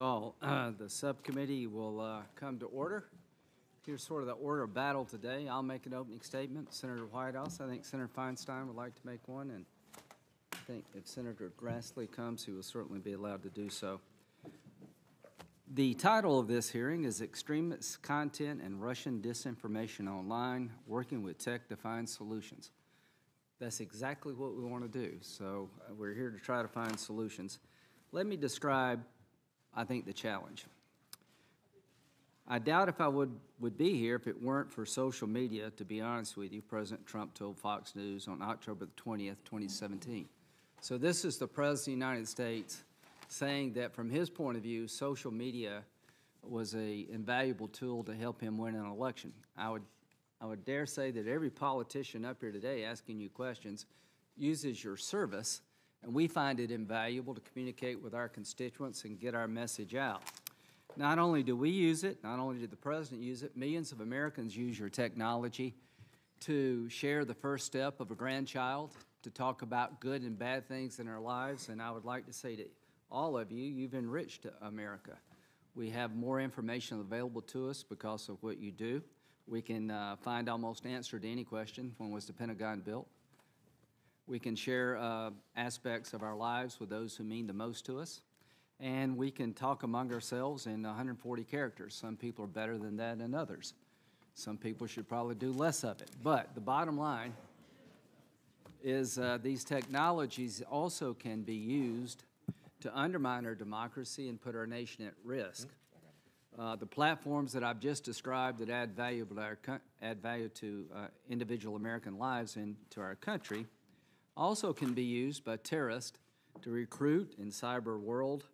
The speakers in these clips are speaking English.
The subcommittee will come to order. Here's sort of the order of battle today. I'll make an opening statement. Senator Whitehouse, I think Senator Feinstein would like to make one, and I think if Senator Grassley comes, he will certainly be allowed to do so. The title of this hearing is Extremist Content and Russian Disinformation Online, Working with Tech to Find Solutions. That's exactly what we want to do, so we're here to try to find solutions. Let me describe, I think, the challenge. I doubt if I would be here if it weren't for social media, to be honest with you. President Trump told Fox News on October the 20th, 2017. So this is the President of the United States saying that from his point of view, social media was an invaluable tool to help him win an election. I would dare say that every politician up here today asking you questions uses your service, and we find it invaluable to communicate with our constituents and get our message out. Not only do we use it, not only did the President use it, millions of Americans use your technology to share the first step of a grandchild, to talk about good and bad things in our lives, and I would like to say to all of you, you've enriched America. We have more information available to us because of what you do. We can find almost answer to any question. When was the Pentagon built? We can share aspects of our lives with those who mean the most to us. And we can talk among ourselves in 140 characters. Some people are better than that than others. Some people should probably do less of it. But the bottom line is these technologies also can be used to undermine our democracy and put our nation at risk. The platforms that I've just described that add value to individual American lives and to our country also can be used by terrorists to recruit in cyber world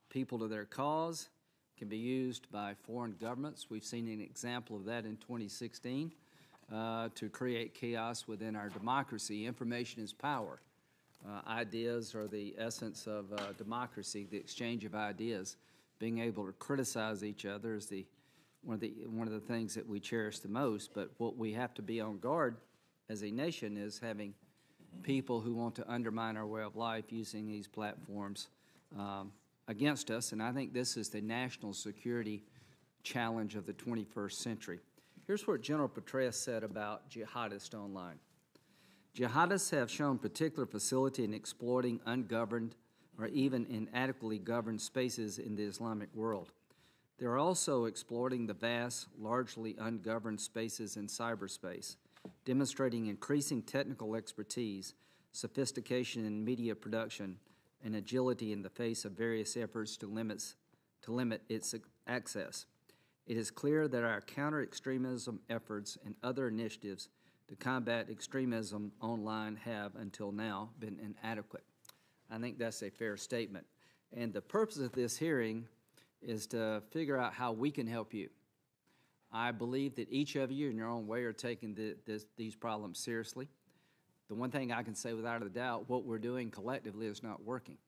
people to their cause, can be used by foreign governments. We've seen an example of that in 2016 to create chaos within our democracy. Information is power. Ideas are the essence of democracy, the exchange of ideas. Being able to criticize each other is one of the things that we cherish the most. But what we have to be on guard as a nation is having people who want to undermine our way of life using these platforms against us, and I think this is the national security challenge of the 21st century. Here's what General Petraeus said about jihadists online. Jihadists have shown particular facility in exploiting ungoverned or even inadequately governed spaces in the Islamic world. They're also exploiting the vast, largely ungoverned spaces in cyberspace, demonstrating increasing technical expertise, sophistication in media production, and agility in the face of various efforts to limit its access. It is clear that our counter-extremism efforts and other initiatives to combat extremism online have, until now, been inadequate. I think that's a fair statement. And the purpose of this hearing is to figure out how we can help you. I believe that each of you in your own way are taking these problems seriously. The one thing I can say without a doubt, what we're doing collectively is not working.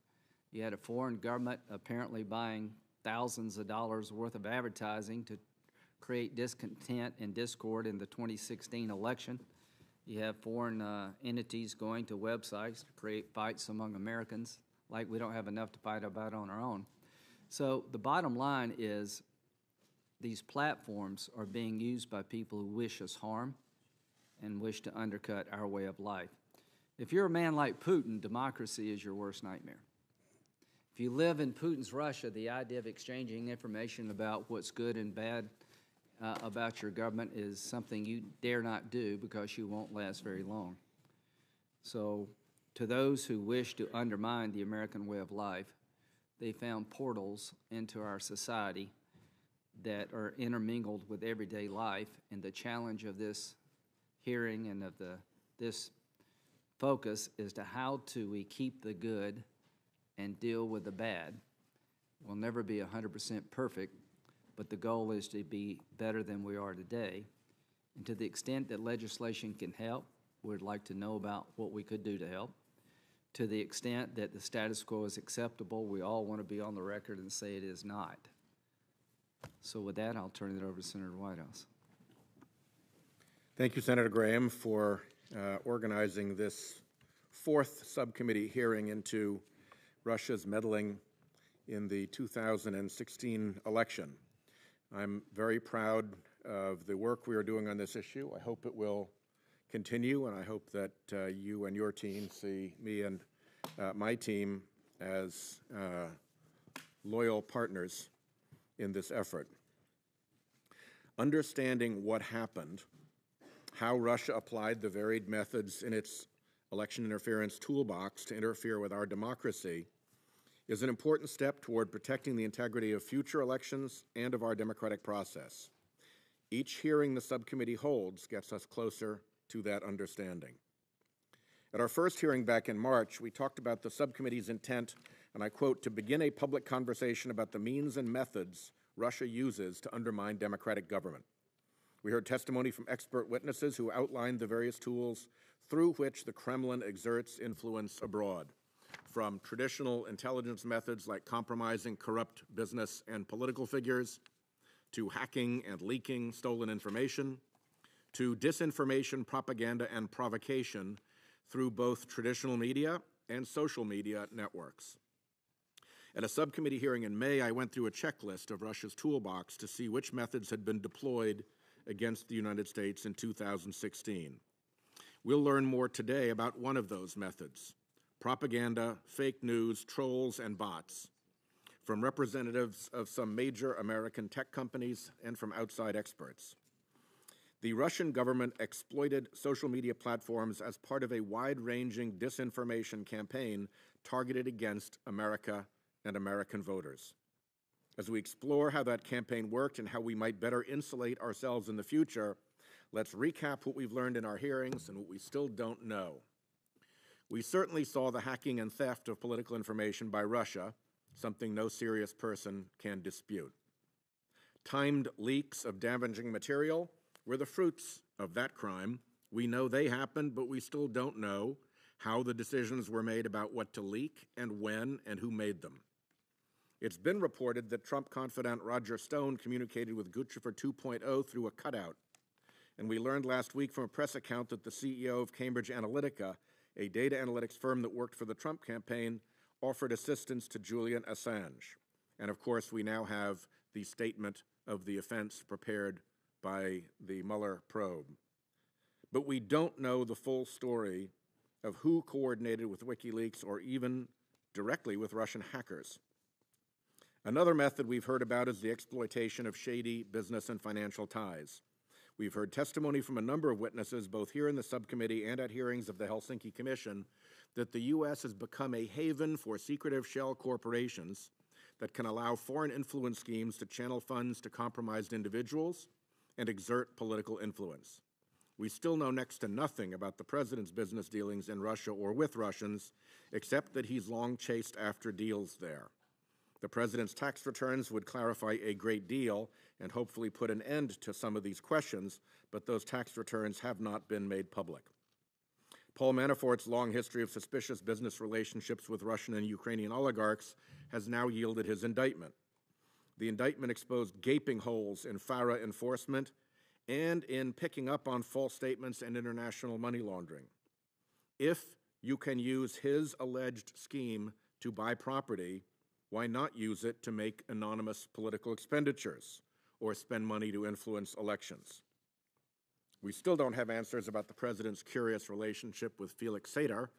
You had a foreign government apparently buying thousands of dollars worth of advertising to create discontent and discord in the 2016 election. You have foreign entities going to websites to create fights among Americans like we don't have enough to fight about on our own. So the bottom line is these platforms are being used by people who wish us harm and wish to undercut our way of life. If you're a man like Putin, democracy is your worst nightmare. If you live in Putin's Russia, the idea of exchanging information about what's good and bad about your government is something you dare not do because you won't last very long. So to those who wish to undermine the American way of life, they found portals into our society that are intermingled with everyday life, and the challenge of this hearing and of this focus is to how do we keep the good and deal with the bad. We'll never be 100% perfect, but the goal is to be better than we are today. And to the extent that legislation can help, we'd like to know about what we could do to help. To the extent that the status quo is acceptable, we all want to be on the record and say it is not. So with that, I'll turn it over to Senator Whitehouse. Thank you, Senator Graham, for organizing this fourth subcommittee hearing into Russia's meddling in the 2016 election. I'm very proud of the work we are doing on this issue. I hope it will continue, and I hope that you and your team see me and my team as loyal partners in this effort. Understanding what happened, how Russia applied the varied methods in its election interference toolbox to interfere with our democracy, is an important step toward protecting the integrity of future elections and of our democratic process. Each hearing the subcommittee holds gets us closer to that understanding. At our first hearing back in March, we talked about the subcommittee's intent, and I quote, to begin a public conversation about the means and methods Russia uses to undermine democratic government. We heard testimony from expert witnesses who outlined the various tools through which the Kremlin exerts influence abroad, from traditional intelligence methods like compromising corrupt business and political figures, to hacking and leaking stolen information, to disinformation, propaganda, and provocation through both traditional media and social media networks. At a subcommittee hearing in May, I went through a checklist of Russia's toolbox to see which methods had been deployed against the United States in 2016. We'll learn more today about one of those methods: propaganda, fake news, trolls, and bots, from representatives of some major American tech companies and from outside experts. The Russian government exploited social media platforms as part of a wide-ranging disinformation campaign targeted against America and American voters. As we explore how that campaign worked and how we might better insulate ourselves in the future, let's recap what we've learned in our hearings and what we still don't know. We certainly saw the hacking and theft of political information by Russia, something no serious person can dispute. Timed leaks of damaging material were the fruits of that crime. We know they happened, but we still don't know how the decisions were made about what to leak and when and who made them. It's been reported that Trump confidant Roger Stone communicated with Guccifer 2.0 through a cutout. And we learned last week from a press account that the CEO of Cambridge Analytica, a data analytics firm that worked for the Trump campaign, offered assistance to Julian Assange. And of course, we now have the statement of the offense prepared by the Mueller probe. But we don't know the full story of who coordinated with WikiLeaks or even directly with Russian hackers. Another method we've heard about is the exploitation of shady business and financial ties. We've heard testimony from a number of witnesses, both here in the subcommittee and at hearings of the Helsinki Commission, that the U.S. has become a haven for secretive shell corporations that can allow foreign influence schemes to channel funds to compromised individuals and exert political influence. We still know next to nothing about the president's business dealings in Russia or with Russians, except that he's long chased after deals there. The president's tax returns would clarify a great deal and hopefully put an end to some of these questions, but those tax returns have not been made public. Paul Manafort's long history of suspicious business relationships with Russian and Ukrainian oligarchs has now yielded his indictment. The indictment exposed gaping holes in FARA enforcement and in picking up on false statements and international money laundering. If you can use his alleged scheme to buy property, why not use it to make anonymous political expenditures or spend money to influence elections? We still don't have answers about the president's curious relationship with Felix Sater,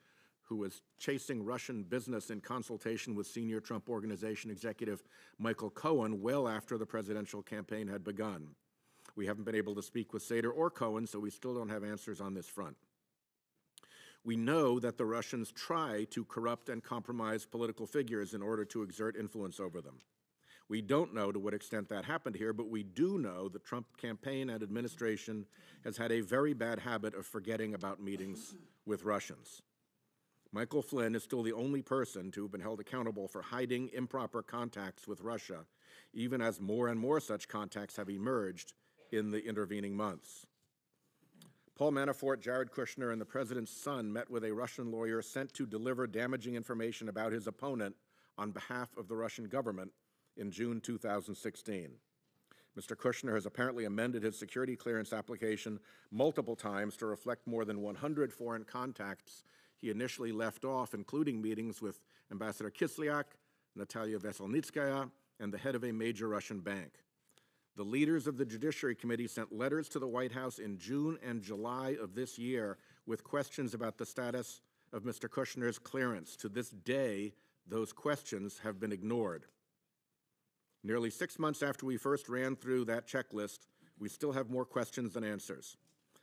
who was chasing Russian business in consultation with senior Trump Organization executive Michael Cohen well after the presidential campaign had begun. We haven't been able to speak with Sater or Cohen, so we still don't have answers on this front. We know that the Russians try to corrupt and compromise political figures in order to exert influence over them. We don't know to what extent that happened here, but we do know the Trump campaign and administration has had a very bad habit of forgetting about meetings with Russians. Michael Flynn is still the only person to have been held accountable for hiding improper contacts with Russia, even as more and more such contacts have emerged in the intervening months. Paul Manafort, Jared Kushner, and the president's son met with a Russian lawyer sent to deliver damaging information about his opponent on behalf of the Russian government in June 2016. Mr. Kushner has apparently amended his security clearance application multiple times to reflect more than 100 foreign contacts he initially left off, including meetings with Ambassador Kislyak, Natalia Veselnitskaya, and the head of a major Russian bank. The leaders of the Judiciary Committee sent letters to the White House in June and July of this year with questions about the status of Mr. Kushner's clearance. To this day, those questions have been ignored. Nearly 6 months after we first ran through that checklist, we still have more questions than answers.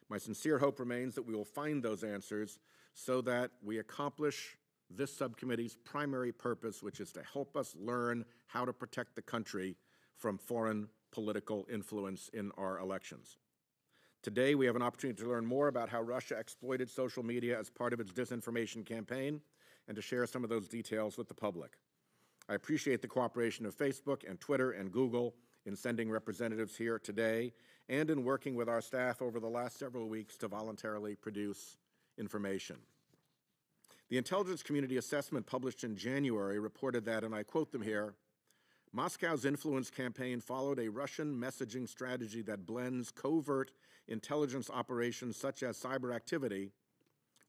My sincere hope remains that we will find those answers so that we accomplish this subcommittee's primary purpose, which is to help us learn how to protect the country from foreign political influence in our elections. Today, we have an opportunity to learn more about how Russia exploited social media as part of its disinformation campaign and to share some of those details with the public. I appreciate the cooperation of Facebook and Twitter and Google in sending representatives here today and in working with our staff over the last several weeks to voluntarily produce information. The intelligence community assessment published in January reported that, and I quote them here, Moscow's influence campaign followed a Russian messaging strategy that blends covert intelligence operations such as cyber activity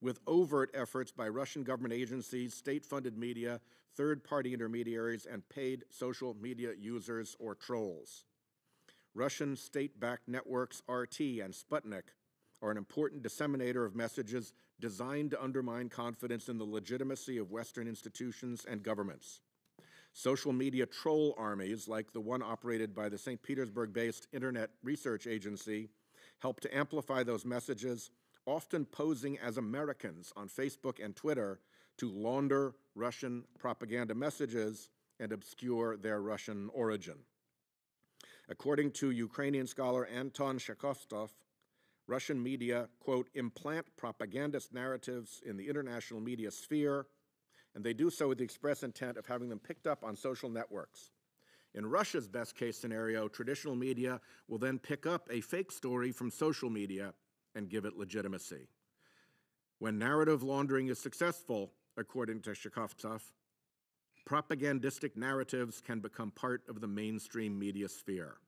with overt efforts by Russian government agencies, state-funded media, third-party intermediaries, and paid social media users or trolls. Russian state-backed networks RT and Sputnik are an important disseminator of messages designed to undermine confidence in the legitimacy of Western institutions and governments. Social media troll armies, like the one operated by the St. Petersburg-based Internet Research Agency, help to amplify those messages, often posing as Americans on Facebook and Twitter to launder Russian propaganda messages and obscure their Russian origin. According to Ukrainian scholar Anton Shakovtsov, Russian media, quote, implant propagandist narratives in the international media sphere, and they do so with the express intent of having them picked up on social networks. In Russia's best-case scenario, traditional media will then pick up a fake story from social media and give it legitimacy. When narrative laundering is successful, according to Shakovtsov, propagandistic narratives can become part of the mainstream media sphere.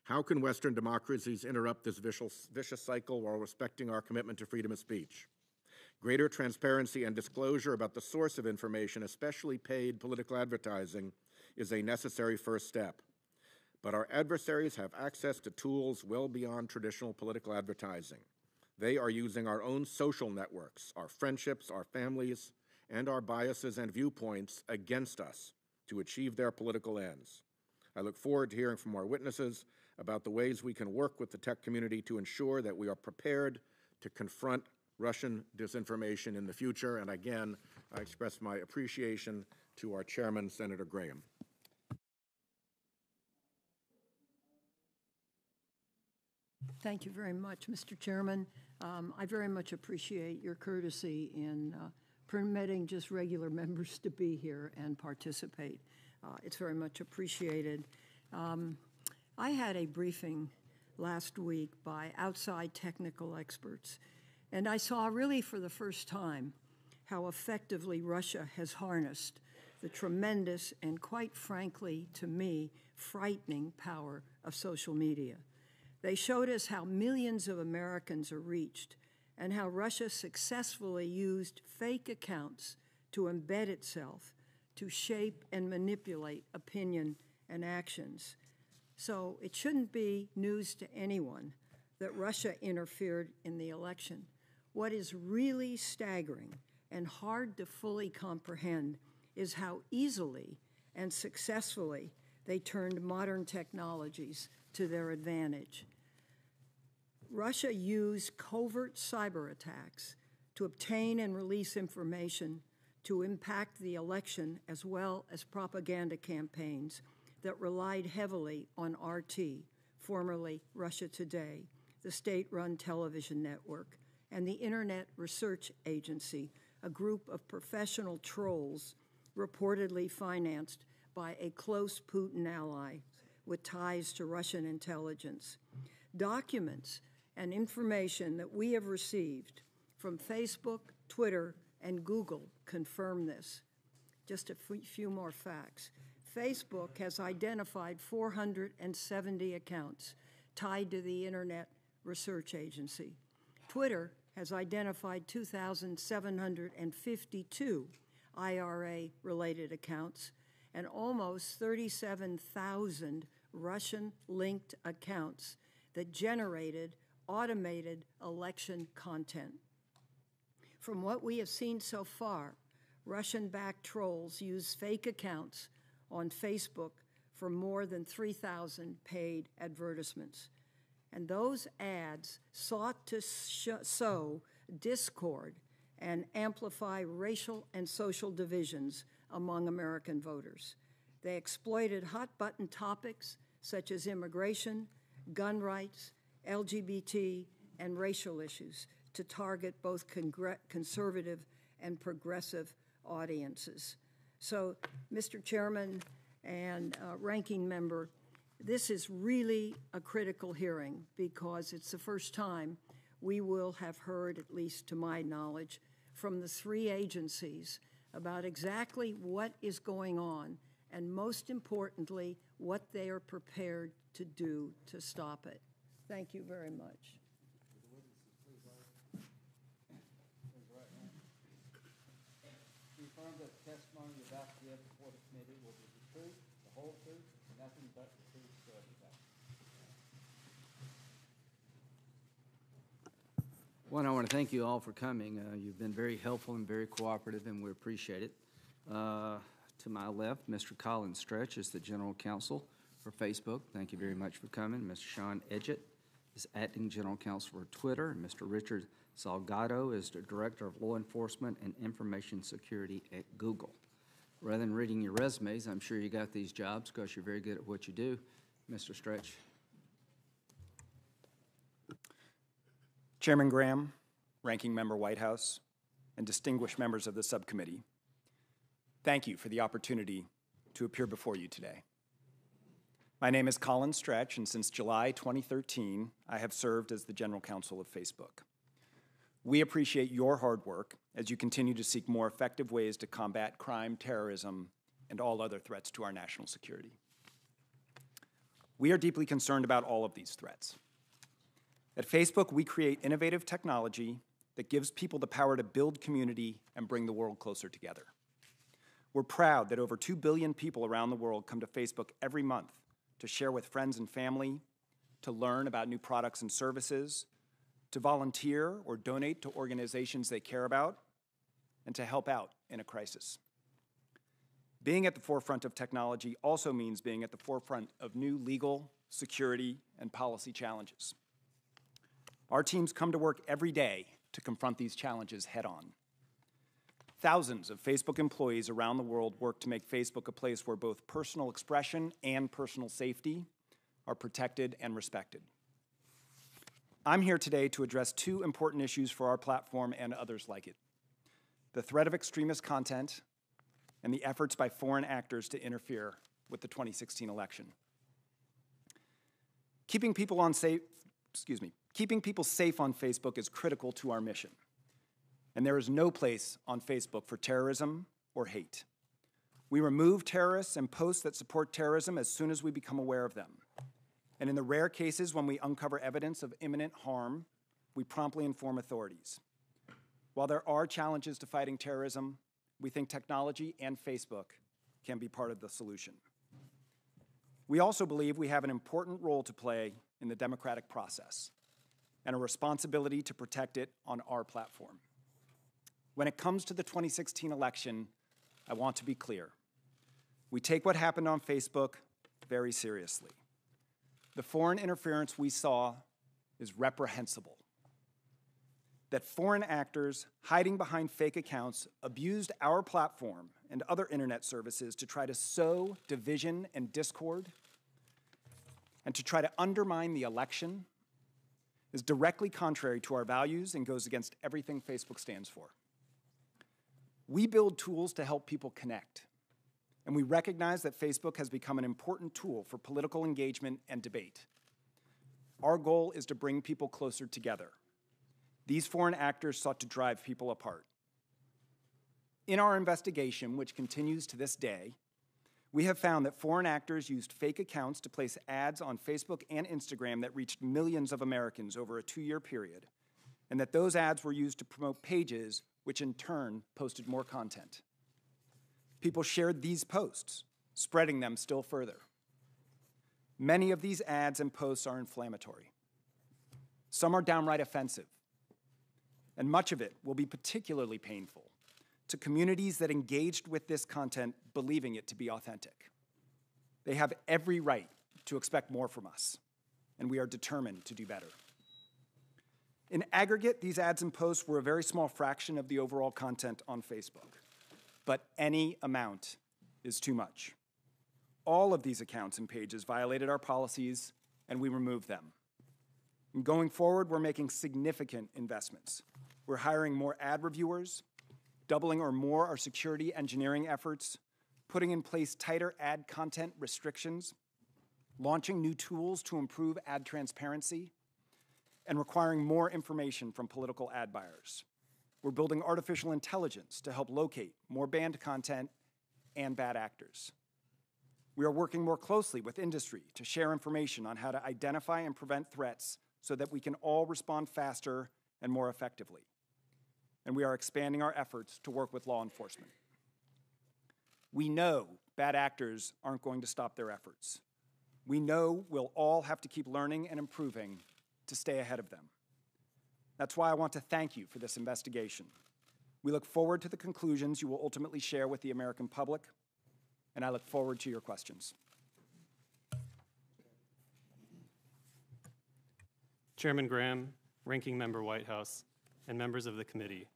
How can Western democracies interrupt this vicious cycle while respecting our commitment to freedom of speech? Greater transparency and disclosure about the source of information, especially paid political advertising, is a necessary first step. But our adversaries have access to tools well beyond traditional political advertising. They are using our own social networks, our friendships, our families, and our biases and viewpoints against us to achieve their political ends. I look forward to hearing from our witnesses about the ways we can work with the tech community to ensure that we are prepared to confront Russian disinformation in the future. And again, I express my appreciation to our chairman, Senator Graham. Thank you very much, Mr. Chairman. I very much appreciate your courtesy in permitting just regular members to be here and participate. It's very much appreciated. I had a briefing last week by outside technical experts, and I saw really for the first time how effectively Russia has harnessed the tremendous and, quite frankly, to me, frightening power of social media. They showed us how millions of Americans are reached and how Russia successfully used fake accounts to embed itself to shape and manipulate opinion and actions. So it shouldn't be news to anyone that Russia interfered in the election. What is really staggering and hard to fully comprehend is how easily and successfully they turned modern technologies to their advantage. Russia used covert cyber attacks to obtain and release information to impact the election, as well as propaganda campaigns that relied heavily on RT, formerly Russia Today, the state-run television network, and the Internet Research Agency, a group of professional trolls reportedly financed by a close Putin ally with ties to Russian intelligence. Documents and information that we have received from Facebook, Twitter, and Google confirm this. Just a few more facts. Facebook has identified 470 accounts tied to the Internet Research Agency. Twitter has identified 2,752 IRA-related accounts, and almost 37,000 Russian-linked accounts that generated automated election content. From what we have seen so far, Russian-backed trolls use fake accounts on Facebook for more than 3,000 paid advertisements. And those ads sought to sow discord and amplify racial and social divisions among American voters. They exploited hot-button topics such as immigration, gun rights, LGBT, and racial issues to target both conservative and progressive audiences. So, Mr. Chairman and Ranking Member, this is really a critical hearing because it's the first time we will have heard, at least to my knowledge, from the three agencies about exactly what is going on and, most importantly, what they are prepared to do to stop it. Thank you very much. Confirm that the testimony you're about to give before the committee will be the truth, the whole truth, and nothing but the truth, so help you God. One, I want to thank you all for coming. You've been very helpful and very cooperative, and we appreciate it. To my left, Mr. Colin Stretch is the General Counsel for Facebook. Thank you very much for coming. Mr. Sean Edgett is Acting General Counsel for Twitter, and Mr. Richard Salgado is the Director of Law Enforcement and Information Security at Google. Rather than reading your resumes, I'm sure you got these jobs because you're very good at what you do. Mr. Stretch. Chairman Graham, Ranking Member Whitehouse, and distinguished members of the subcommittee, thank you for the opportunity to appear before you today. My name is Colin Stretch, and since July 2013, I have served as the General Counsel of Facebook. We appreciate your hard work as you continue to seek more effective ways to combat crime, terrorism, and all other threats to our national security. We are deeply concerned about all of these threats. At Facebook, we create innovative technology that gives people the power to build community and bring the world closer together. We're proud that over 2 billion people around the world come to Facebook every month to share with friends and family, to learn about new products and services, to volunteer or donate to organizations they care about, and to help out in a crisis. Being at the forefront of technology also means being at the forefront of new legal, security, and policy challenges. Our teams come to work every day to confront these challenges head-on. Thousands of Facebook employees around the world work to make Facebook a place where both personal expression and personal safety are protected and respected. I'm here today to address two important issues for our platform and others like it: the threat of extremist content and the efforts by foreign actors to interfere with the 2016 election. Keeping people safe on Facebook is critical to our mission. And there is no place on Facebook for terrorism or hate. We remove terrorists and posts that support terrorism as soon as we become aware of them. And in the rare cases when we uncover evidence of imminent harm, we promptly inform authorities. While there are challenges to fighting terrorism, we think technology and Facebook can be part of the solution. We also believe we have an important role to play in the democratic process and a responsibility to protect it on our platform. When it comes to the 2016 election, I want to be clear. We take what happened on Facebook very seriously. The foreign interference we saw is reprehensible. That foreign actors hiding behind fake accounts abused our platform and other internet services to try to sow division and discord and to try to undermine the election is directly contrary to our values and goes against everything Facebook stands for. We build tools to help people connect, and we recognize that Facebook has become an important tool for political engagement and debate. Our goal is to bring people closer together. These foreign actors sought to drive people apart. In our investigation, which continues to this day, we have found that foreign actors used fake accounts to place ads on Facebook and Instagram that reached millions of Americans over a 2-year period, and that those ads were used to promote pages which in turn posted more content. People shared these posts, spreading them still further. Many of these ads and posts are inflammatory. Some are downright offensive, and much of it will be particularly painful to communities that engaged with this content believing it to be authentic. They have every right to expect more from us, and we are determined to do better. In aggregate, these ads and posts were a very small fraction of the overall content on Facebook, but any amount is too much. All of these accounts and pages violated our policies, and we removed them. And going forward, we're making significant investments. We're hiring more ad reviewers, doubling or more our security engineering efforts, putting in place tighter ad content restrictions, launching new tools to improve ad transparency, and requiring more information from political ad buyers. We're building artificial intelligence to help locate more banned content and bad actors. We are working more closely with industry to share information on how to identify and prevent threats so that we can all respond faster and more effectively. And we are expanding our efforts to work with law enforcement. We know bad actors aren't going to stop their efforts. We know we'll all have to keep learning and improving to stay ahead of them. That's why I want to thank you for this investigation. We look forward to the conclusions you will ultimately share with the American public, and I look forward to your questions. Chairman Graham, Ranking Member Whitehouse, and members of the committee,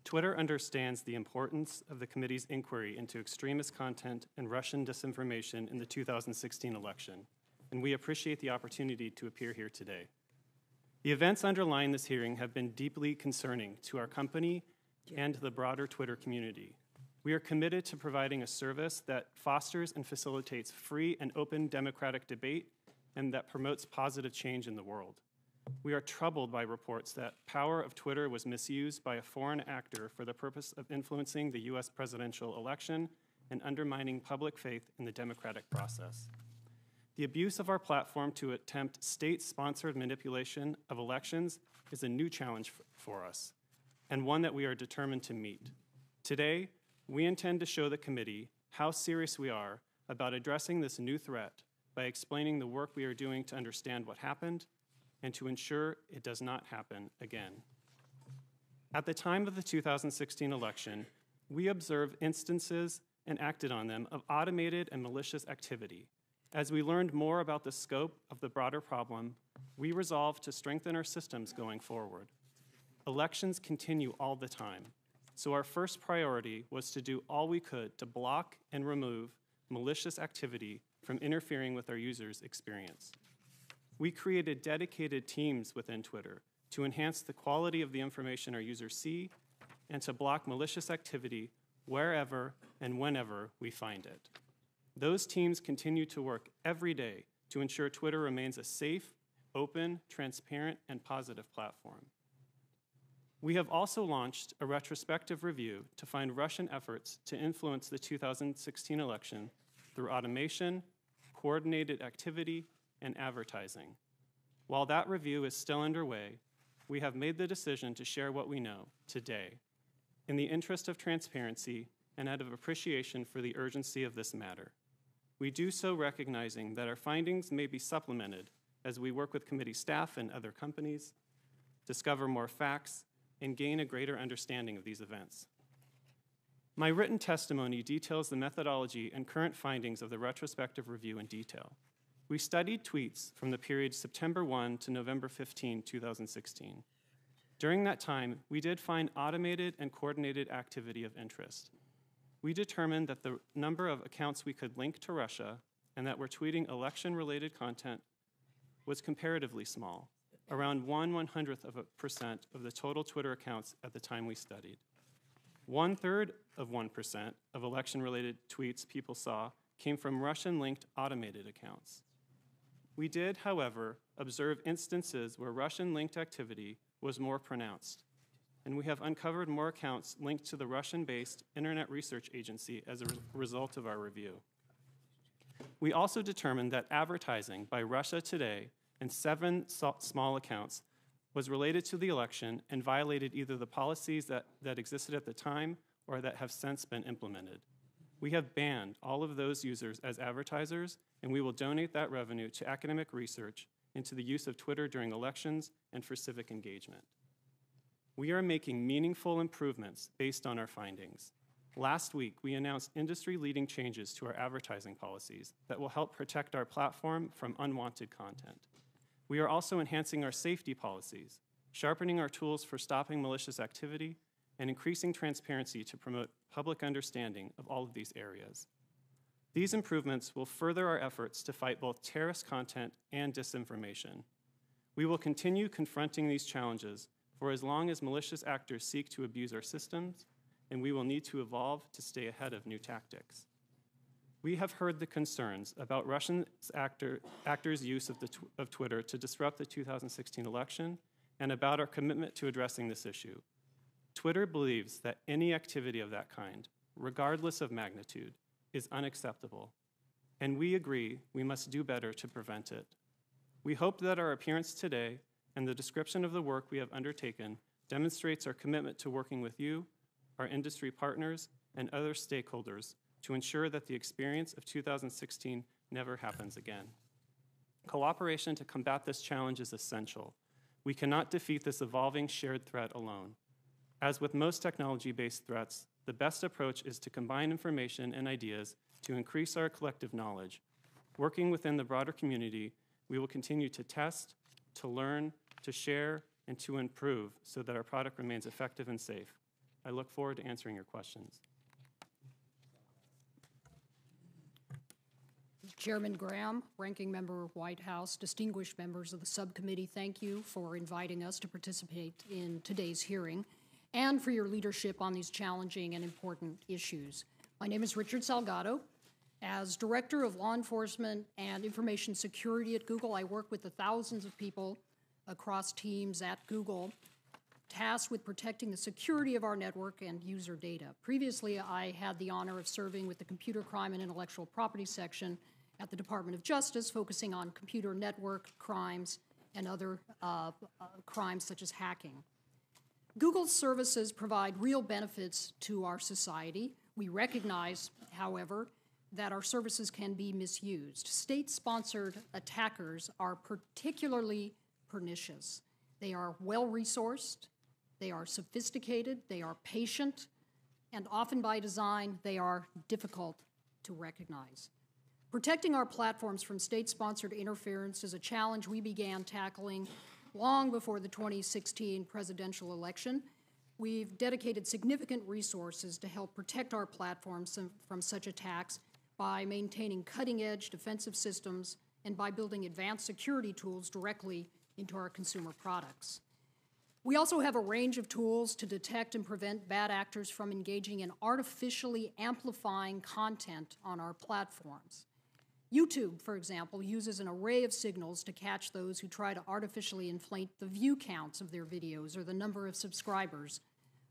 Twitter understands the importance of the committee's inquiry into extremist content and Russian disinformation in the 2016 election, and we appreciate the opportunity to appear here today. The events underlying this hearing have been deeply concerning to our company and the broader Twitter community. We are committed to providing a service that fosters and facilitates free and open democratic debate and that promotes positive change in the world. We are troubled by reports that power of Twitter was misused by a foreign actor for the purpose of influencing the US presidential election and undermining public faith in the democratic process. The abuse of our platform to attempt state-sponsored manipulation of elections is a new challenge for us, and one that we are determined to meet. Today, we intend to show the committee how serious we are about addressing this new threat by explaining the work we are doing to understand what happened and to ensure it does not happen again. At the time of the 2016 election, we observed instances and acted on them of automated and malicious activity. As we learned more about the scope of the broader problem, we resolved to strengthen our systems going forward. Elections continue all the time, so our first priority was to do all we could to block and remove malicious activity from interfering with our users' experience. We created dedicated teams within Twitter to enhance the quality of the information our users see and to block malicious activity wherever and whenever we find it. Those teams continue to work every day to ensure Twitter remains a safe, open, transparent, and positive platform. We have also launched a retrospective review to find Russian efforts to influence the 2016 election through automation, coordinated activity, and advertising. While that review is still underway, we have made the decision to share what we know today in the interest of transparency and out of appreciation for the urgency of this matter. We do so recognizing that our findings may be supplemented as we work with committee staff and other companies, discover more facts, and gain a greater understanding of these events. My written testimony details the methodology and current findings of the retrospective review in detail. We studied tweets from the period September 1 to November 15, 2016. During that time, we did find automated and coordinated activity of interest. We determined that the number of accounts we could link to Russia and that were tweeting election-related content was comparatively small, around 1/100% of the total Twitter accounts at the time we studied. 1/3 of 1% of election-related tweets people saw came from Russian-linked automated accounts. We did, however, observe instances where Russian-linked activity was more pronounced, and we have uncovered more accounts linked to the Russian-based Internet Research Agency as a result of our review. We also determined that advertising by Russia Today and 7 small accounts was related to the election and violated either the policies that existed at the time or that have since been implemented. We have banned all of those users as advertisers, and we will donate that revenue to academic research into the use of Twitter during elections and for civic engagement. We are making meaningful improvements based on our findings. Last week, we announced industry-leading changes to our advertising policies that will help protect our platform from unwanted content. We are also enhancing our safety policies, sharpening our tools for stopping malicious activity, and increasing transparency to promote public understanding of all of these areas. These improvements will further our efforts to fight both terrorist content and disinformation. We will continue confronting these challenges for as long as malicious actors seek to abuse our systems, and we will need to evolve to stay ahead of new tactics. We have heard the concerns about Russian actors' use of Twitter to disrupt the 2016 election and about our commitment to addressing this issue. Twitter believes that any activity of that kind, regardless of magnitude, is unacceptable, and we agree we must do better to prevent it. We hope that our appearance today and the description of the work we have undertaken demonstrates our commitment to working with you, our industry partners, and other stakeholders to ensure that the experience of 2016 never happens again. Cooperation to combat this challenge is essential. We cannot defeat this evolving shared threat alone. As with most technology-based threats, the best approach is to combine information and ideas to increase our collective knowledge. Working within the broader community, we will continue to test, to learn, to share, and to improve so that our product remains effective and safe. I look forward to answering your questions. Chairman Graham, Ranking Member White House, distinguished members of the subcommittee, thank you for inviting us to participate in today's hearing and for your leadership on these challenging and important issues. My name is Richard Salgado. As Director of Law Enforcement and Information Security at Google, I work with the thousands of people across teams at Google tasked with protecting the security of our network and user data. Previously, I had the honor of serving with the Computer Crime and Intellectual Property section at the Department of Justice, focusing on computer network crimes and other crimes such as hacking. Google's services provide real benefits to our society. We recognize, however, that our services can be misused. State-sponsored attackers are particularly pernicious. They are well-resourced, they are sophisticated, they are patient, and often by design, they are difficult to recognize. Protecting our platforms from state-sponsored interference is a challenge we began tackling long before the 2016 presidential election. We've dedicated significant resources to help protect our platforms from such attacks by maintaining cutting-edge defensive systems and by building advanced security tools directly into our consumer products. We also have a range of tools to detect and prevent bad actors from engaging in artificially amplifying content on our platforms. YouTube, for example, uses an array of signals to catch those who try to artificially inflate the view counts of their videos or the number of subscribers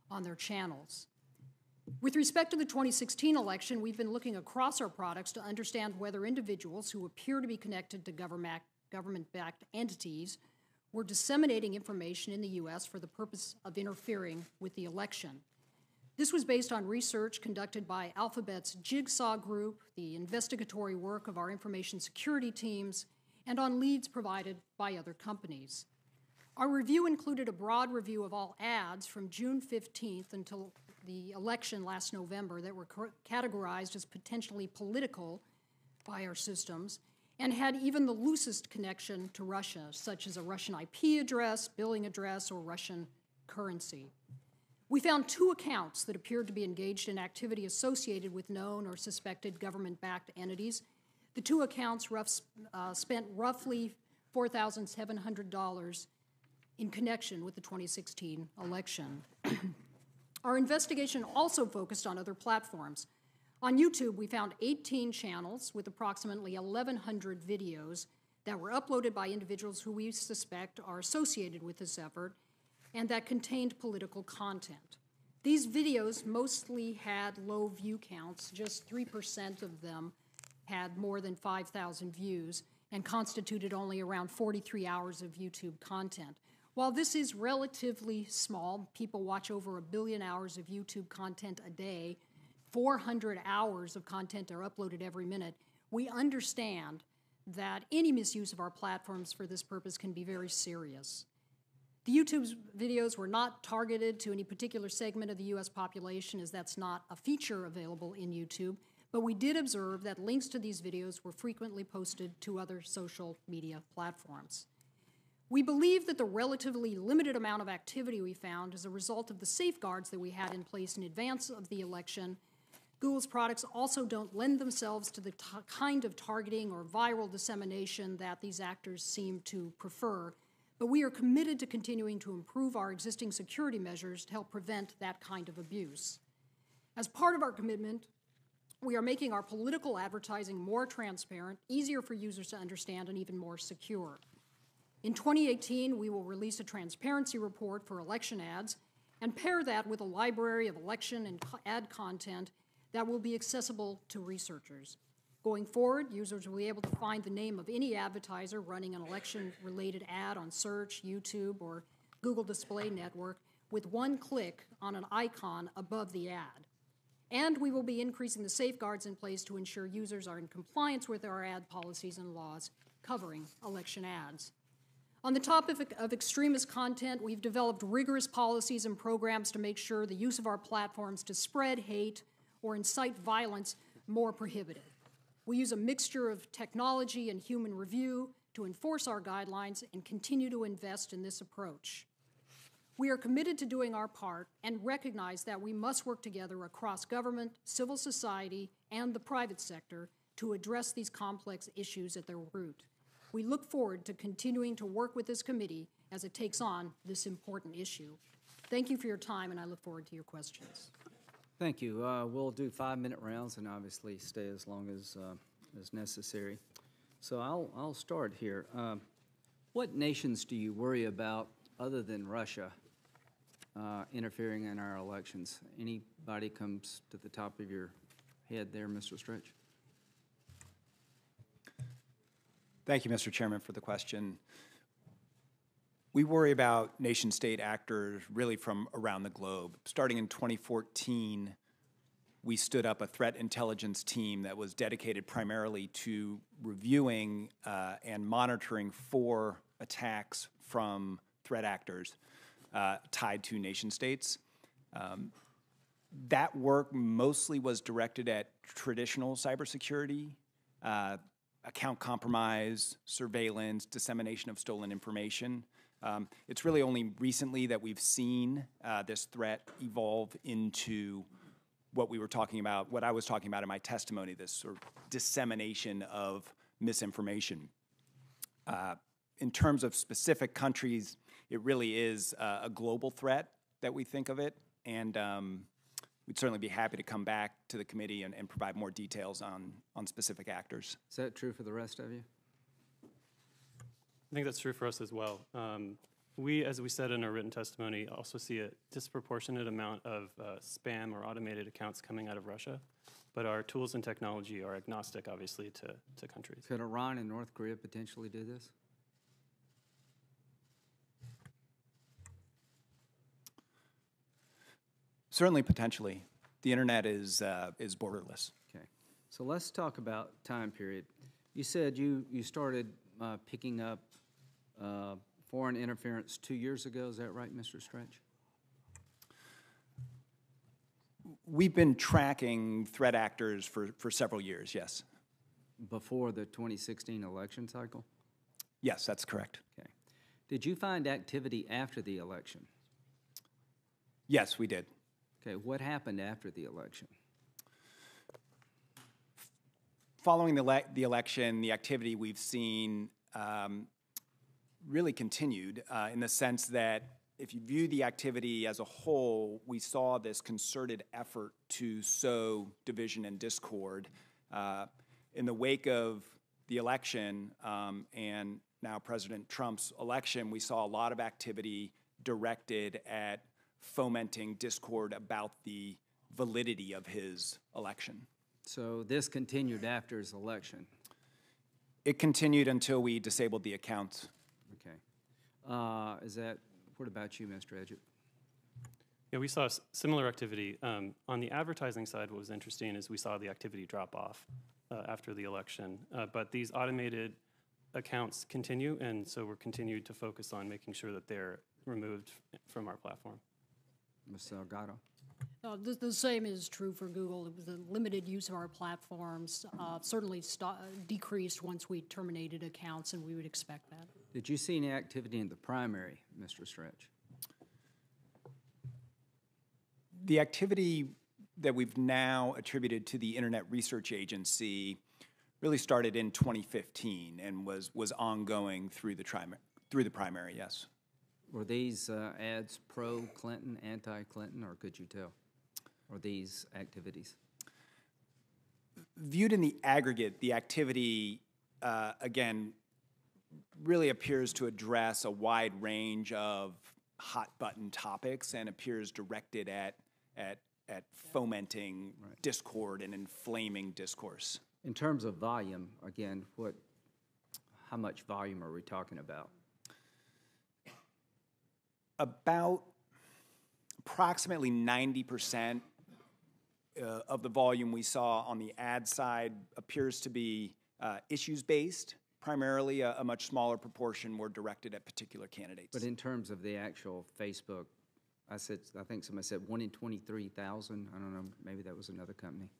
on their channels. With respect to the 2016 election, we've been looking across our products to understand whether individuals who appear to be connected to government-backed entities were disseminating information in the U.S. for the purpose of interfering with the election. This was based on research conducted by Alphabet's Jigsaw Group, the investigatory work of our information security teams, and on leads provided by other companies. Our review included a broad review of all ads from June 15th until the election last November that were categorized as potentially political by our systems and had even the loosest connection to Russia, such as a Russian IP address, billing address, or Russian currency. We found 2 accounts that appeared to be engaged in activity associated with known or suspected government-backed entities. The 2 accounts spent roughly $4,700 in connection with the 2016 election. Our investigation also focused on other platforms. On YouTube, we found 18 channels with approximately 1,100 videos that were uploaded by individuals who we suspect are associated with this effort and that contained political content. These videos mostly had low view counts. Just 3% of them had more than 5,000 views and constituted only around 43 hours of YouTube content. While this is relatively small, people watch over 1 billion hours of YouTube content a day, 400 hours of content are uploaded every minute, we understand that any misuse of our platforms for this purpose can be very serious. The YouTube videos were not targeted to any particular segment of the U.S. population, as that's not a feature available in YouTube, but we did observe that links to these videos were frequently posted to other social media platforms. We believe that the relatively limited amount of activity we found is a result of the safeguards that we had in place in advance of the election. Google's products also don't lend themselves to the kind of targeting or viral dissemination that these actors seem to prefer, but we are committed to continuing to improve our existing security measures to help prevent that kind of abuse. As part of our commitment, we are making our political advertising more transparent, easier for users to understand, and even more secure. In 2018, we will release a transparency report for election ads and pair that with a library of election and ad content that will be accessible to researchers. Going forward, users will be able to find the name of any advertiser running an election-related ad on Search, YouTube, or Google Display Network with one click on an icon above the ad. And we will be increasing the safeguards in place to ensure users are in compliance with our ad policies and laws covering election ads. On the topic of extremist content, we've developed rigorous policies and programs to make sure the use of our platforms to spread hate or incite violence more prohibited. We use a mixture of technology and human review to enforce our guidelines and continue to invest in this approach. We are committed to doing our part and recognize that we must work together across government, civil society, and the private sector to address these complex issues at their root. We look forward to continuing to work with this committee as it takes on this important issue. Thank you for your time, and I look forward to your questions. Thank you. We'll do 5-minute rounds and obviously stay as long as necessary. So I'll start here. What nations do you worry about other than Russia interfering in our elections? Anybody comes to the top of your head there, Mr. Stretch? Thank you, Mr. Chairman, for the question. We worry about nation-state actors really from around the globe. Starting in 2014, we stood up a threat intelligence team that was dedicated primarily to reviewing and monitoring for attacks from threat actors tied to nation-states. That work mostly was directed at traditional cybersecurity, account compromise, surveillance, dissemination of stolen information. It's really only recently that we've seen this threat evolve into what we were talking about, what I was talking about in my testimony, this sort of dissemination of misinformation. In terms of specific countries, it really is a global threat that we think of it, and we'd certainly be happy to come back to the committee and provide more details on specific actors. Is that true for the rest of you? I think that's true for us as well. We, as we said in our written testimony, also see a disproportionate amount of spam or automated accounts coming out of Russia, but our tools and technology are agnostic, obviously, to countries. Could Iran and North Korea potentially do this? Certainly, potentially. The internet is borderless. Okay, so let's talk about time period. You said you started picking up foreign interference 2 years ago. Is that right, Mr. Stretch? We've been tracking threat actors for several years, yes. Before the 2016 election cycle? Yes, that's correct. Okay. Did you find activity after the election? Yes, we did. Okay, what happened after the election? Following the election, the activity we've seen really continued in the sense that if you view the activity as a whole, we saw this concerted effort to sow division and discord. In the wake of the election and now President Trump's election, we saw a lot of activity directed at fomenting discord about the validity of his election. So this continued after his election? It continued until we disabled the accounts. Okay. What about you, Mr. Edgett? Yeah, we saw similar activity. On the advertising side, what was interesting is we saw the activity drop off after the election. But these automated accounts continue, and so we're continued to focus on making sure that they're removed from our platform. Ms. Delgado? The same is true for Google. The limited use of our platforms certainly decreased once we terminated accounts, and we would expect that. Did you see any activity in the primary, Mr. Stretch? The activity that we've now attributed to the Internet Research Agency really started in 2015 and was ongoing through the primary, yes. Were these ads pro-Clinton, anti-Clinton, or could you tell? Or these activities? Viewed in the aggregate, the activity, again, really appears to address a wide range of hot-button topics and appears directed at fomenting discord and inflaming discourse. In terms of volume, again, how much volume are we talking about? About approximately 90% of the volume we saw on the ad side appears to be issues-based. Primarily, a much smaller proportion were directed at particular candidates. But in terms of the actual Facebook, I think somebody said 1 in 23,000. I don't know, maybe that was another company.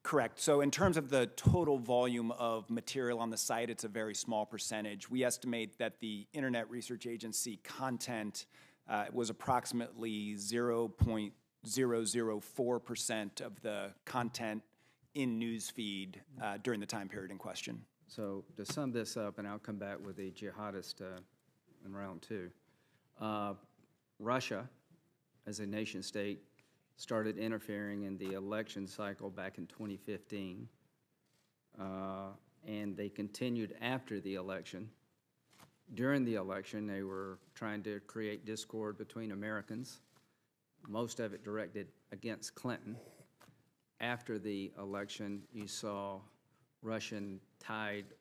Correct. So in terms of the total volume of material on the site, it's a very small percentage. We estimate that the Internet Research Agency content was approximately 0.004% of the content in newsfeed during the time period in question. So to sum this up, and I'll come back with the jihadist in round two, Russia, as a nation state, started interfering in the election cycle back in 2015, and they continued after the election. During the election, they were trying to create discord between Americans, most of it directed against Clinton. After the election, you saw Russian-tied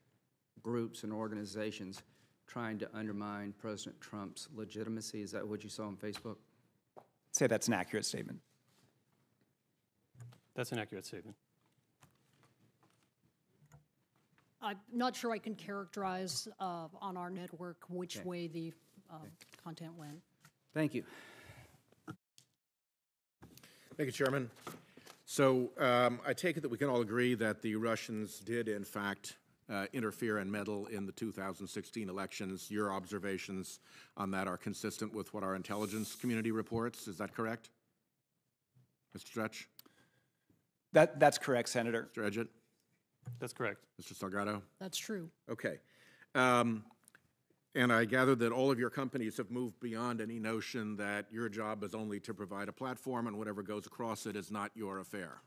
groups and organizations trying to undermine President Trump's legitimacy. Is that what you saw on Facebook? I'd say that's an accurate statement. That's an accurate statement. I'm not sure I can characterize on our network which way the content went. Thank you. Thank you, Chairman. So I take it that we can all agree that the Russians did, in fact, interfere and meddle in the 2016 elections. Your observations on that are consistent with what our intelligence community reports. Is that correct? Mr. Stretch? That's correct, Senator. Mr. Edgett? That's correct. Mr. Salgado? That's true. Okay. And I gather that all of your companies have moved beyond any notion that your job is only to provide a platform and whatever goes across it is not your affair.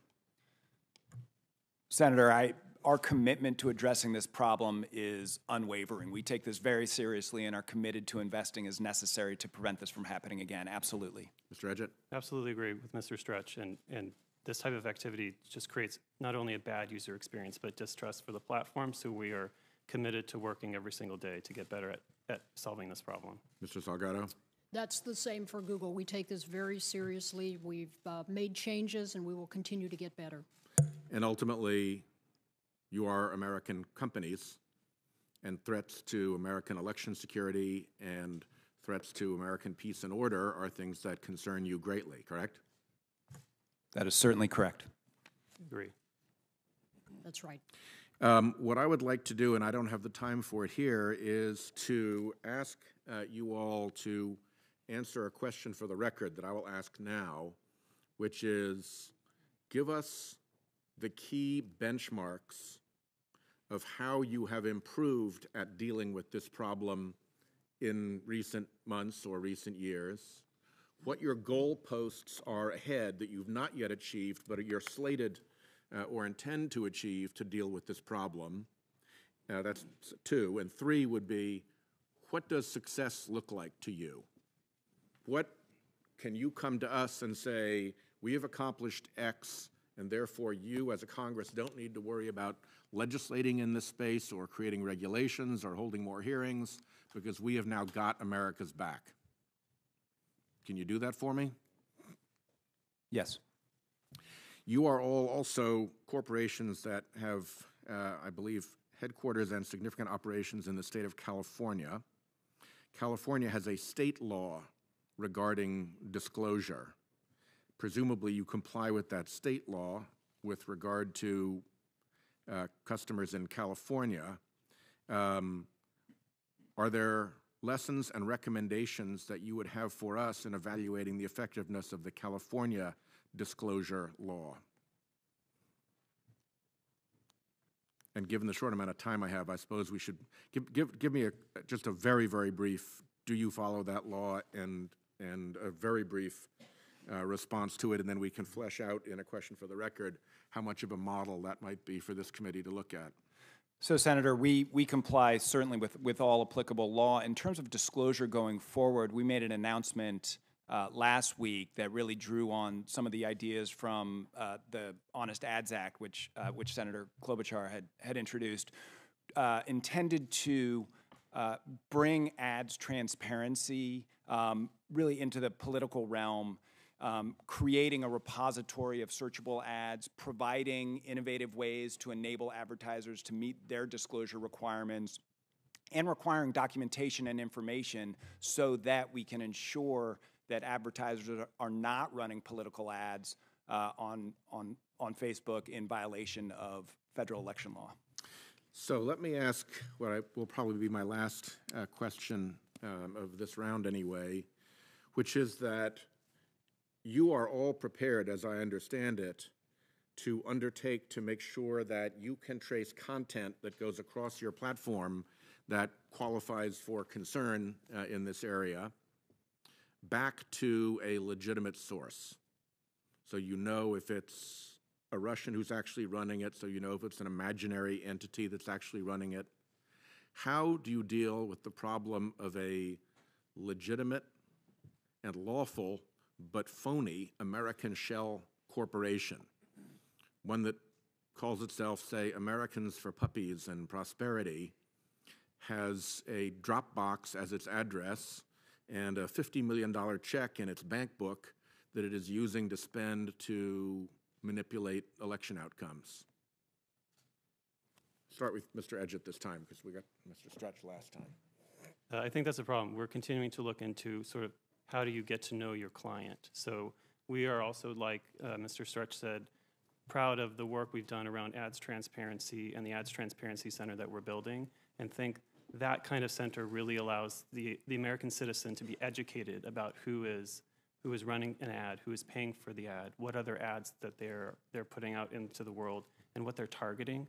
Senator, our commitment to addressing this problem is unwavering. We take this very seriously and are committed to investing as necessary to prevent this from happening again. Absolutely. Mr. Edgett? Absolutely agree with Mr. Stretch. And this type of activity just creates not only a bad user experience, but distrust for the platform. So we are committed to working every single day to get better at solving this problem. Mr. Salgado? That's the same for Google. We take this very seriously. We've made changes, and we will continue to get better. And ultimately, you are American companies, and threats to American election security and threats to American peace and order are things that concern you greatly, correct? That is certainly correct. Agree. That's right. What I would like to do, and I don't have the time for it here, is to ask you all to answer a question for the record that I will ask now, which is, give us the key benchmarks of how you have improved at dealing with this problem in recent months or recent years, what your goalposts are ahead that you've not yet achieved but you're slated or intend to achieve to deal with this problem. That's 2. And 3 would be, what does success look like to you? What can you come to us and say, we have accomplished X, and therefore you as a Congress don't need to worry about legislating in this space or creating regulations or holding more hearings because we have now got America's back? Can you do that for me? Yes. You are all also corporations that have, I believe, headquarters and significant operations in the state of California. California has a state law regarding disclosure. Presumably, you comply with that state law with regard to customers in California. Are there lessons and recommendations that you would have for us in evaluating the effectiveness of the California disclosure law? And given the short amount of time I have, I suppose we should give me just a very, very brief, do you follow that law, and a very brief response to it, and then we can flesh out in a question for the record how much of a model that might be for this committee to look at. So, Senator, we comply certainly with all applicable law. In terms of disclosure going forward, we made an announcement last week that really drew on some of the ideas from the Honest Ads Act, which Senator Klobuchar had introduced, intended to bring ads transparency really into the political realm, creating a repository of searchable ads, providing innovative ways to enable advertisers to meet their disclosure requirements, and requiring documentation and information so that we can ensure that advertisers are not running political ads on Facebook in violation of federal election law. So let me ask what will probably be my last question of this round anyway, which is that you are all prepared, as I understand it, to undertake to make sure that you can trace content that goes across your platform that qualifies for concern in this area back to a legitimate source. So you know if it's a Russian who's actually running it, so you know if it's an imaginary entity that's actually running it. How do you deal with the problem of a legitimate and lawful but phony American shell corporation, one that calls itself, say, Americans for Puppies and Prosperity, has a Dropbox as its address and a $50 million check in its bank book that it is using to spend to manipulate election outcomes? Start with Mr. Edgett this time, because we got Mr. Stretch last time. I think that's a problem. We're continuing to look into sort of how do you get to know your client. So we are also, like Mr. Stretch said, proud of the work we've done around ads transparency and the ads transparency center that we're building, and think that kind of center really allows the American citizen to be educated about who is running an ad, who is paying for the ad, what other ads that they're putting out into the world, and what they're targeting,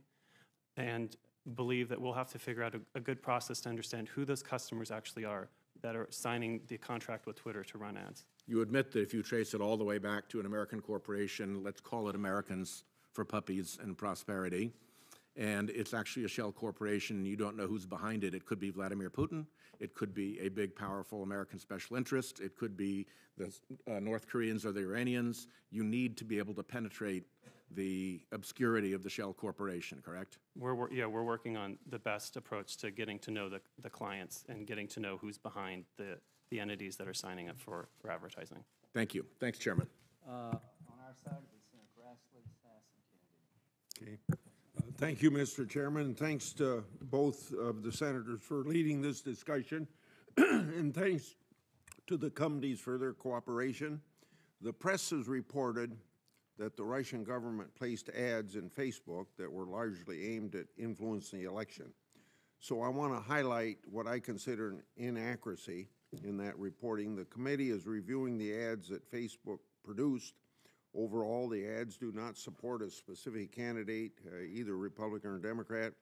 and believe that we'll have to figure out a good process to understand who those customers actually are that are signing the contract with Twitter to run ads. You admit that if you trace it all the way back to an American corporation, let's call it Americans for Puppies and Prosperity, and it's actually a shell corporation, and you don't know who's behind it. It could be Vladimir Putin. It could be a big, powerful American special interest. It could be the North Koreans or the Iranians. You need to be able to penetrate the obscurity of the shell corporation, correct? We're working on the best approach to getting to know the clients and getting to know who's behind the entities that are signing up for advertising. Thank you. Thanks, Chairman. On our side, it'll be Senator Grassley, Sass, and Kennedy. Okay. Thank you, Mr. Chairman. Thanks to both of the senators for leading this discussion, and thanks to the committees for their cooperation. The press has reported that the Russian government placed ads in Facebook that were largely aimed at influencing the election. So I want to highlight what I consider an inaccuracy in that reporting. The committee is reviewing the ads that Facebook produced. Overall, the ads do not support a specific candidate, either Republican or Democrat,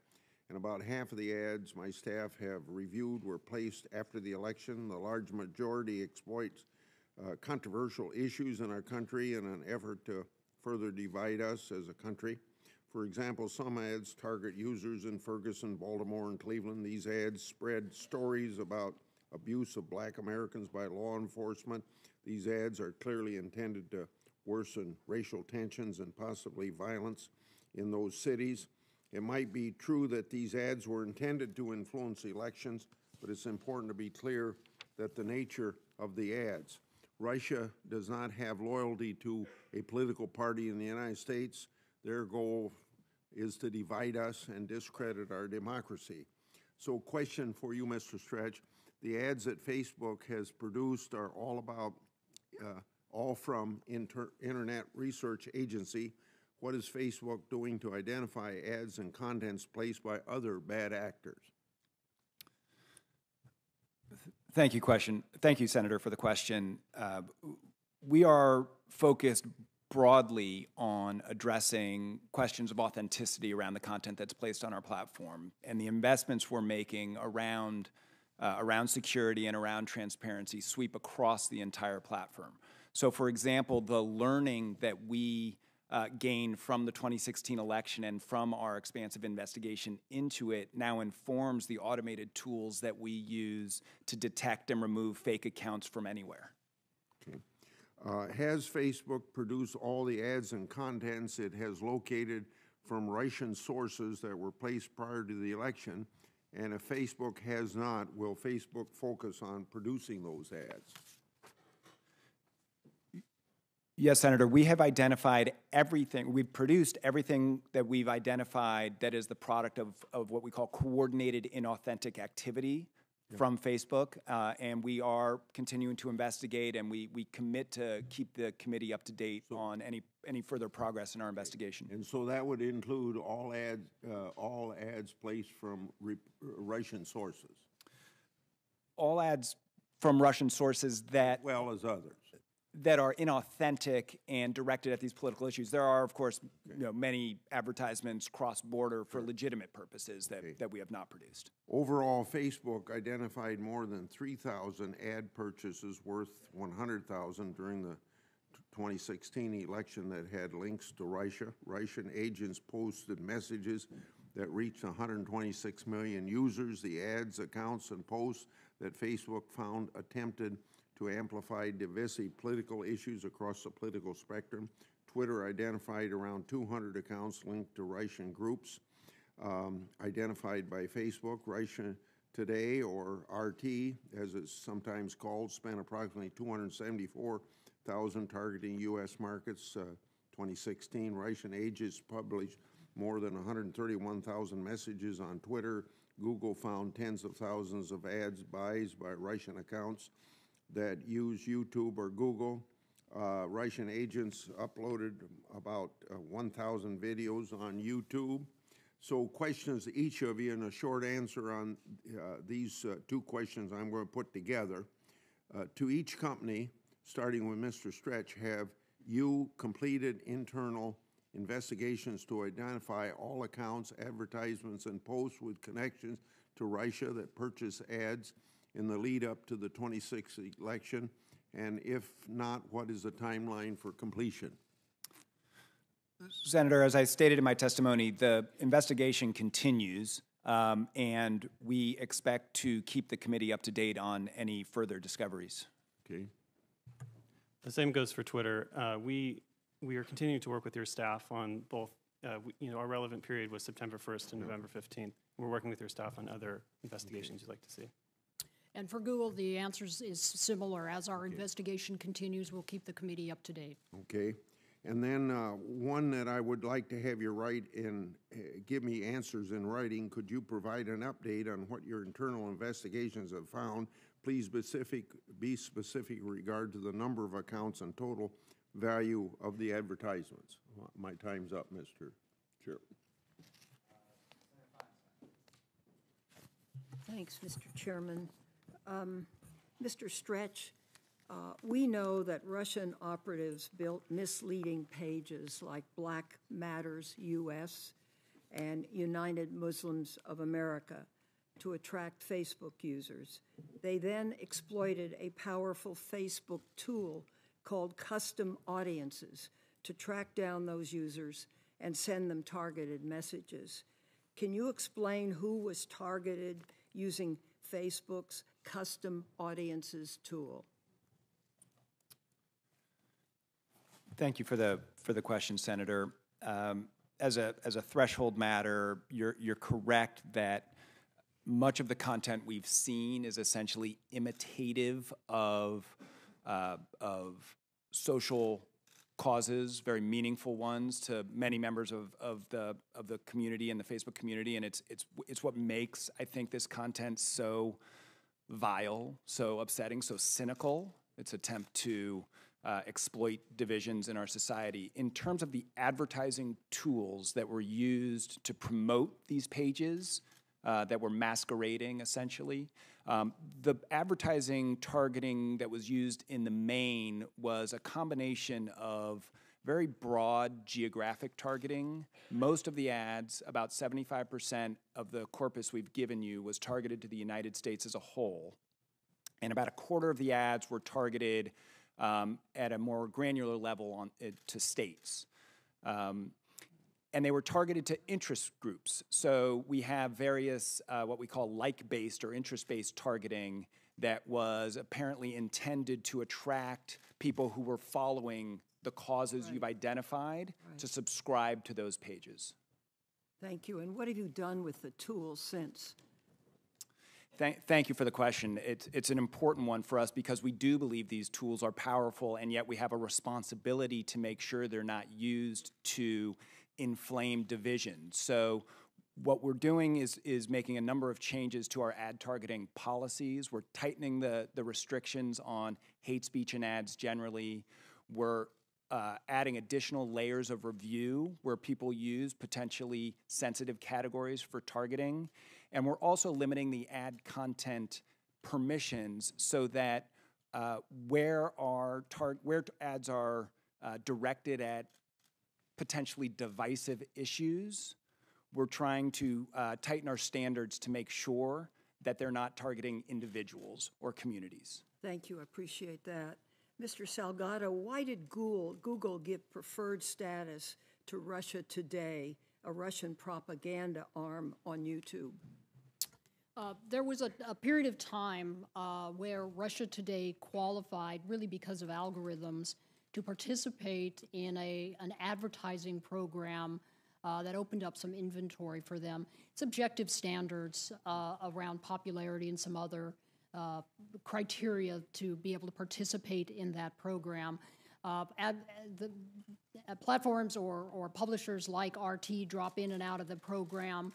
and about half of the ads my staff have reviewed were placed after the election. The large majority exploits controversial issues in our country in an effort to further divide us as a country. For example, some ads target users in Ferguson, Baltimore, and Cleveland. These ads spread stories about abuse of black Americans by law enforcement. These ads are clearly intended to worsen racial tensions and possibly violence in those cities. It might be true that these ads were intended to influence elections, but it's important to be clear that the nature of the ads. Russia does not have loyalty to a political party in the United States. Their goal is to divide us and discredit our democracy. So question for you, Mr. Stretch. The ads that Facebook has produced are all about, all from Internet Research Agency. What is Facebook doing to identify ads and contents placed by other bad actors? Thank you, Senator, for the question. We are focused broadly on addressing questions of authenticity around the content that's placed on our platform, and the investments we're making around security and around transparency sweep across the entire platform. So, for example, the learning that we gained from the 2016 election and from our expansive investigation into it now informs the automated tools that we use to detect and remove fake accounts from anywhere. Okay. Has Facebook produced all the ads and contents it has located from Russian sources that were placed prior to the election? And if Facebook has not, will Facebook focus on producing those ads? Yes, Senator, we have identified everything. We've produced everything that we've identified that is the product of what we call coordinated inauthentic activity from Facebook, and we are continuing to investigate, and we commit to keep the committee up to date on any further progress in our investigation. And so that would include all ads placed from Russian sources? All ads from Russian sources that... well as others. That are inauthentic and directed at these political issues. There are, of course, many advertisements cross-border for legitimate purposes that we have not produced. Overall, Facebook identified more than 3,000 ad purchases worth $100,000 during the 2016 election that had links to Russia. Russian agents posted messages that reached 126 million users. The ads, accounts, and posts that Facebook found attempted to amplify divisive political issues across the political spectrum. Twitter identified around 200 accounts linked to Russian groups identified by Facebook. Russia Today, or RT, as it's sometimes called, spent approximately $274,000 targeting U.S. markets. 2016, Russian agents published more than 131,000 messages on Twitter. Google found tens of thousands of ads buys by Russian accounts that use YouTube or Google. Russian agents uploaded about 1,000 videos on YouTube. So questions to each of you, and a short answer on these two questions I'm going to put together. To each company, starting with Mr. Stretch, have you completed internal investigations to identify all accounts, advertisements, and posts with connections to Russia that purchase ads in the lead up to the 2016 election? And if not, what is the timeline for completion? Senator, as I stated in my testimony, the investigation continues, and we expect to keep the committee up to date on any further discoveries. Okay. The same goes for Twitter. We are continuing to work with your staff on both, our relevant period was September 1st and November 15th. We're working with your staff on other investigations you'd like to see. And for Google, the answer is similar. As our investigation continues, we'll keep the committee up to date. Okay. And then one that I would like to have you write and give me answers in writing. Could you provide an update on what your internal investigations have found? Please be specific in regard to the number of accounts and total value of the advertisements. My time's up, Mr. Chair. Thanks, Mr. Chairman. Mr. Stretch, we know that Russian operatives built misleading pages like Black Matters US and United Muslims of America to attract Facebook users. They then exploited a powerful Facebook tool called custom audiences to track down those users and send them targeted messages. Can you explain who was targeted using Facebook's custom audiences tool? Thank you for the question, Senator. As a threshold matter, you're correct that much of the content we've seen is essentially imitative of social causes, very meaningful ones to many members of the community and the Facebook community, and it's what makes, I think, this content so vile, so upsetting, so cynical. Its attempt to exploit divisions in our society. In terms of the advertising tools that were used to promote these pages, that were masquerading, essentially, the advertising targeting that was used in the main was a combination of very broad geographic targeting. Most of the ads, about 75% of the corpus we've given you, was targeted to the United States as a whole. And about a quarter of the ads were targeted at a more granular level to states. And they were targeted to interest groups. So we have various what we call like-based or interest-based targeting that was apparently intended to attract people who were following the causes you've identified to subscribe to those pages. Thank you. And what have you done with the tools since? Thank you for the question. It's an important one for us because we do believe these tools are powerful, and yet we have a responsibility to make sure they're not used to inflame division. So what we're doing is making a number of changes to our ad targeting policies. We're tightening the restrictions on hate speech and ads generally. We're adding additional layers of review where people use potentially sensitive categories for targeting. And we're also limiting the ad content permissions so that where ads are directed at potentially divisive issues, we're trying to tighten our standards to make sure that they're not targeting individuals or communities. Thank you. I appreciate that. Mr. Salgado, why did Google give preferred status to Russia Today, a Russian propaganda arm on YouTube? There was a period of time where Russia Today qualified, really because of algorithms, to participate in an advertising program that opened up some inventory for them. It's objective standards around popularity and some other criteria to be able to participate in that program. Platforms or publishers like RT drop in and out of the program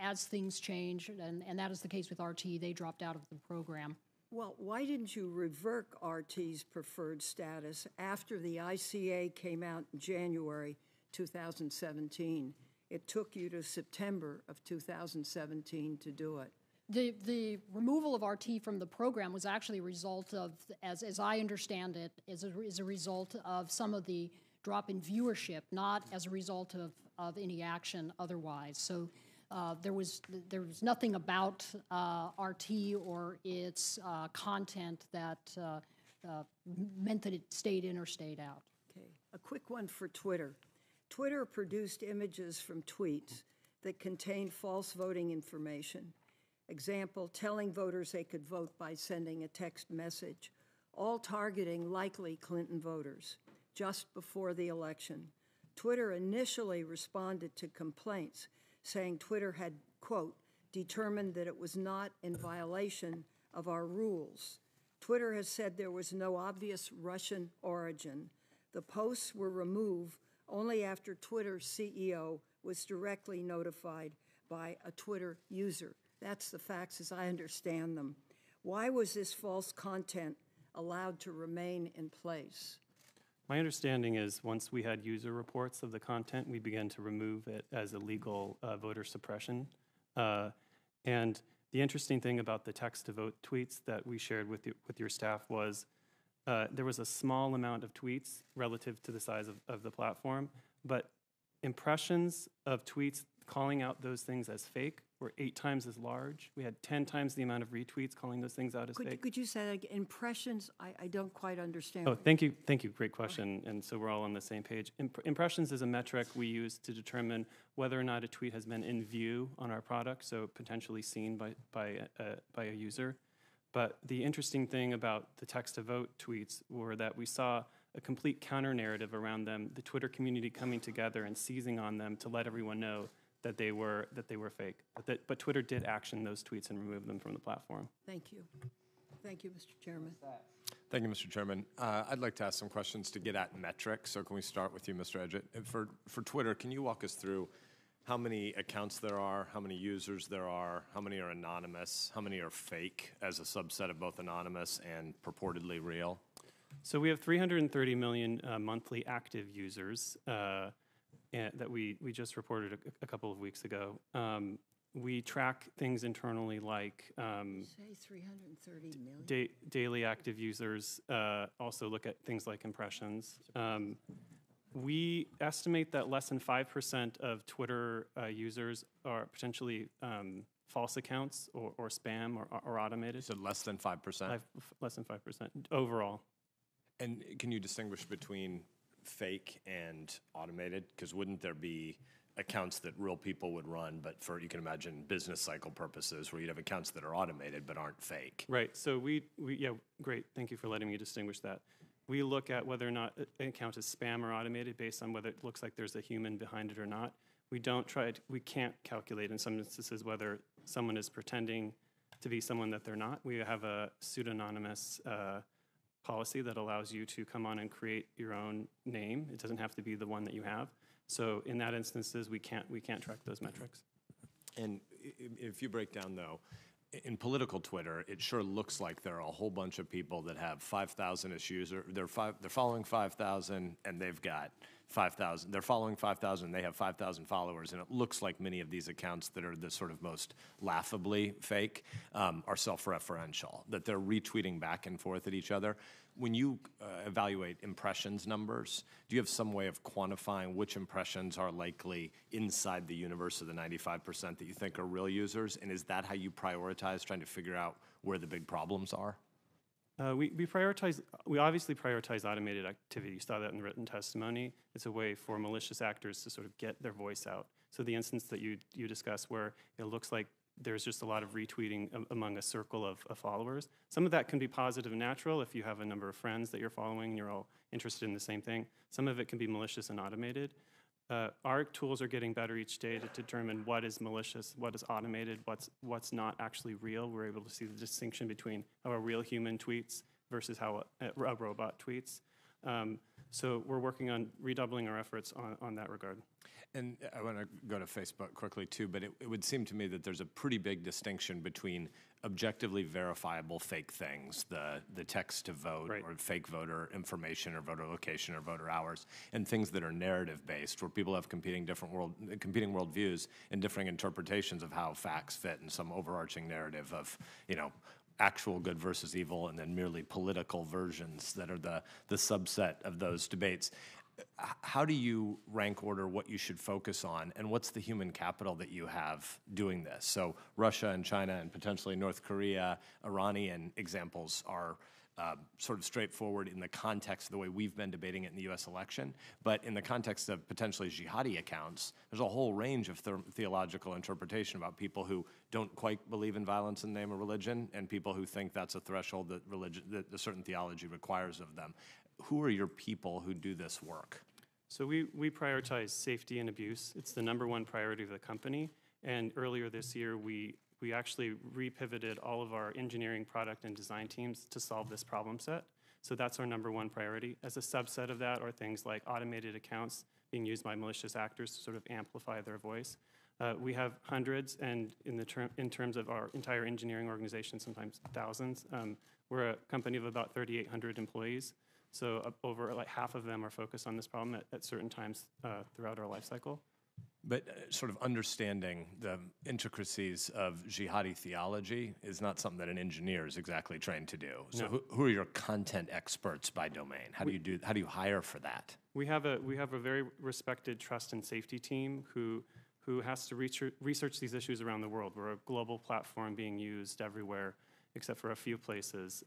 as things change, and that is the case with RT. They dropped out of the program. Well, why didn't you revoke RT's preferred status after the ICA came out in January 2017? It took you to September of 2017 to do it. The removal of RT from the program was actually a result of, as I understand it, is a result of some of the drop in viewership, not as a result of any action otherwise. So there was nothing about RT or its content that meant that it stayed in or stayed out. Okay, a quick one for Twitter. Twitter produced images from tweets that contained false voting information. Example, telling voters they could vote by sending a text message, all targeting likely Clinton voters just before the election. Twitter initially responded to complaints, saying Twitter had, quote, determined that it was not in violation of our rules. Twitter has said there was no obvious Russian origin. The posts were removed only after Twitter's CEO was directly notified by a Twitter user. That's the facts as I understand them. Why was this false content allowed to remain in place? My understanding is once we had user reports of the content, we began to remove it as illegal voter suppression. And the interesting thing about the text-to-vote tweets that we shared with your staff was there was a small amount of tweets relative to the size of the platform, but impressions of tweets calling out those things as fake were 8 times as large. We had 10 times the amount of retweets calling those things out as fake. Could you say that again? Impressions? I don't quite understand. Oh, thank you. Great question. And so we're all on the same page. Impressions is a metric we use to determine whether or not a tweet has been in view on our product, so potentially seen by a user. But the interesting thing about the text-to-vote tweets were that we saw a complete counter-narrative around them, the Twitter community coming together and seizing on them to let everyone know that they were fake. But Twitter did action those tweets and remove them from the platform. Thank you. Thank you, Mr. Chairman. Thank you, Mr. Chairman. I'd like to ask some questions to get at metrics. So can we start with you, Mr. Edgett? For Twitter, can you walk us through how many accounts there are, how many users there are, how many are anonymous, how many are fake as a subset of both anonymous and purportedly real? So we have 330 million monthly active users that we just reported a couple of weeks ago. We track things internally like Say 330 million. daily active users, also look at things like impressions. We estimate that less than 5% of Twitter users are potentially false accounts or spam or automated. So less than 5%? Less than 5% overall. And can you distinguish between fake and automated? Because wouldn't there be accounts that real people would run, but for, you can imagine, business cycle purposes, where you'd have accounts that are automated but aren't fake? Right. So yeah, great. Thank you for letting me distinguish that. We look at whether or not an account is spam or automated based on whether it looks like there's a human behind it or not. We can't calculate in some instances whether someone is pretending to be someone that they're not. We have a pseudonymous policy that allows you to come on and create your own name. It doesn't have to be the one that you have. So in that instances, we can't track those metrics. And if you break down, though, in political Twitter, it sure looks like there are a whole bunch of people that have 5,000-ish users. They're following 5,000, and they've got 5,000. They're following 5,000, they have 5,000 followers, and it looks like many of these accounts that are the sort of most laughably fake are self-referential, that they're retweeting back and forth at each other. When you evaluate impressions numbers, do you have some way of quantifying which impressions are likely inside the universe of the 95% that you think are real users? And is that how you prioritize trying to figure out where the big problems are? We obviously prioritize automated activity. You saw that in the written testimony. It's a way for malicious actors to sort of get their voice out. So the instance that you discussed where it looks like there's just a lot of retweeting among a circle of followers. Some of that can be positive and natural if you have a number of friends that you're following and you're all interested in the same thing. Some of it can be malicious and automated. Our tools are getting better each day to determine what is malicious, what is automated, what's not actually real. We're able to see the distinction between how a real human tweets versus how a robot tweets. So we're working on redoubling our efforts on that regard. And I want to go to Facebook quickly, too, but it would seem to me that there's a pretty big distinction between objectively verifiable fake things, the text to vote, right, or fake voter information or voter location or voter hours, and things that are narrative-based, where people have competing worldviews and differing interpretations of how facts fit in some overarching narrative of, actual good versus evil, and then merely political versions that are the subset of those debates. How do you rank order what you should focus on, and what's the human capital that you have doing this? So Russia and China and potentially North Korea, Iranian examples are sort of straightforward in the context of the way we've been debating it in the U.S. election. But in the context of potentially jihadi accounts, there's a whole range of theological interpretation about people who don't quite believe in violence in the name of religion and people who think that's a threshold that a certain theology requires of them. Who are your people who do this work? So we prioritize safety and abuse. It's the #1 priority of the company. And earlier this year, we actually repivoted all of our engineering, product, and design teams to solve this problem set. So that's our #1 priority. As a subset of that are things like automated accounts being used by malicious actors to sort of amplify their voice. We have hundreds, and in terms of our entire engineering organization, sometimes thousands. We're a company of about 3,800 employees. So over like half of them are focused on this problem at certain times throughout our life cycle. But sort of understanding the intricacies of jihadi theology is not something that an engineer is exactly trained to do. So No. who are your content experts by domain? How do you hire for that? We have a very respected trust and safety team who has to research these issues around the world. We're a global platform being used everywhere, except for a few places.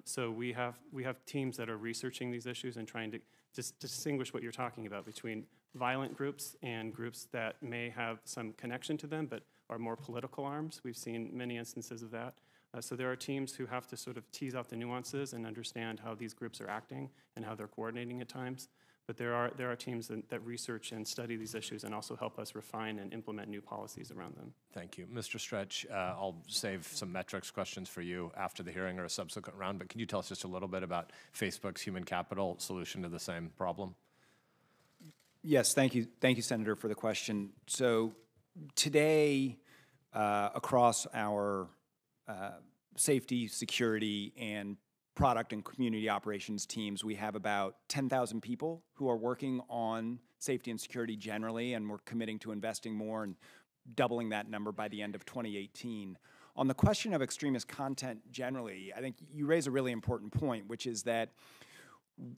So we have teams that are researching these issues and trying to just distinguish what you're talking about between violent groups and groups that may have some connection to them but are more political arms. We've seen many instances of that. So there are teams who have to sort of tease out the nuances and understand how these groups are acting and how they're coordinating at times. But there are teams that research and study these issues and also help us refine and implement new policies around them. Thank you. Mr. Stretch, I'll save some metrics questions for you after the hearing or a subsequent round, but can you tell us just a little bit about Facebook's human capital solution to the same problem? Yes, thank you. Thank you, Senator, for the question. So today, across our safety, security, and product and community operations teams, we have about 10,000 people who are working on safety and security generally, and we're committing to investing more and doubling that number by the end of 2018. On the question of extremist content generally, I think you raise a really important point, which is that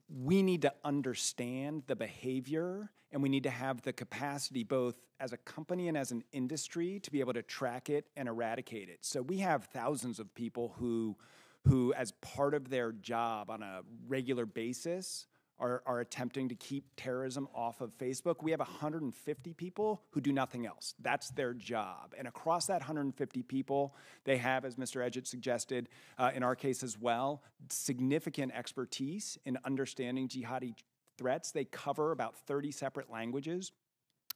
we need to understand the behavior, and we need to have the capacity both as a company and as an industry to be able to track it and eradicate it. So we have thousands of people who as part of their job on a regular basis are attempting to keep terrorism off of Facebook. We have 150 people who do nothing else. That's their job. And across that 150 people, they have, as Mr. Edgett suggested, in our case as well, significant expertise in understanding jihadi threats. They cover about 30 separate languages.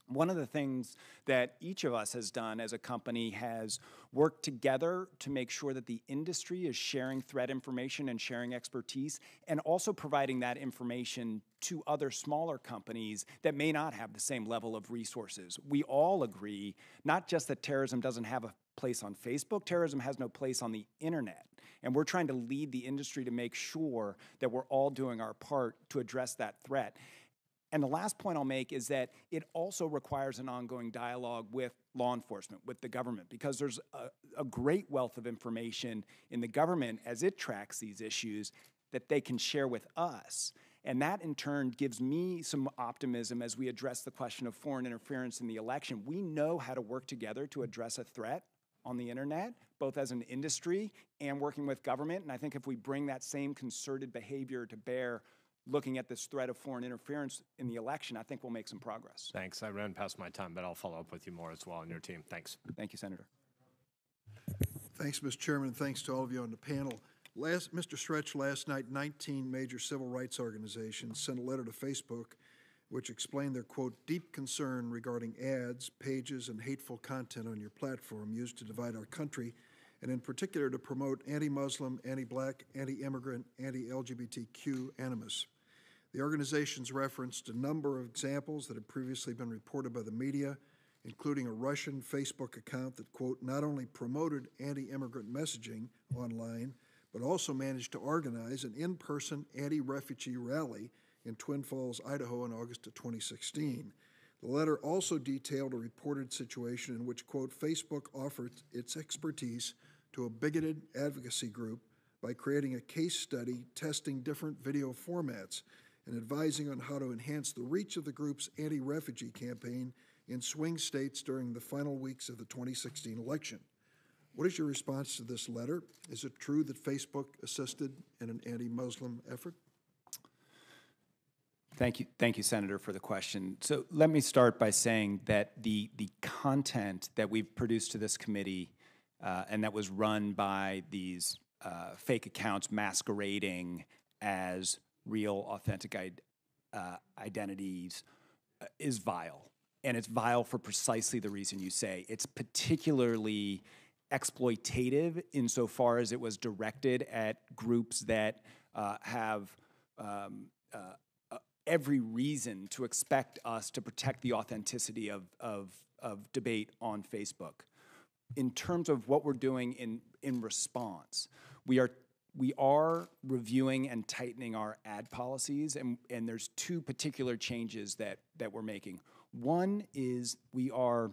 One of the things that each of us has done as a company has worked together to make sure that the industry is sharing threat information and sharing expertise, and also providing that information to other smaller companies that may not have the same level of resources. We all agree, not just that terrorism doesn't have a place on Facebook, terrorism has no place on the internet. And we're trying to lead the industry to make sure that we're all doing our part to address that threat. And the last point I'll make is that it also requires an ongoing dialogue with law enforcement, with the government, because there's a great wealth of information in the government as it tracks these issues that they can share with us. And that, in turn, gives me some optimism as we address the question of foreign interference in the election. We know how to work together to address a threat on the internet, both as an industry and working with government. And I think if we bring that same concerted behavior to bear looking at this threat of foreign interference in the election, I think we'll make some progress. Thanks. I ran past my time, but I'll follow up with you more as well on your team. Thanks. Thank you, Senator. Thanks, Mr. Chairman, and thanks to all of you on the panel. Mr. Stretch, last night, 19 major civil rights organizations sent a letter to Facebook which explained their, quote, deep concern regarding ads, pages, and hateful content on your platform used to divide our country, and in particular to promote anti-Muslim, anti-black, anti-immigrant, anti-LGBTQ animus. The organizations referenced a number of examples that had previously been reported by the media, including a Russian Facebook account that, quote, not only promoted anti-immigrant messaging online, but also managed to organize an in-person anti-refugee rally in Twin Falls, Idaho in August of 2016. The letter also detailed a reported situation in which, quote, Facebook offered its expertise to a bigoted advocacy group by creating a case study testing different video formats and advising on how to enhance the reach of the group's anti-refugee campaign in swing states during the final weeks of the 2016 election. What is your response to this letter? Is it true that Facebook assisted in an anti-Muslim effort? Thank you, Senator, for the question. So let me start by saying that the content that we've produced to this committee and that was run by these fake accounts masquerading as real, authentic identities is vile. And it's vile for precisely the reason you say. It's particularly exploitative insofar as it was directed at groups that have every reason to expect us to protect the authenticity of debate on Facebook. In terms of what we're doing in response, we are reviewing and tightening our ad policies, and there's two particular changes that we're making. One is we are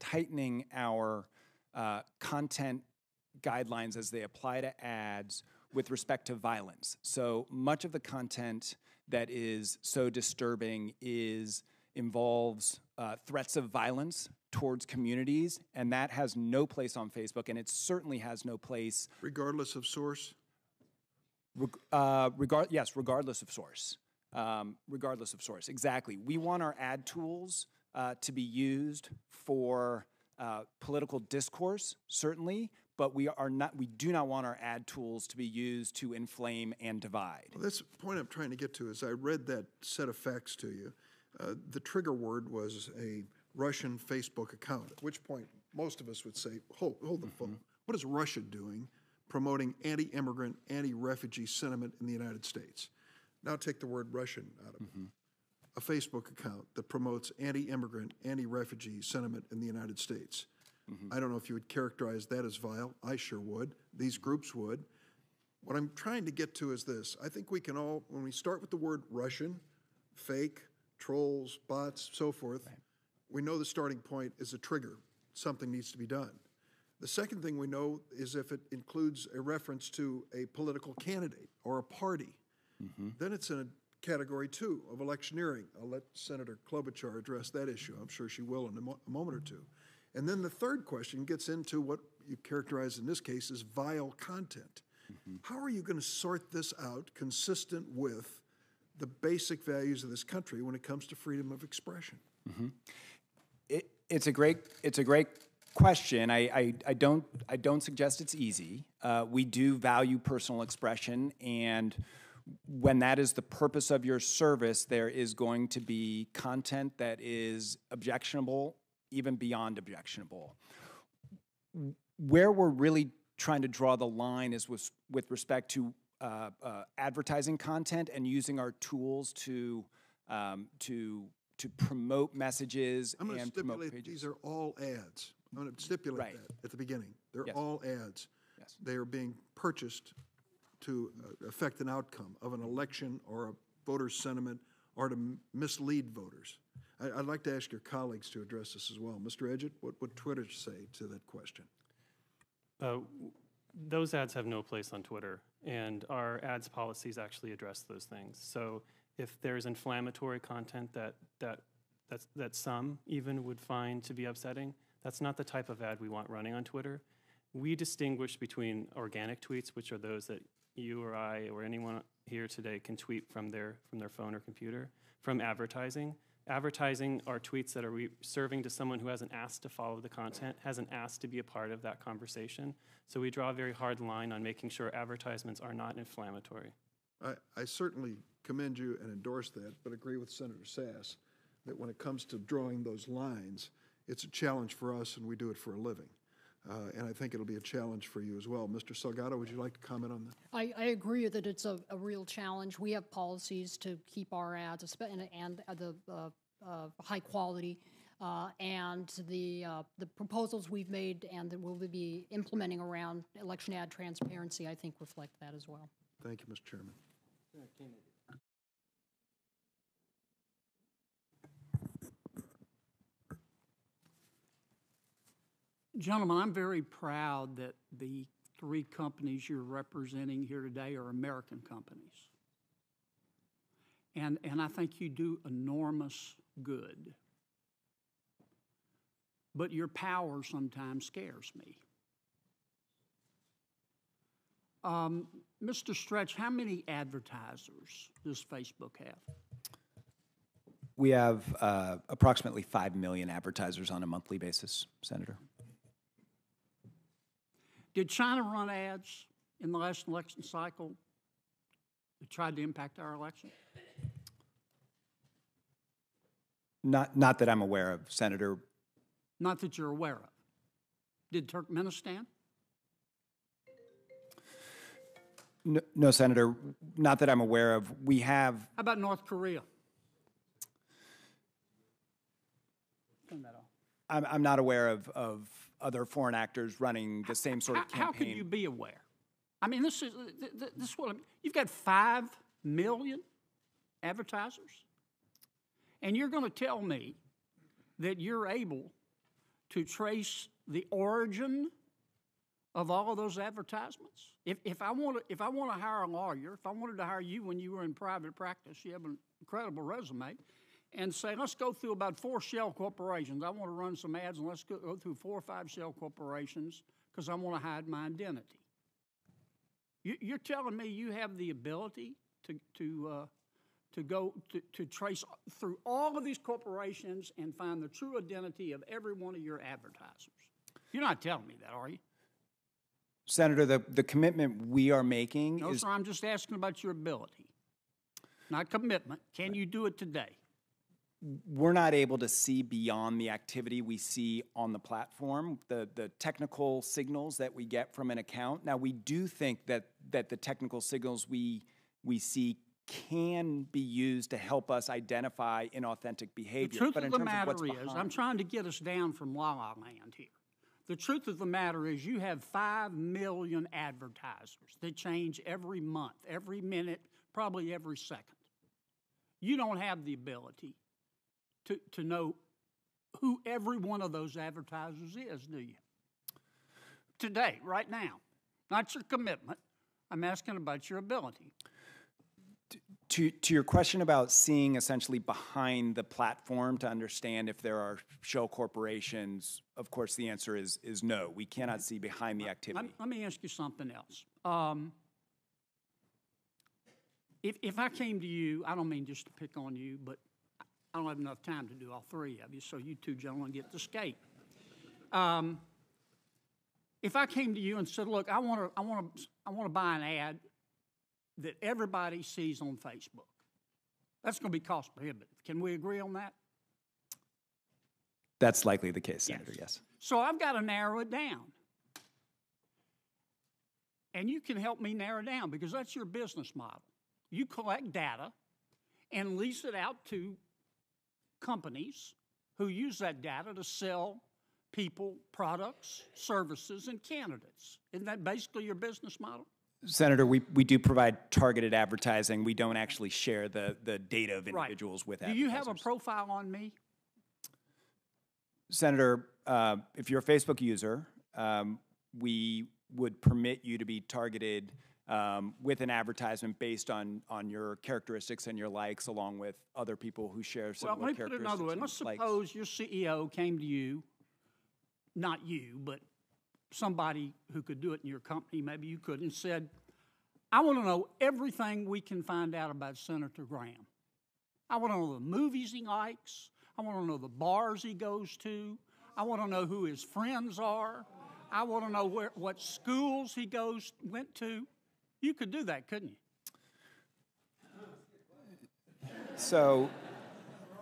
tightening our content guidelines as they apply to ads with respect to violence. So much of the content that is so disturbing involves threats of violence towards communities, and that has no place on Facebook, and it certainly has no place. Regardless of source? Yes, regardless of source. Regardless of source, exactly. We want our ad tools to be used for political discourse, certainly, but we do not want our ad tools to be used to inflame and divide. Well, that's the point I'm trying to get to. Is I read that set of facts to you. The trigger word was a Russian Facebook account, at which point most of us would say, hold the phone. What is Russia doing promoting anti-immigrant, anti-refugee sentiment in the United States? Now take the word Russian out of it. A Facebook account that promotes anti-immigrant, anti-refugee sentiment in the United States. I don't know if you would characterize that as vile. I sure would. These groups would. What I'm trying to get to is this. I think we can all, when we start with the word Russian, fake, trolls, bots, so forth, we know the starting point is a trigger. Something needs to be done. The second thing we know is if it includes a reference to a political candidate or a party, then it's in a category 2 of electioneering. I'll let Senator Klobuchar address that issue. I'm sure she will in a moment or two. And then the third question gets into what you characterize in this case as vile content. How are you going to sort this out consistent with the basic values of this country when it comes to freedom of expression? It's a great question. I don't suggest it's easy. We do value personal expression, and when that is the purpose of your service, there is going to be content that is objectionable, even beyond objectionable. Where we're really trying to draw the line is with respect to advertising content and using our tools to promote messages I'm going to and promote stipulate pages. these are all ads. I'm going to stipulate that at the beginning. They're all ads. Yes. They are being purchased to affect an outcome of an election or a voter's sentiment or to mislead voters. I'd like to ask your colleagues to address this as well. Mr. Edgett, what would Twitter say to that question? Those ads have no place on Twitter, and our ads policies actually address those things. So if there's inflammatory content that some even would find to be upsetting, that's not the type of ad we want running on Twitter. We distinguish between organic tweets, which are those that you or I or anyone here today can tweet from their phone or computer, from advertising. Advertising are tweets that are serving to someone who hasn't asked to follow the content, hasn't asked to be a part of that conversation. So we draw a very hard line on making sure advertisements are not inflammatory. I certainly commend you and endorse that, but agree with Senator Sass that when it comes to drawing those lines, it's a challenge for us, and we do it for a living. And I think it'll be a challenge for you as well. Mr. Salgado, would you like to comment on that? I agree that it's a real challenge. We have policies to keep our ads and the high quality, and the proposals we've made and that we'll be implementing around election ad transparency, I think, reflect that as well. Thank you, Mr. Chairman. Gentlemen, I'm very proud that the 3 companies you're representing here today are American companies. And I think you do enormous good. But your power sometimes scares me. Mr. Stretch, how many advertisers does Facebook have? We have approximately 5 million advertisers on a monthly basis, Senator. Did China run ads in the last election cycle that tried to impact our election? Not that I'm aware of, Senator. Not that you're aware of. Did Turkmenistan? No, Senator, not that I'm aware of. We have... How about North Korea? Turn that off. I'm not aware of other foreign actors running the same sort of campaign. How can you be aware? I mean, this is what you've got 5 million advertisers, and you're going to tell me that you're able to trace the origin of all of those advertisements? If I want to hire a lawyer, if I wanted to hire you when you were in private practice, you have an incredible resume, and say, let's go through about 4 shell corporations. I want to run some ads, and let's go through 4 or 5 shell corporations because I want to hide my identity. You're telling me you have the ability to trace through all of these corporations and find the true identity of every one of your advertisers. You're not telling me that, are you? Senator, the commitment we are making No, is... sir, I'm just asking about your ability, not commitment. Can you do it today? We're not able to see beyond the activity we see on the platform, the technical signals that we get from an account. Now, we do think that the technical signals we see can be used to help us identify inauthentic behavior. The truth but of in the terms of matter what's is, behind, I'm trying to get us down from la-la land here. The truth of the matter is you have 5 million advertisers that change every month, every minute, probably every second. You don't have the ability to know who every one of those advertisers is, do you? Today, right now. Not your commitment. I'm asking about your ability. To your question about seeing essentially behind the platform to understand if there are shell corporations, of course the answer is no. We cannot see behind the activity. Let me ask you something else. If I came to you, I don't mean just to pick on you, but I don't have enough time to do all three of you, so you two gentlemen get to skate. If I came to you and said, "Look, I want to buy an ad that everybody sees on Facebook," that's going to be cost prohibitive. Can we agree on that? That's likely the case, Senator, yes. So I've got to narrow it down. And you can help me narrow it down because that's your business model. You collect data and lease it out to companies who use that data to sell people products, services, and candidates. Isn't that basically your business model? Senator, we do provide targeted advertising. We don't actually share the data of individuals with advertisers. Do you have a profile on me? Senator, if you're a Facebook user, we would permit you to be targeted with an advertisement based on your characteristics and your likes, along with other people who share similar characteristics. Well, let me put it another way. Let's suppose your CEO came to you, not you, but somebody who could do it in your company, maybe you could, and said, "I want to know everything we can find out about Senator Graham. I want to know the movies he likes. I want to know the bars he goes to. I want to know who his friends are. I want to know what schools he went to." You could do that, couldn't you? So,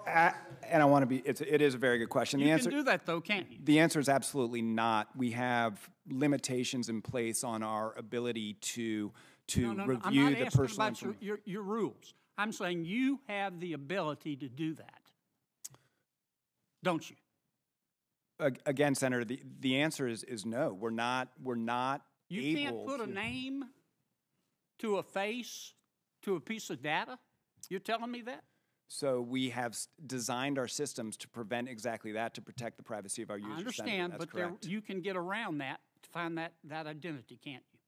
and I want to be, it is a very good question. You can do that, though, can't you? The answer is absolutely not. We have limitations in place on our ability to review the personal information. I'm not asking about your rules. I'm saying you have the ability to do that, don't you? Again, Senator, the answer is no. We're not You able can't put a name to a face to a piece of data? You're telling me that? So we have designed our systems to prevent exactly that, to protect the privacy of our users. I understand, Senator, but you can get around that to find that identity, can't you?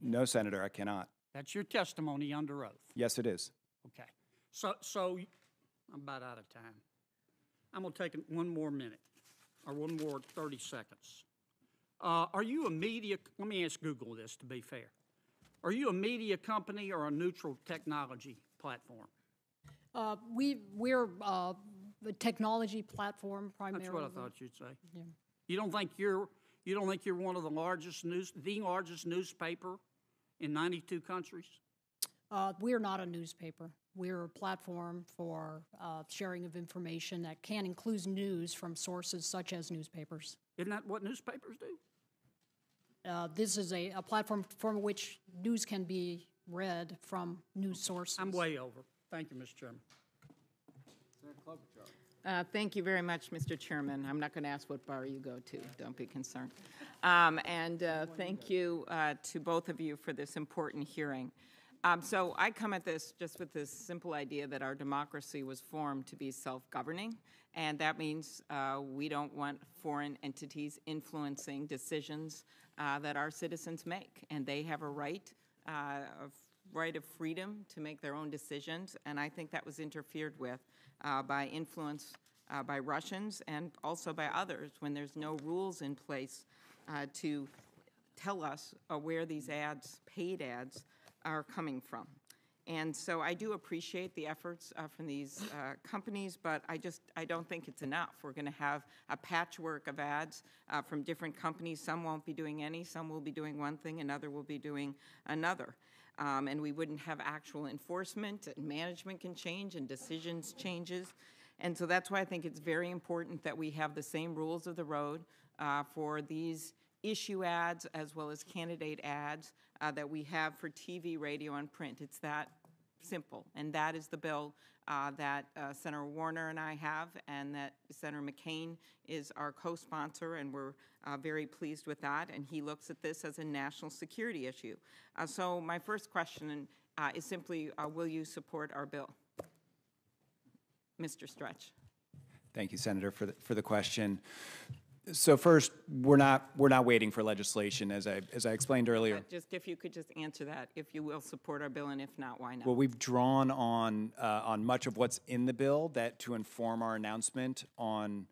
No, Senator, I cannot. That's your testimony under oath. Yes, it is. Okay. So I'm about out of time. I'm going to take one more minute, or one more 30 seconds. Are you a media, let me ask Google this to be fair. Are you a media company or a neutral technology platform? We're a technology platform primarily. That's what I thought you'd say. Yeah. You don't think you're one of the largest newspaper in 92 countries? We're not a newspaper. We're a platform for sharing of information that can include news from sources such as newspapers. Isn't that what newspapers do? This is a platform from which news can be read from news sources. I'm way over. Thank you, Mr. Chairman. Thank you very much, Mr. Chairman. I'm not going to ask what bar you go to. Don't be concerned. Thank you to both of you for this important hearing. So I come at this just with this simple idea that our democracy was formed to be self-governing, and that means we don't want foreign entities influencing decisions that our citizens make, and they have a right of freedom to make their own decisions, and I think that was interfered with by influence by Russians and also by others when there's no rules in place to tell us where these ads, paid ads, are coming from. And so I do appreciate the efforts from these companies, but I don't think it's enough. We're going to have a patchwork of ads from different companies. Some won't be doing any, some will be doing one thing, another will be doing another. And we wouldn't have actual enforcement, and management can change, and decisions changes. And so that's why I think it's very important that we have the same rules of the road for these issue ads as well as candidate ads that we have for TV, radio, and print. It's that simple. And that is the bill that Senator Warner and I have, and that Senator McCain is our co-sponsor, and we're very pleased with that. And he looks at this as a national security issue. So my first question is simply, will you support our bill? Mr. Stretch. Thank you, Senator, for the question. So first, we're not waiting for legislation, as I explained earlier. Just if you could just answer that, if you will support our bill, and if not, why not? Well, we've drawn on much of what's in the bill that to inform our announcement on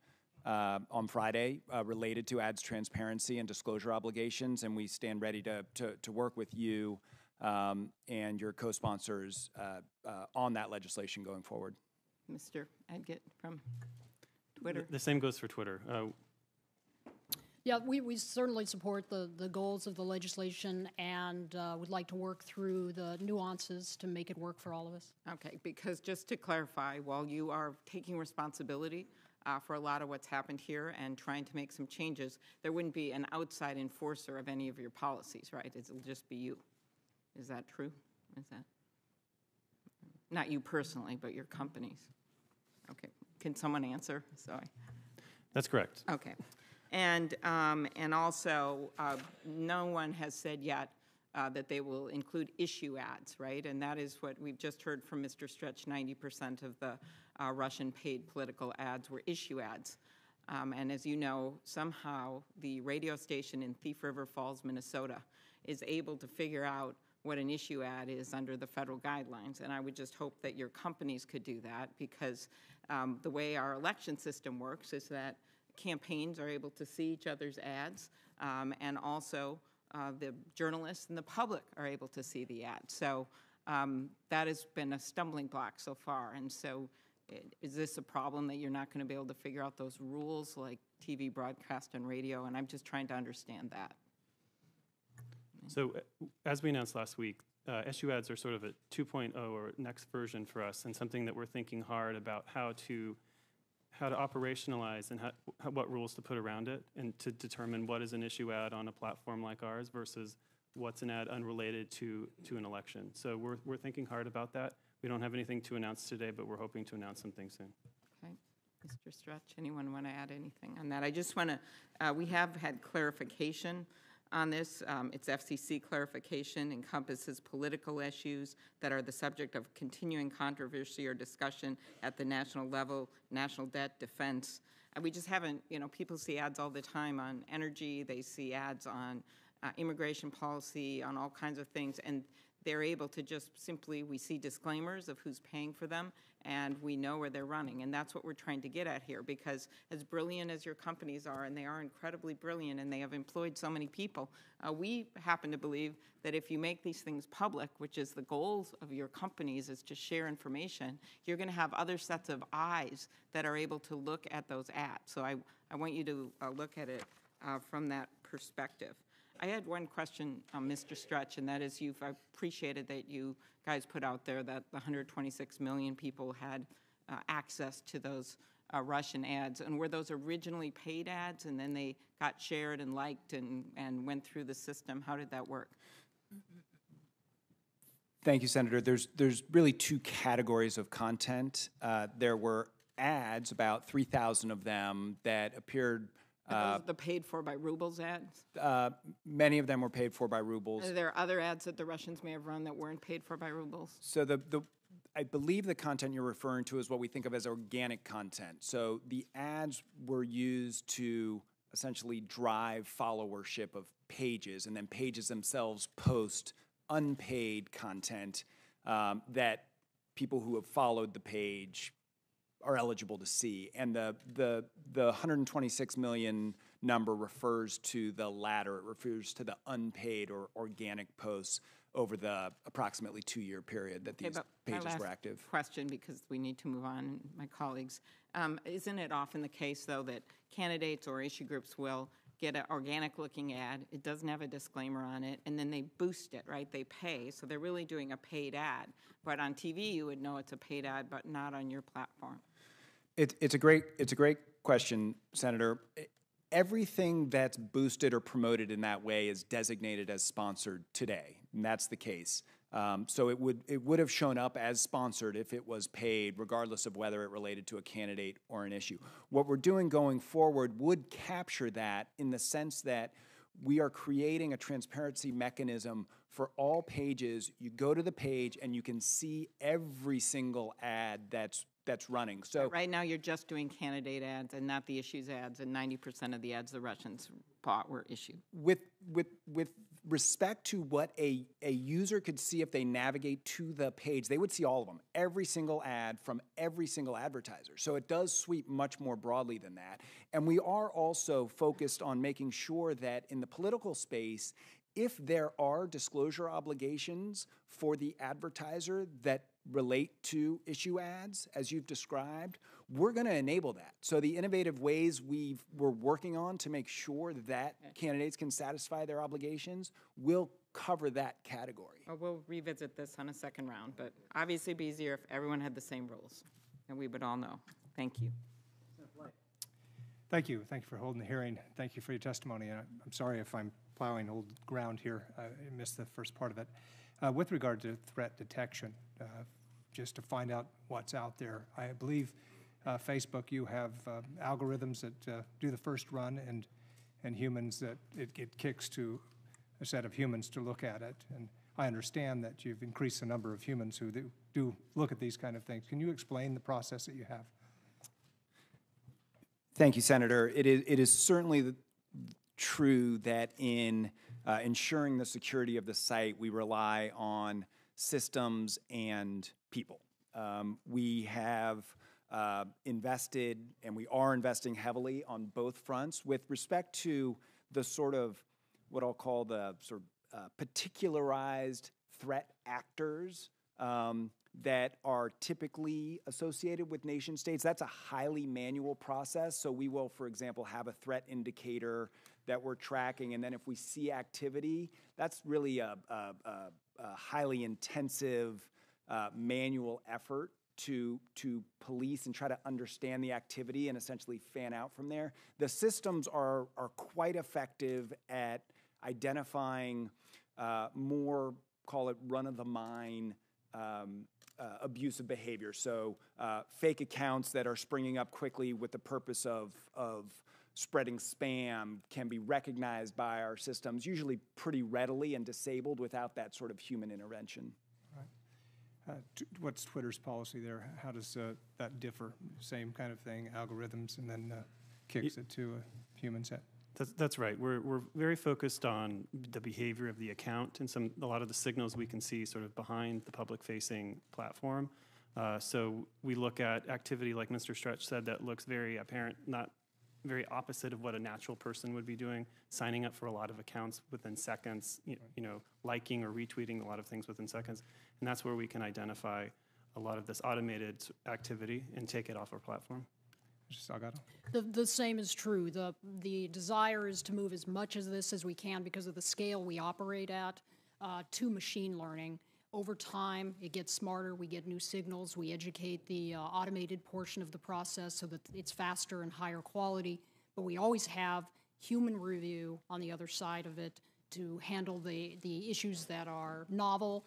Friday related to ads transparency and disclosure obligations, and we stand ready to work with you and your co-sponsors on that legislation going forward. Mr. Edgett from Twitter. The same goes for Twitter. Yeah, we certainly support the goals of the legislation and would like to work through the nuances to make it work for all of us. Okay, because just to clarify, while you are taking responsibility for a lot of what's happened here and trying to make some changes, there wouldn't be an outside enforcer of any of your policies, right? It'll just be you. Is that true? Is that? Not you personally, but your companies. Okay, can someone answer? Sorry. That's correct. Okay. And also, no one has said yet that they will include issue ads, right? And that is what we've just heard from Mr. Stretch. 90% of the Russian paid political ads were issue ads. And as you know, somehow the radio station in Thief River Falls, Minnesota, is able to figure out what an issue ad is under the federal guidelines. And I would just hope that your companies could do that, because the way our election system works is that campaigns are able to see each other's ads, and also the journalists and the public are able to see the ads. So that has been a stumbling block so far. And so is this a problem that you're not going to be able to figure out those rules like TV broadcast and radio? And I'm just trying to understand that. So as we announced last week, issue ads are sort of a 2.0 or next version for us, and something that we're thinking hard about how to operationalize and what rules to put around it, and to determine what is an issue ad on a platform like ours versus what's an ad unrelated to an election. So we're thinking hard about that. We don't have anything to announce today, but we're hoping to announce something soon. Okay. Mr. Stretch, anyone want to add anything on that? I just want to, we have had clarification on this. Its FCC clarification encompasses political issues that are the subject of continuing controversy or discussion at the national level, national debt, defense. And we just haven't, people see ads all the time on energy, they see ads on immigration policy, on all kinds of things, and they're able to just simply, we see disclaimers of who's paying for them, and we know where they're running. And that's what we're trying to get at here, because as brilliant as your companies are, and they are incredibly brilliant, and they have employed so many people, we happen to believe that if you make these things public, which is the goals of your companies, is to share information, you're going to have other sets of eyes that are able to look at those ads. So I want you to look at it from that perspective. I had one question, Mr. Stretch, and that is I appreciated that you guys put out there that the 126 million people had access to those Russian ads. And were those originally paid ads, and then they got shared and liked and went through the system? How did that work? Thank you, Senator. There's really two categories of content. There were ads, about 3,000 of them, that appeared. Are those the paid for by rubles ads? Many of them were paid for by rubles. Are there other ads that the Russians may have run that weren't paid for by rubles? So I believe the content you're referring to is what we think of as organic content. So the ads were used to essentially drive followership of pages, and then pages themselves post unpaid content that people who have followed the page are eligible to see. And the 126 million number refers to the latter. It refers to the unpaid or organic posts. over the approximately 2-year period that these pages were active. Question, because we need to move on, my colleagues. Isn't it often the case, though, that candidates or issue groups will get an organic-looking ad, it doesn't have a disclaimer on it, and then they boost it, right? They pay, so they're really doing a paid ad. But on TV, you would know it's a paid ad, but not on your platform. It's a great question, Senator. Everything that's boosted or promoted in that way is designated as sponsored today, and that's the case. So it would have shown up as sponsored if it was paid, regardless of whether it related to a candidate or an issue. What we're doing going forward would capture that in the sense that we are creating a transparency mechanism for all pages. You go to the page and you can see every single ad that's running. So right now you're just doing candidate ads and not the issues ads, and 90% of the ads the Russians bought were issued. With respect to what a user could see if they navigate to the page, they would see all of them, every single ad from every single advertiser. So it does sweep much more broadly than that. And we are also focused on making sure that in the political space, if there are disclosure obligations for the advertiser that relate to issue ads, as you've described, we're going to enable that. So the innovative ways we're working on to make sure that candidates can satisfy their obligations will cover that category. Well, we'll revisit this on a second round, but obviously it'd be easier if everyone had the same rules, and we would all know. Thank you. Thank you. Thank you for holding the hearing. Thank you for your testimony. And I'm sorry if I'm plowing old ground here. I missed the first part of it. With regard to threat detection, just to find out what's out there, I believe Facebook, you have algorithms that do the first run and humans that it kicks to a set of humans to look at it. And I understand that you've increased the number of humans who do look at these kind of things. Can you explain the process that you have? Thank you, Senator. It is certainly true that in ensuring the security of the site, we rely on systems and people. We have invested, and we are investing heavily on both fronts with respect to the sort of what I'll call the sort of particularized threat actors that are typically associated with nation states. That's a highly manual process. So we will, for example, have a threat indicator that we're tracking, and then if we see activity, that's really a highly intensive manual effort to police and try to understand the activity and essentially fan out from there. The systems are quite effective at identifying more, call it run-of-the-mine abusive behavior. So fake accounts that are springing up quickly with the purpose of spreading spam can be recognized by our systems, usually pretty readily and disabled without that sort of human intervention. Right. What's Twitter's policy there? How does that differ? Same kind of thing, algorithms, and then kicks it to a human set? That's right. We're very focused on the behavior of the account and a lot of the signals we can see sort of behind the public-facing platform. So we look at activity, like Mr. Stretch said, that looks very apparent, not very opposite of what a natural person would be doing, signing up for a lot of accounts within seconds, you know, liking or retweeting a lot of things within seconds. And that's where we can identify a lot of this automated activity and take it off our platform. The same is true. The desire is to move as much of this as we can because of the scale we operate at to machine learning. Over time, it gets smarter. We get new signals. We educate the automated portion of the process so that it's faster and higher quality. But we always have human review on the other side of it to handle the issues that are novel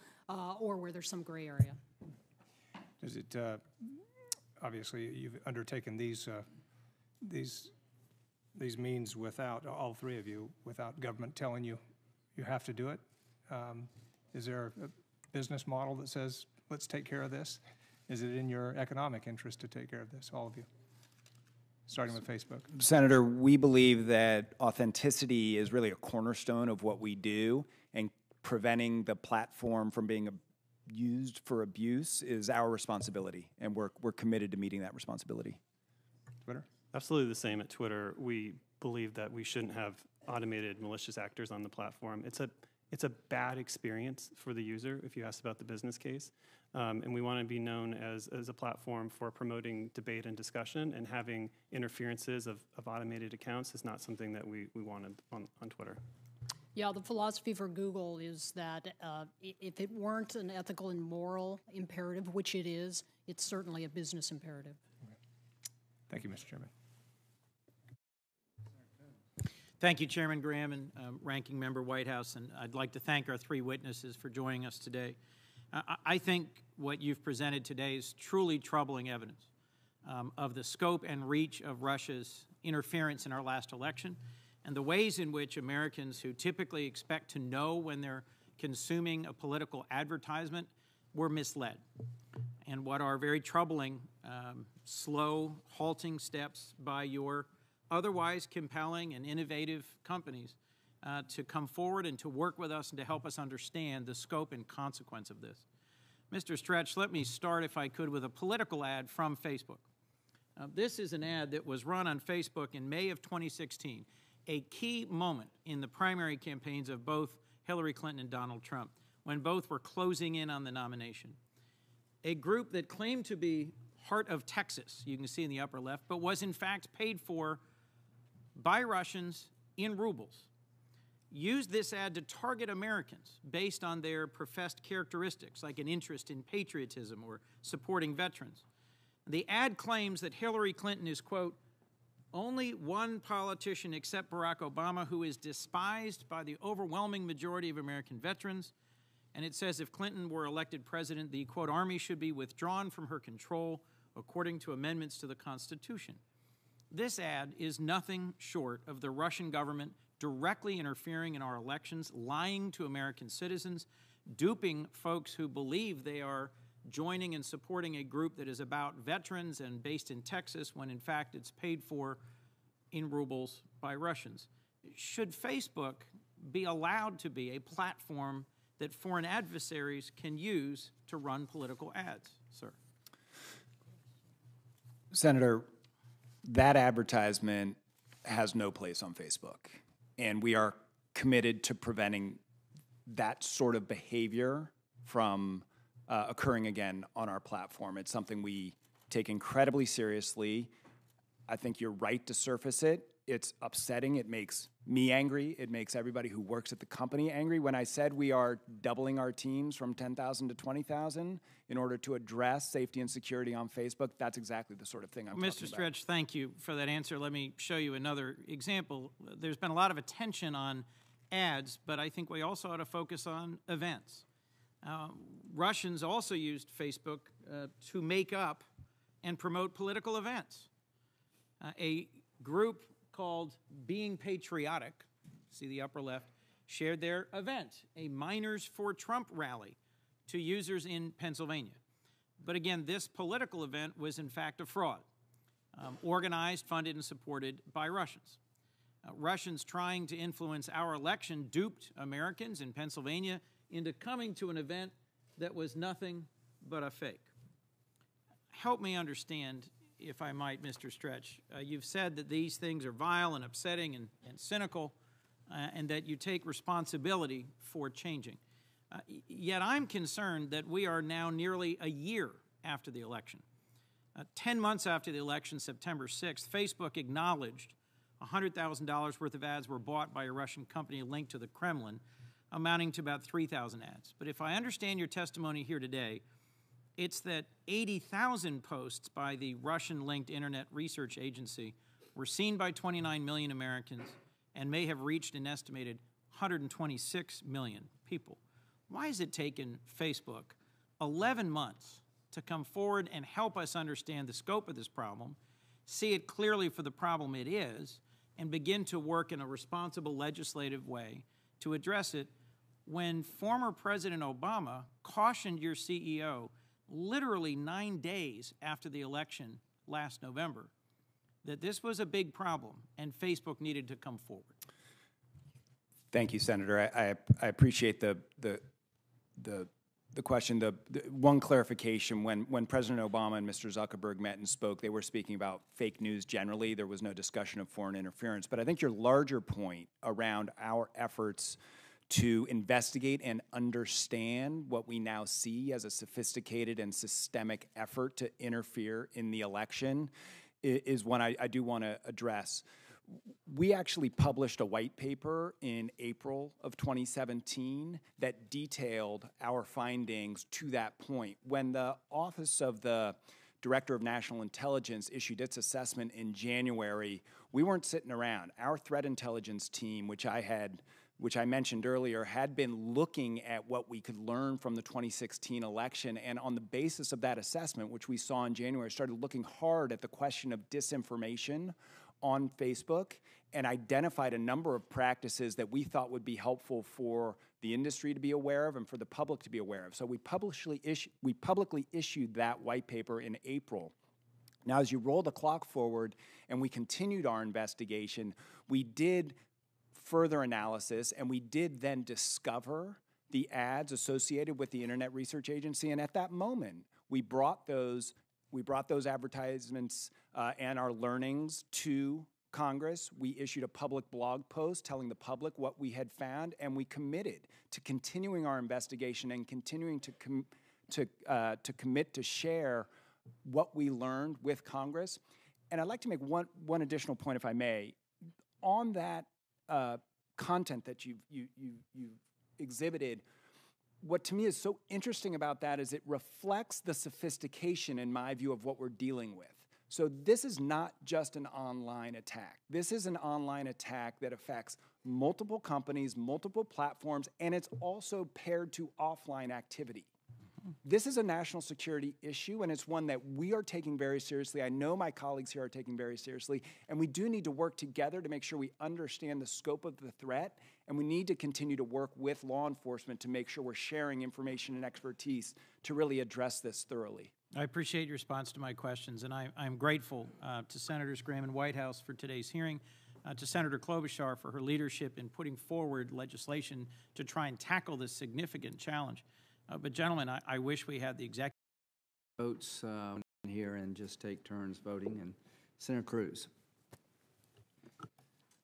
or where there's some gray area. Does it? Obviously, you've undertaken these means without, all three of you, without government telling you you have to do it. Is there a business model that says, let's take care of this? Is it in your economic interest to take care of this, all of you? Starting with Facebook. Senator, we believe that authenticity is really a cornerstone of what we do, and preventing the platform from being used for abuse is our responsibility, and we're committed to meeting that responsibility. Twitter? Absolutely the same at Twitter. We believe that we shouldn't have automated malicious actors on the platform. it's a bad experience for the user if you ask about the business case. And we want to be known as a platform for promoting debate and discussion, and having interferences of automated accounts is not something that we wanted on Twitter. Yeah, the philosophy for Google is that if it weren't an ethical and moral imperative, which it is, it's certainly a business imperative. Thank you, Mr. Chairman. Thank you, Chairman Graham and Ranking Member Whitehouse, and I'd like to thank our three witnesses for joining us today. I think what you've presented today is truly troubling evidence of the scope and reach of Russia's interference in our last election, and the ways in which Americans who typically expect to know when they're consuming a political advertisement were misled. And what are very troubling, slow, halting steps by your otherwise compelling and innovative companies to come forward and to work with us and to help us understand the scope and consequence of this. Mr. Stretch, let me start, if I could, with a political ad from Facebook. This is an ad that was run on Facebook in May of 2016, a key moment in the primary campaigns of both Hillary Clinton and Donald Trump, when both were closing in on the nomination. A group that claimed to be Heart of Texas, you can see in the upper left, but was in fact paid for by Russians in rubles, used this ad to target Americans based on their professed characteristics, like an interest in patriotism or supporting veterans. The ad claims that Hillary Clinton is, quote, only one politician except Barack Obama who is despised by the overwhelming majority of American veterans. And it says if Clinton were elected president, the, quote, army should be withdrawn from her control according to amendments to the Constitution. This ad is nothing short of the Russian government directly interfering in our elections, lying to American citizens, duping folks who believe they are joining and supporting a group that is about veterans and based in Texas, when in fact it's paid for in rubles by Russians. Should Facebook be allowed to be a platform that foreign adversaries can use to run political ads, sir? Senator, that advertisement has no place on Facebook, and we are committed to preventing that sort of behavior from occurring again on our platform. It's something we take incredibly seriously. I think you're right to surface it. It's upsetting. It makes me angry. It makes everybody who works at the company angry. When I said we are doubling our teams from 10,000 to 20,000 in order to address safety and security on Facebook, that's exactly the sort of thing I'm talking about. Mr. Stretch, thank you for that answer. Let me show you another example. There's been a lot of attention on ads, but I think we also ought to focus on events. Russians also used Facebook to make up and promote political events. A group called Being Patriotic, see the upper left, shared their event, a Miners for Trump rally, to users in Pennsylvania. But again, this political event was in fact a fraud, organized, funded, and supported by Russians. Russians trying to influence our election duped Americans in Pennsylvania into coming to an event that was nothing but a fake. Help me understand, if I might, Mr. Stretch. You've said that these things are vile and upsetting and cynical, and that you take responsibility for changing. Yet I'm concerned that we are now nearly a year after the election. 10 months after the election, September 6th, Facebook acknowledged $100,000 worth of ads were bought by a Russian company linked to the Kremlin, amounting to about 3,000 ads. But if I understand your testimony here today, it's that 80,000 posts by the Russian-linked Internet Research Agency were seen by 29 million Americans and may have reached an estimated 126 million people. Why has it taken Facebook 11 months to come forward and help us understand the scope of this problem, see it clearly for the problem it is, and begin to work in a responsible legislative way to address it, when former President Obama cautioned your CEO literally 9 days after the election last November that this was a big problem and Facebook needed to come forward? Thank you, Senator. I appreciate the question. The one clarification: when President Obama and Mr. Zuckerberg met and spoke, they were speaking about fake news generally. There was no discussion of foreign interference. But I think your larger point around our efforts to investigate and understand what we now see as a sophisticated and systemic effort to interfere in the election is one I do want to address. We actually published a white paper in April of 2017 that detailed our findings to that point. When the Office of the Director of National Intelligence issued its assessment in January, we weren't sitting around. Our threat intelligence team, which I mentioned earlier, had been looking at what we could learn from the 2016 election, and on the basis of that assessment, which we saw in January, started looking hard at the question of disinformation on Facebook and identified a number of practices that we thought would be helpful for the industry to be aware of and for the public to be aware of. So we publicly issued that white paper in April. Now, as you roll the clock forward and we continued our investigation, we did further analysis, and we did then discover the ads associated with the Internet Research Agency. And at that moment, we brought those advertisements and our learnings to Congress. We issued a public blog post telling the public what we had found, and we committed to continuing our investigation and continuing to commit to share what we learned with Congress. And I'd like to make one additional point, if I may. On that content that you've exhibited, what to me is so interesting about that is it reflects the sophistication, in my view, of what we're dealing with. So this is not just an online attack. This is an online attack that affects multiple companies, multiple platforms, and it's also paired to offline activity. This is a national security issue, and it's one that we are taking very seriously. I know my colleagues here are taking very seriously, and we do need to work together to make sure we understand the scope of the threat, and we need to continue to work with law enforcement to make sure we're sharing information and expertise to really address this thoroughly. I appreciate your response to my questions, and I'm grateful to Senators Graham and Whitehouse for today's hearing, to Senator Klobuchar for her leadership in putting forward legislation to try and tackle this significant challenge. But gentlemen, I wish we had the executive votes here and just take turns voting. And Senator Cruz.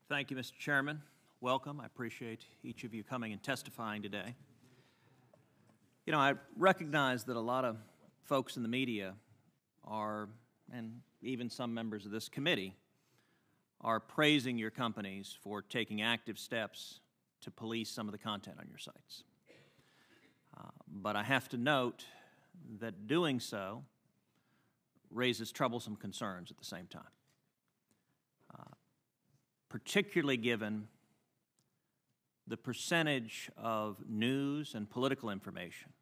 Thank you, Mr. Chairman. Welcome. I appreciate each of you coming and testifying today. You know, I recognize that a lot of folks in the media are, and even some members of this committee, are praising your companies for taking active steps to police some of the content on your sites. But I have to note that doing so raises troublesome concerns at the same time, particularly given the percentage of news and political information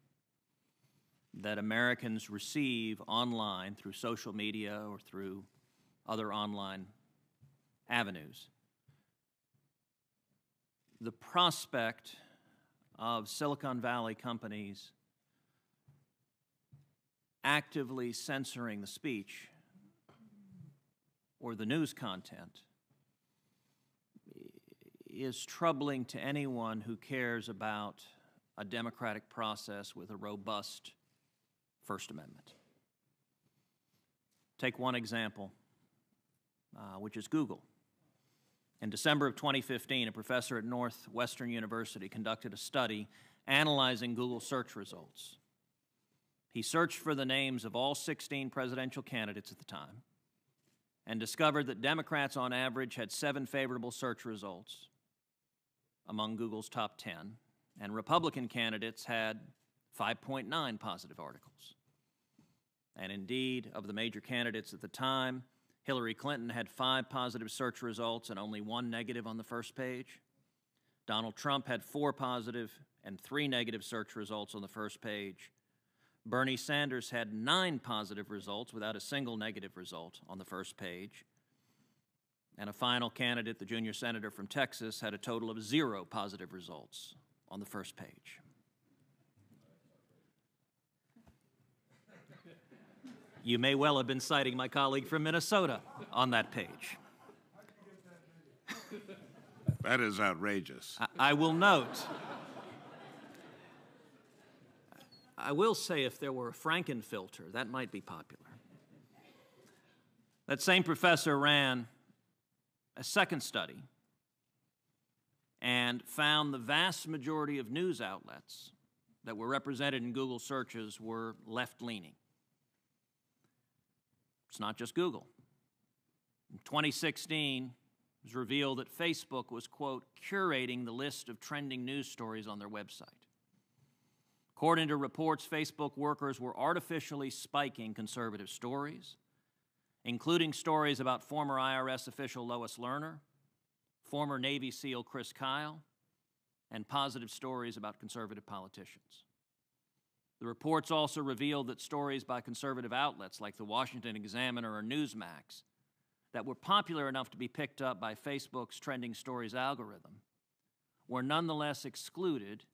that Americans receive online through social media or through other online avenues. The prospect of Silicon Valley companies actively censoring the speech or the news content is troubling to anyone who cares about a democratic process with a robust First Amendment. Take one example, which is Google. In December of 2015, a professor at Northwestern University conducted a study analyzing Google search results. He searched for the names of all 16 presidential candidates at the time and discovered that Democrats on average had 7 favorable search results among Google's top 10, and Republican candidates had 5.9 positive articles. And indeed, of the major candidates at the time, Hillary Clinton had 5 positive search results and only 1 negative on the first page. Donald Trump had 4 positive and 3 negative search results on the first page. Bernie Sanders had 9 positive results without a single negative result on the first page. And a final candidate, the junior senator from Texas, had a total of 0 positive results on the first page. You may well have been citing my colleague from Minnesota on that page. That is outrageous. I will note, I will say if there were a Frankenfilter, that might be popular. That same professor ran a second study and found the vast majority of news outlets that were represented in Google searches were left-leaning. It's not just Google. In 2016, it was revealed that Facebook was, quote, curating the list of trending news stories on their website. According to reports, Facebook workers were artificially spiking conservative stories, including stories about former IRS official Lois Lerner, former Navy SEAL Chris Kyle, and positive stories about conservative politicians. The reports also revealed that stories by conservative outlets like the Washington Examiner or Newsmax that were popular enough to be picked up by Facebook's trending stories algorithm were nonetheless excluded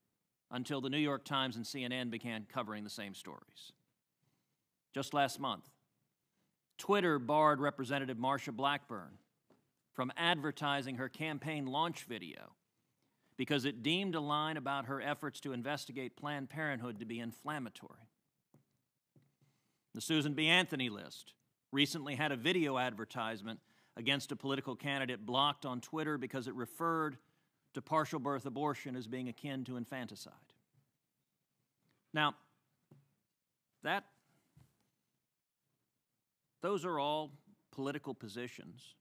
until the New York Times and CNN began covering the same stories. Just last month, Twitter barred Representative Marsha Blackburn from advertising her campaign launch video because it deemed a line about her efforts to investigate Planned Parenthood to be inflammatory. The Susan B. Anthony list recently had a video advertisement against a political candidate blocked on Twitter because it referred to partial birth abortion as being akin to infanticide. Now, those are all political positions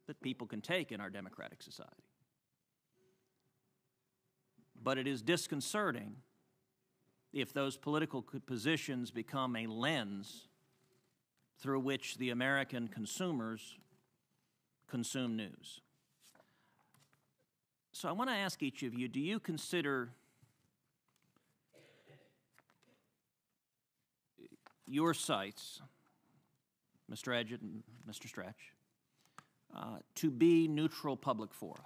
that people can take in our democratic society. But it is disconcerting if those political positions become a lens through which the American consumers consume news. So I want to ask each of you, do you consider your sites, Mr. Edgett and Mr. Stretch, to be neutral public fora?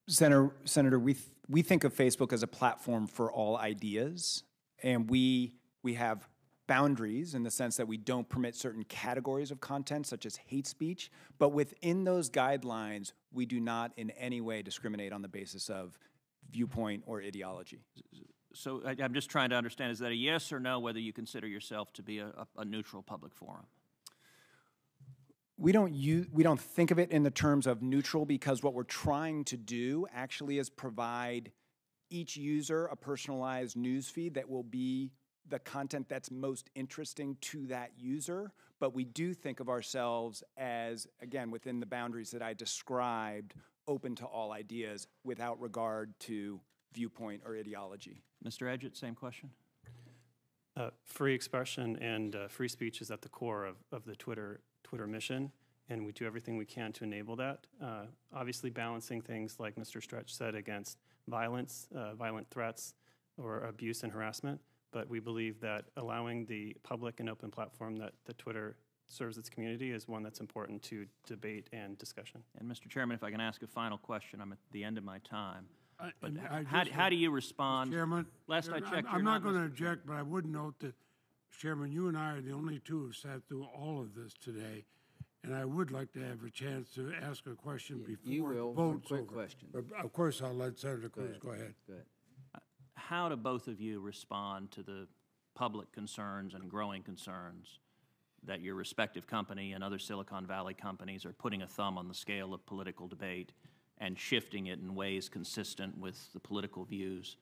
Senator, we think of Facebook as a platform for all ideas, and we have boundaries in the sense that we don't permit certain categories of content, such as hate speech, but within those guidelines, we do not in any way discriminate on the basis of viewpoint or ideology. So I'm just trying to understand, is that a yes or no, whether you consider yourself to be a neutral public forum? We don't think of it in the terms of neutral, because what we're trying to do actually is provide each user a personalized news feed that will be the content that's most interesting to that user. But we do think of ourselves as, again, within the boundaries that I described, open to all ideas without regard to viewpoint or ideology. Mr. Edgett, same question. Free expression and free speech is at the core of the Twitter mission, and we do everything we can to enable that. Obviously balancing things like Mr. Stretch said against violence, violent threats, or abuse and harassment, but we believe that allowing the public and open platform that Twitter serves its community is one that's important to debate and discussion. And Mr. Chairman, if I can ask a final question, I'm at the end of my time. But how do you respond? Chairman, last I checked, I'm not going to object, but I would note that, Chairman, you and I are the only two who sat through all of this today, and I would like to have a chance to ask a question before the vote's over. Question. But of course, I'll let Senator Cruz go ahead. How do both of you respond to the public concerns and growing concerns that your respective company and other Silicon Valley companies are putting a thumb on the scale of political debate and shifting it in ways consistent with the political views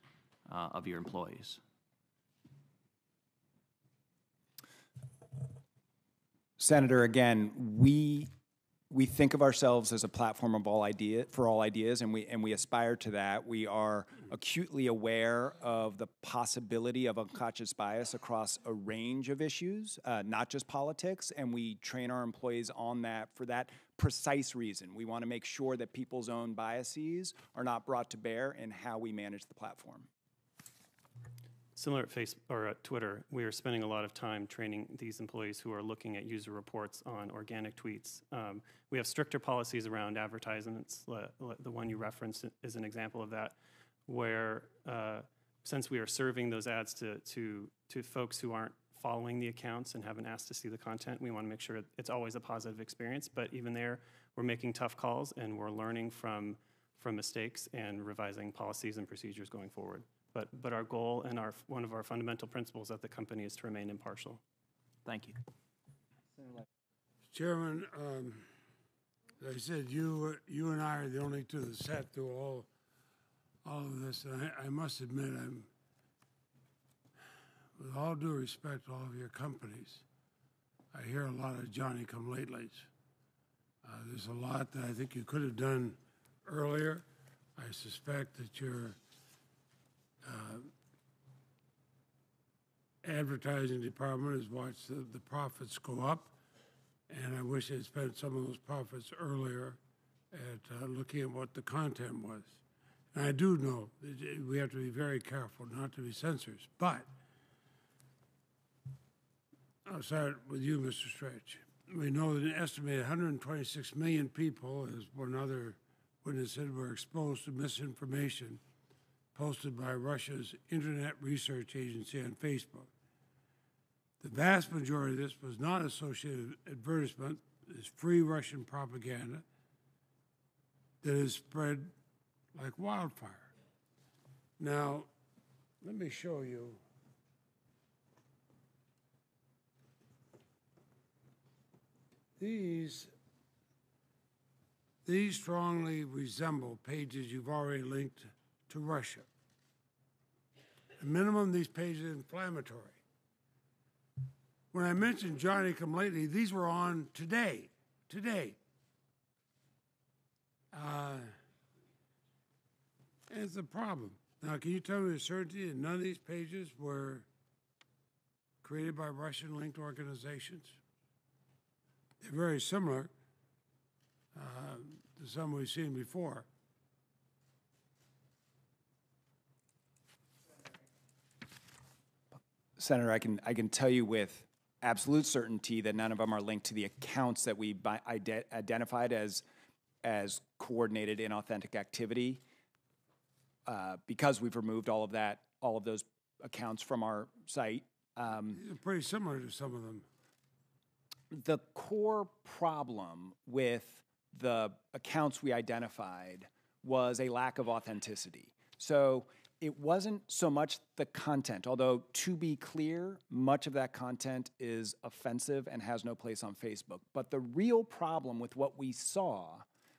of your employees? Senator, again, we think of ourselves as a platform of all ideas, and we aspire to that. We are acutely aware of the possibility of unconscious bias across a range of issues, not just politics, and we train our employees on that for that precise reason. We want to make sure that people's own biases are not brought to bear in how we manage the platform. Similar at Facebook or at Twitter, we are spending a lot of time training these employees who are looking at user reports on organic tweets. We have stricter policies around advertisements. The one you referenced is an example of that, where since we are serving those ads to folks who aren't following the accounts and haven't asked to see the content, we want to make sure it's always a positive experience. But even there, we're making tough calls and we're learning from mistakes and revising policies and procedures going forward. But our goal and one of our fundamental principles at the company is to remain impartial. Thank you. Chairman, As I said, you and I are the only two that sat through all of this, and I must admit, I'm, with all due respect to all of your companies, I hear a lot of Johnny-come-latelys. There's a lot that I think you could have done earlier. I suspect that your advertising department has watched the profits go up, and I wish they'd spent some of those profits earlier at looking at what the content was. And I do know that we have to be very careful not to be censors, but I'll start with you, Mr. Stretch. We know that an estimated 126 million people, as one other witness said, were exposed to misinformation posted by Russia's Internet Research Agency on Facebook. The vast majority of this was not associated with advertisement. It's free Russian propaganda that is spread like wildfire. Now, let me show you. These strongly resemble pages you've already linked to Russia. At minimum, these pages are inflammatory. When I mentioned Johnny-come-lately, these were on today. And it's a problem. Now, can you tell me with certainty that none of these pages were created by Russian-linked organizations? They're very similar to some we've seen before. Senator, I can tell you with absolute certainty that none of them are linked to the accounts that we identified as coordinated inauthentic activity, because we've removed all of those accounts from our site. These are pretty similar to some of them. The core problem with the accounts we identified was a lack of authenticity. So it wasn't so much the content, although to be clear, much of that content is offensive and has no place on Facebook. But the real problem with what we saw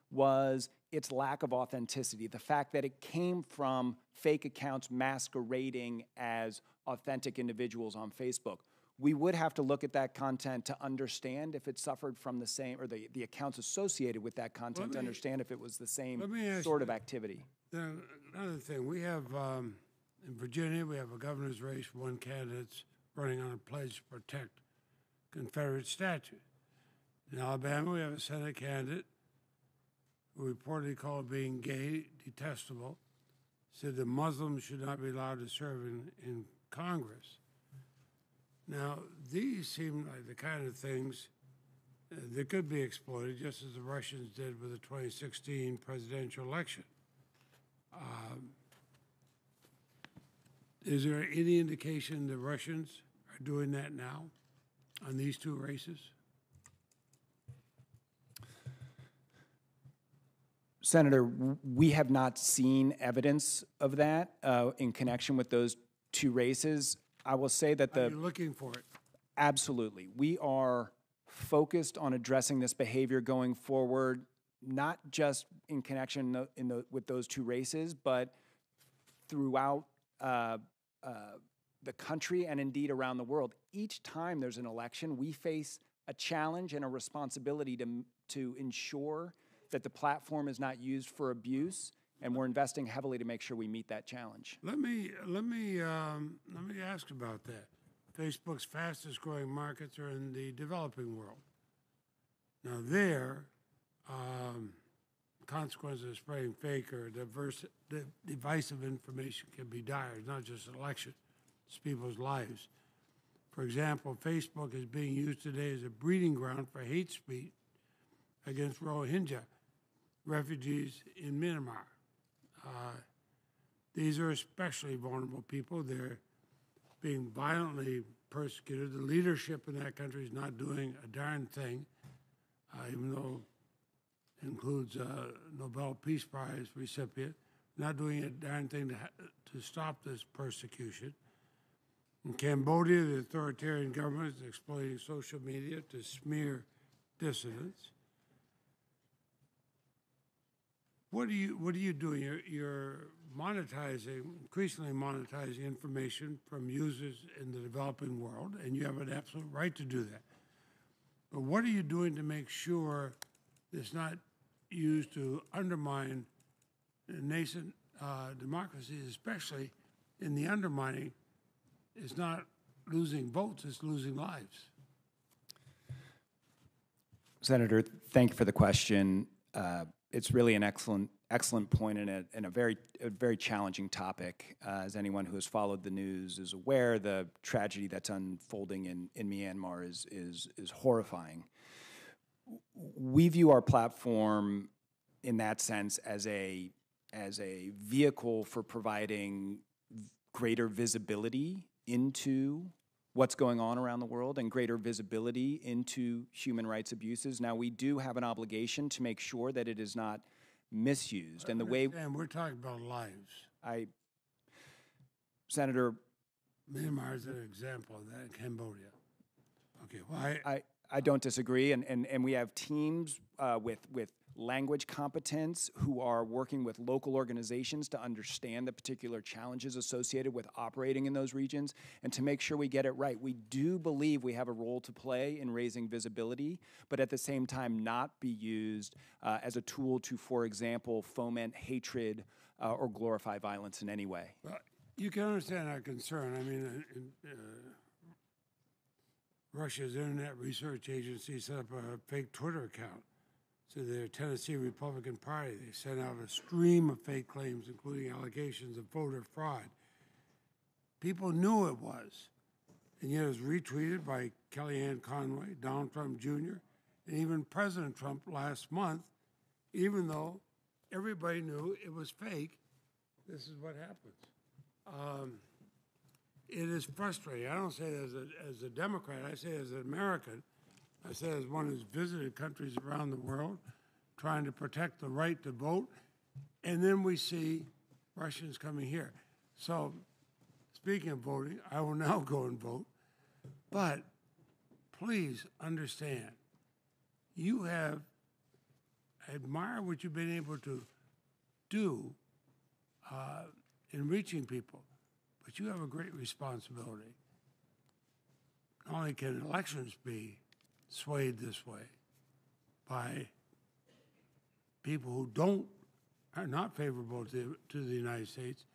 was its lack of authenticity, the fact that it came from fake accounts masquerading as authentic individuals on Facebook. We would have to look at that content to understand if it suffered from the same, or the accounts associated with that content to understand if it was the same sort of activity. Another thing, we have, in Virginia, we have a governor's race, one candidate's running on a pledge to protect Confederate statues. In Alabama, we have a Senate candidate who reportedly called being gay detestable, said that Muslims should not be allowed to serve in Congress. Now, these seem like the kind of things that could be exploited, just as the Russians did with the 2016 presidential election. Is there any indication the Russians are doing that now on these two races? Senator, we have not seen evidence of that in connection with those two races. I will say that Are you looking for it? Absolutely. We are focused on addressing this behavior going forward, not just in connection with those two races, but throughout the country and indeed around the world. Each time there's an election, we face a challenge and a responsibility to ensure that the platform is not used for abuse, and we're investing heavily to make sure we meet that challenge. Let me ask about that. Facebook's fastest growing markets are in the developing world. Now there, consequences of spreading fake or divisive information can be dire. It's not just an election, it's people's lives. For example, Facebook is being used today as a breeding ground for hate speech against Rohingya refugees in Myanmar. These are especially vulnerable people. They're being violently persecuted. The leadership in that country is not doing a darn thing, even though it includes a Nobel Peace Prize recipient, not doing a darn thing to stop this persecution. In Cambodia, the authoritarian government is exploiting social media to smear dissidents. what are you doing? You're monetizing, increasingly monetizing information from users in the developing world, and you have an absolute right to do that. But what are you doing to make sure it's not used to undermine nascent democracies, especially in the undermining? It's not losing votes, it's losing lives. Senator, thank you for the question. It's really an excellent point and a very challenging topic. As anyone who has followed the news is aware, the tragedy that's unfolding in Myanmar is horrifying. We view our platform in that sense as a vehicle for providing greater visibility into what's going on around the world and greater visibility into human rights abuses. Now, we do have an obligation to make sure that it is not misused. And the way we're talking about lives. Senator, Myanmar is an example of that. Cambodia. Okay. Well, I don't disagree, and we have teams with language competence who are working with local organizations to understand the particular challenges associated with operating in those regions and to make sure we get it right. We do believe we have a role to play in raising visibility, but at the same time not be used as a tool to, for example, foment hatred or glorify violence in any way. Well, you can understand our concern. I mean, Russia's Internet Research Agency set up a fake Twitter account to their Tennessee Republican Party. They sent out a stream of fake claims, including allegations of voter fraud. People knew it was, and yet it was retweeted by Kellyanne Conway, Donald Trump Jr., and even President Trump last month, even though everybody knew it was fake. This is what happens. It is frustrating. I don't say it as a Democrat. I say it as an American. I say as one who's visited countries around the world trying to protect the right to vote, and then we see Russians coming here. So, speaking of voting, I will now go and vote. But please understand, I admire what you've been able to do in reaching people, but you have a great responsibility. Not only can elections be swayed this way by people who are not favorable to the United States,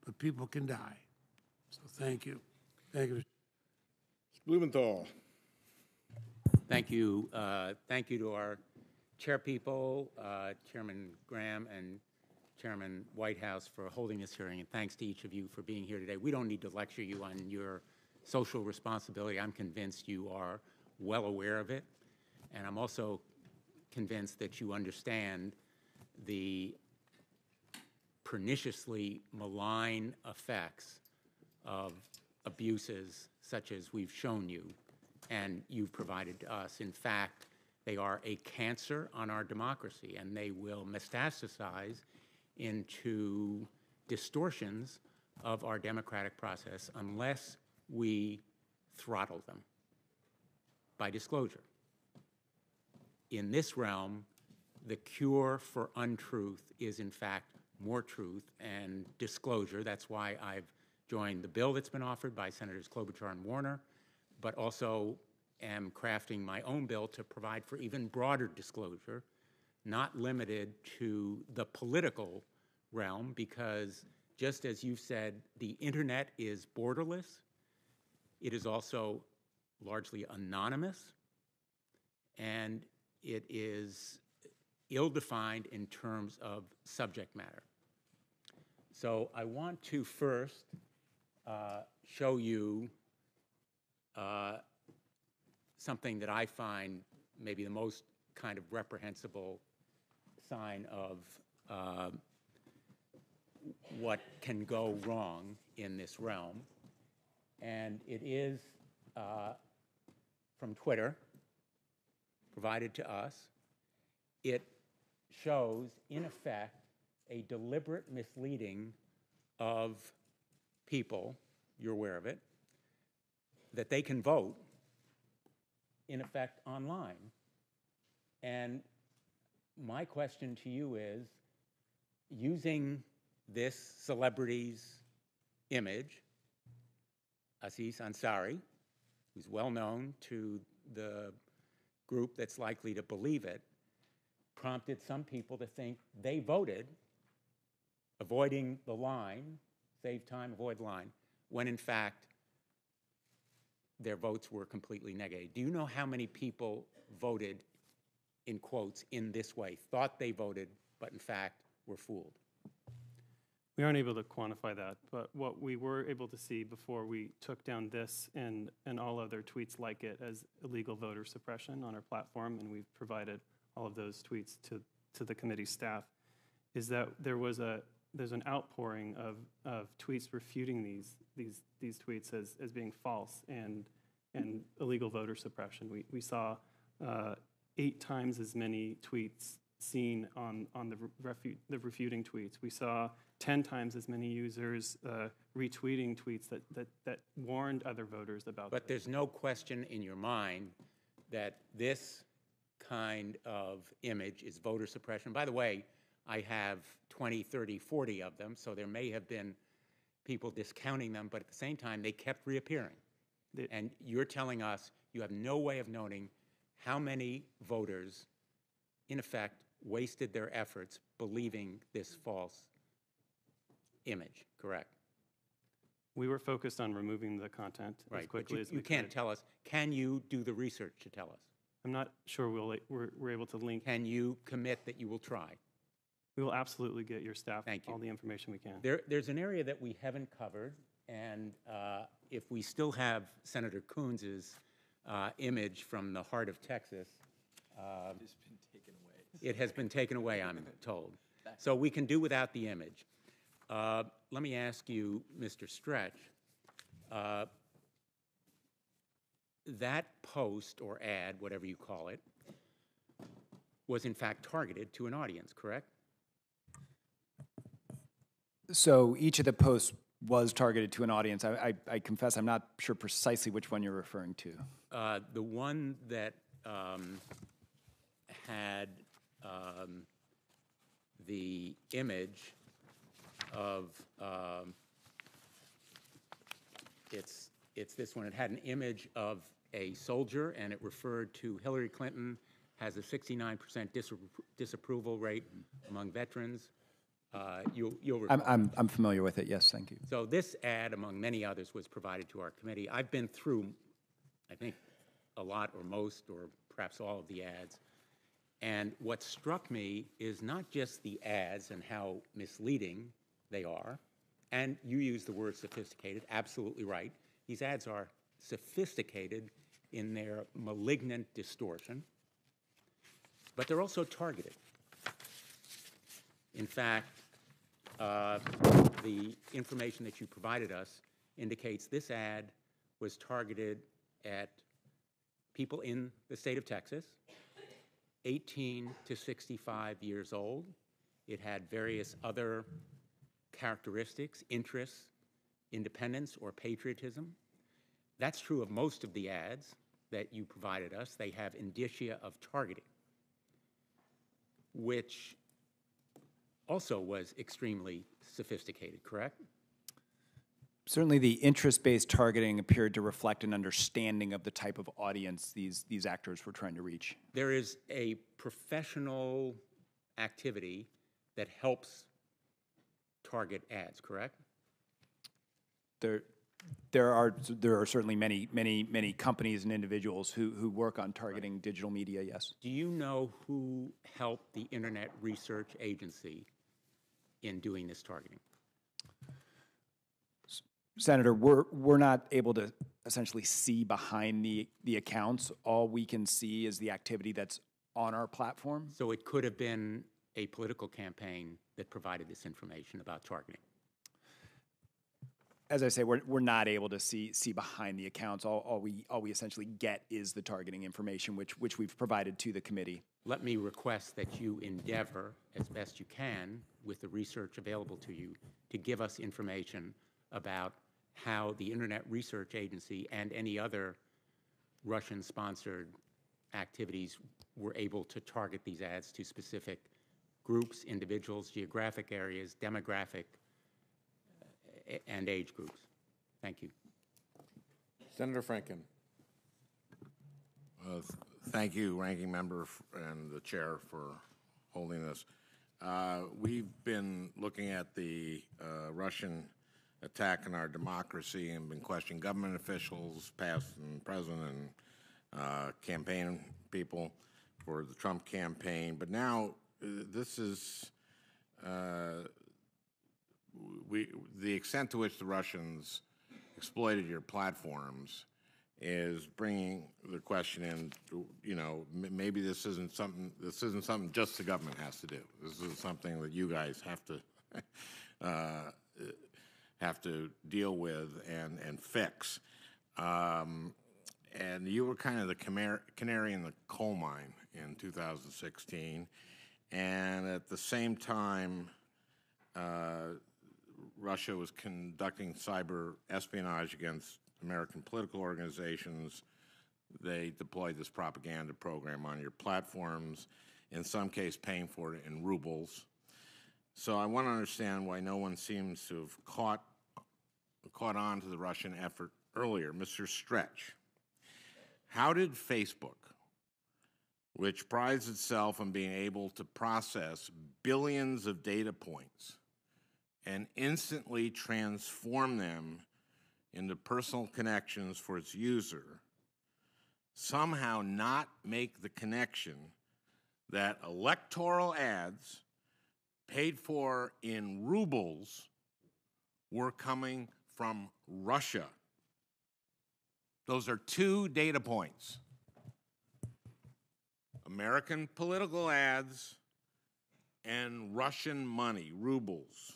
but people can die. So thank you. Thank you. Blumenthal. Thank you. Thank you to our chairpeople, Chairman Graham and Chairman Whitehouse, for holding this hearing, and thanks to each of you for being here today. We don't need to lecture you on your social responsibility. I'm convinced you are well aware of it, and I'm also convinced that you understand the perniciously malign effects of abuses such as we've shown you and you've provided to us. In fact, they are a cancer on our democracy, and they will metastasize into distortions of our democratic process unless we throttle them by disclosure. In this realm, the cure for untruth is, in fact, more truth and disclosure. That's why I've joined the bill that's been offered by Senators Klobuchar and Warner, but also am crafting my own bill to provide for even broader disclosure, not limited to the political realm, because just as you've said, the internet is borderless. It is also largely anonymous, and it is ill-defined in terms of subject matter. So I want to first show you something that I find maybe the most kind of reprehensible sign of what can go wrong in this realm. And it is from Twitter, provided to us. It shows, in effect, a deliberate misleading of people, you're aware of it, that they can vote, in effect, online. And my question to you is, using this celebrity's image, Aziz Ansari, who's well known to the group that's likely to believe it, prompted some people to think they voted, avoiding the line, save time, avoid line, when in fact their votes were completely negative. Do you know how many people voted, in quotes, in this way, thought they voted, but in fact were fooled? We aren't able to quantify that, but what we were able to see before we took down this and all other tweets like it as illegal voter suppression on our platform, and we've provided all of those tweets to the committee staff, is that there's an outpouring of tweets refuting these tweets as being false and illegal voter suppression. We saw 8 times as many tweets seen on the refuting tweets. We saw 10 times as many users retweeting tweets that warned other voters about But there's no question in your mind that this kind of image is voter suppression. By the way, I have 20, 30, 40 of them, so there may have been people discounting them, but at the same time, they kept reappearing. And you're telling us you have no way of knowing how many voters, in effect, wasted their efforts believing this false image, correct? We were focused on removing the content as quickly as we could. You can't tell us. Can you do the research to tell us? I'm not sure we're able to link. Can you commit that you will try? We will absolutely get your staff all the information we can. There's an area that we haven't covered, and if we still have Senator Coons's image from the heart of Texas, It's been taken away. it has been taken away, I'm told. So we can do without the image. Let me ask you, Mr. Stretch, that post or ad, whatever you call it, was in fact targeted to an audience, correct? So each of the posts was targeted to an audience. I confess I'm not sure precisely which one you're referring to. The one that had the image of, it's this one. It had an image of a soldier, and it referred to Hillary Clinton has a 69% disapproval rate among veterans. You'll recall. I'm familiar with it, yes, thank you. So this ad, among many others, was provided to our committee. I've been through, I think, a lot or most or perhaps all of the ads. And what struck me is not just the ads and how misleading they are, and you use the word sophisticated, absolutely right. These ads are sophisticated in their malignant distortion, but they're also targeted. In fact, the information that you provided us indicates this ad was targeted at people in the state of Texas, 18 to 65 years old. It had various other characteristics, interests, independence, or patriotism. That's true of most of the ads that you provided us. They have indicia of targeting, which also was extremely sophisticated, correct? Certainly the interest-based targeting appeared to reflect an understanding of the type of audience these actors were trying to reach. There is a professional activity that helps target ads, correct? There are certainly many companies and individuals who work on targeting digital media, yes. Do you know who helped the Internet Research Agency in doing this targeting? Senator, we're not able to essentially see behind the accounts. All we can see is the activity that's on our platform. So it could have been a political campaign that provided this information about targeting. As I say, we're not able to see behind the accounts. All we essentially get is the targeting information, which we've provided to the committee. Let me request that you endeavor, as best you can, with the research available to you, to give us information about how the Internet Research Agency and any other Russian-sponsored activities were able to target these ads to specific groups, individuals, geographic areas, demographic, and age groups. Thank you. Senator Franken. Thank you, Ranking Member and the Chair, for holding this. We've been looking at the Russian attack on our democracy and been questioning government officials, past and present, and campaign people for the Trump campaign. But now this is the extent to which the Russians exploited your platforms is bringing the question in. You know, maybe this isn't something just the government has to do. This is something that you guys have to deal with and fix. And you were kind of the canary in the coal mine in 2016, and at the same time, Russia was conducting cyber espionage against American political organizations. They deployed this propaganda program on your platforms, in some case paying for it in rubles. So I want to understand why no one seems to have caught on to the Russian effort earlier. Mr. Stretch, how did Facebook, which prides itself on being able to process billions of data points and instantly transform them into personal connections for its user, somehow not make the connection that electoral ads paid for in rubles were coming from Russia? Those are two data points. American political ads and Russian money, rubles.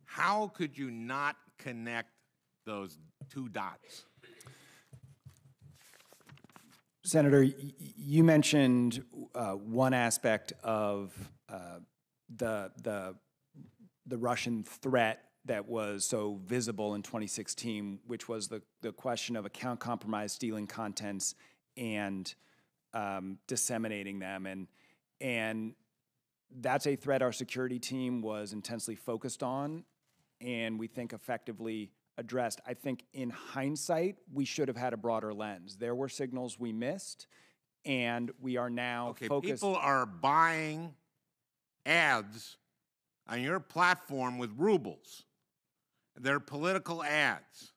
How could you not connect those two dots? Senator, you mentioned one aspect of the Russian threat that was so visible in 2016, which was the question of account compromise, stealing contents, and disseminating them. And that's a threat our security team was intensely focused on, and we think effectively addressed. I think in hindsight, we should have had a broader lens. There were signals we missed, and we are now focused. People are buying ads on your platform with rubles. They're political ads.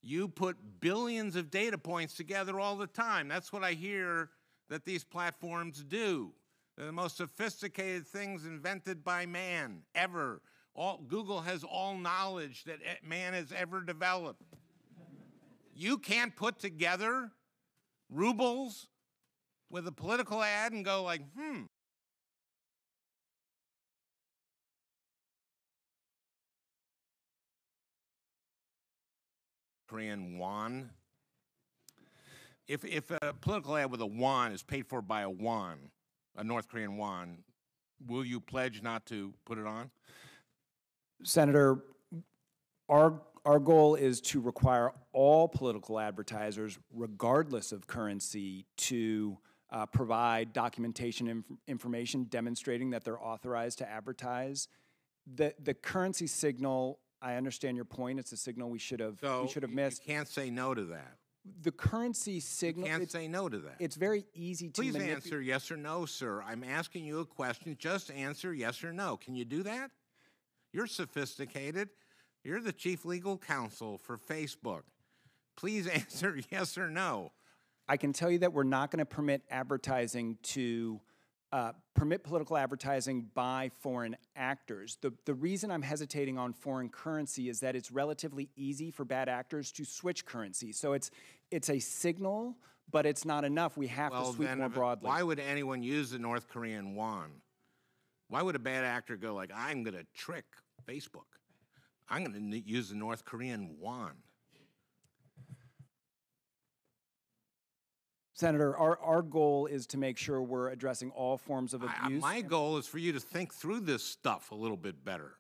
You put billions of data points together all the time. That's what I hear that these platforms do. They're the most sophisticated things invented by man ever. Google has all knowledge that man has ever developed. You can't put together rubles with a political ad and go like, Korean won. If a political ad with a won is paid for by a won, a North Korean won, will you pledge not to put it on? Senator, our goal is to require all political advertisers, regardless of currency, to provide documentation information demonstrating that they're authorized to advertise. The currency signal, I understand your point. It's a signal we should have missed. You can't say no to that. The currency signal. You can't say no to that. It's very easy to Please answer yes or no, sir. I'm asking you a question. Just answer yes or no. Can you do that? You're sophisticated. You're the chief legal counsel for Facebook. Please answer yes or no. I can tell you that we're not going to permit advertising to permit political advertising by foreign actors. The reason I'm hesitating on foreign currency is that it's relatively easy for bad actors to switch currency. So it's a signal, but it's not enough. We have to sweep more broadly. Why would anyone use the North Korean won? Why would a bad actor go like, I'm going to trick Facebook? I'm going to use the North Korean won. Senator, our goal is to make sure we're addressing all forms of abuse. My goal is for you to think through this stuff a little bit better.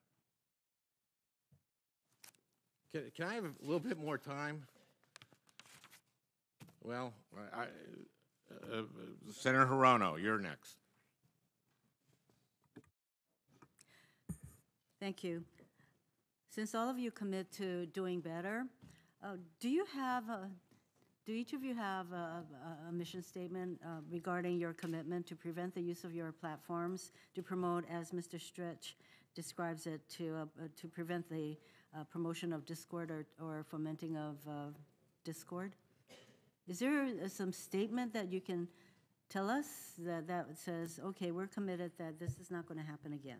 Can I have a little bit more time? Well, Senator Hirono, you're next. Thank you. Since all of you commit to doing better, do each of you have a mission statement regarding your commitment to prevent the use of your platforms to promote, as Mr. Stretch describes it, to prevent the promotion of discord or fomenting of discord? Is there some statement that you can tell us that says, okay, we're committed that this is not going to happen again?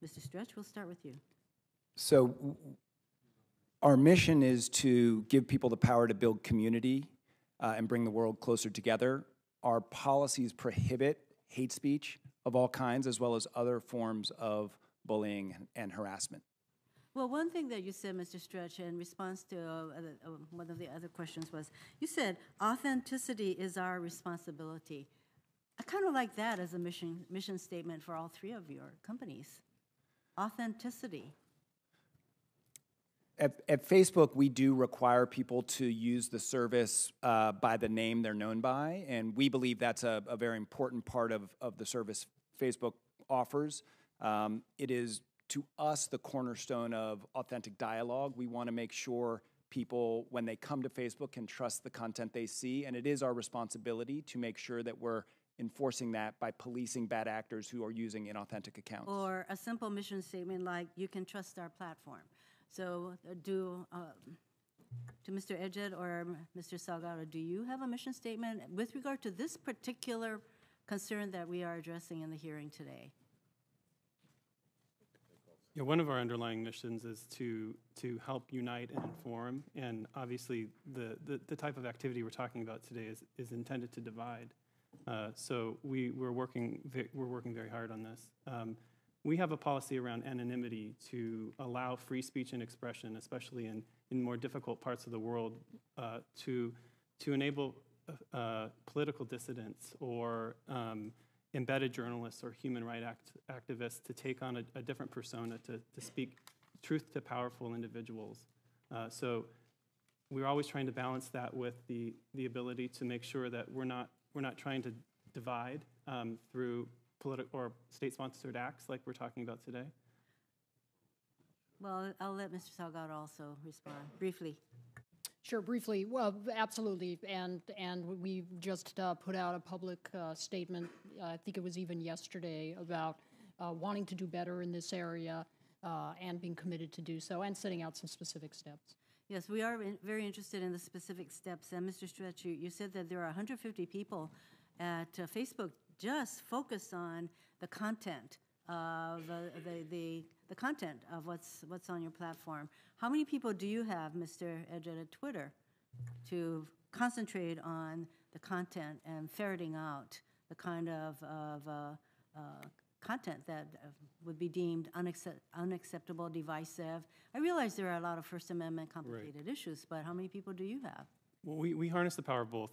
Mr. Stretch, we'll start with you. So our mission is to give people the power to build community and bring the world closer together. Our policies prohibit hate speech of all kinds, as well as other forms of bullying and harassment. Well, one thing that you said, Mr. Stretch, in response to one of the other questions was, you said authenticity is our responsibility. I kind of like that as a mission statement for all three of your companies. Authenticity. At Facebook, we do require people to use the service by the name they're known by, and we believe that's a very important part of the service Facebook offers. It is, to us, the cornerstone of authentic dialogue. We want to make sure people, when they come to Facebook, can trust the content they see, and it is our responsibility to make sure that we're enforcing that by policing bad actors who are using inauthentic accounts. Or a simple mission statement like, you can trust our platform. So to Mr. Edgett or Mr. Salgado, do you have a mission statement with regard to this particular concern that we are addressing in the hearing today? Yeah, one of our underlying missions is to help unite and inform, and obviously the type of activity we're talking about today is intended to divide. So we're working very hard on this. We have a policy around anonymity to allow free speech and expression, especially in more difficult parts of the world, to enable political dissidents or embedded journalists or human rights activists to take on a different persona, to speak truth to powerful individuals. So we're always trying to balance that with the ability to make sure that we're not trying to divide through political or state-sponsored acts like we're talking about today. Well, I'll let Mr. Salgado also respond briefly. Sure, briefly. Well, absolutely, and we just put out a public statement, I think it was even yesterday, about wanting to do better in this area and being committed to do so, and setting out some specific steps. Yes, we are very interested in the specific steps. And Mr. Stretch, you said that there are 150 people at Facebook just focused on the content of the content of what's on your platform. How many people do you have, Mr. Edgett, at Twitter to concentrate on the content and ferreting out the kind of content that would be deemed unacceptable, divisive? I realize there are a lot of First Amendment complicated issues, but how many people do you have? Well, we harness the power of both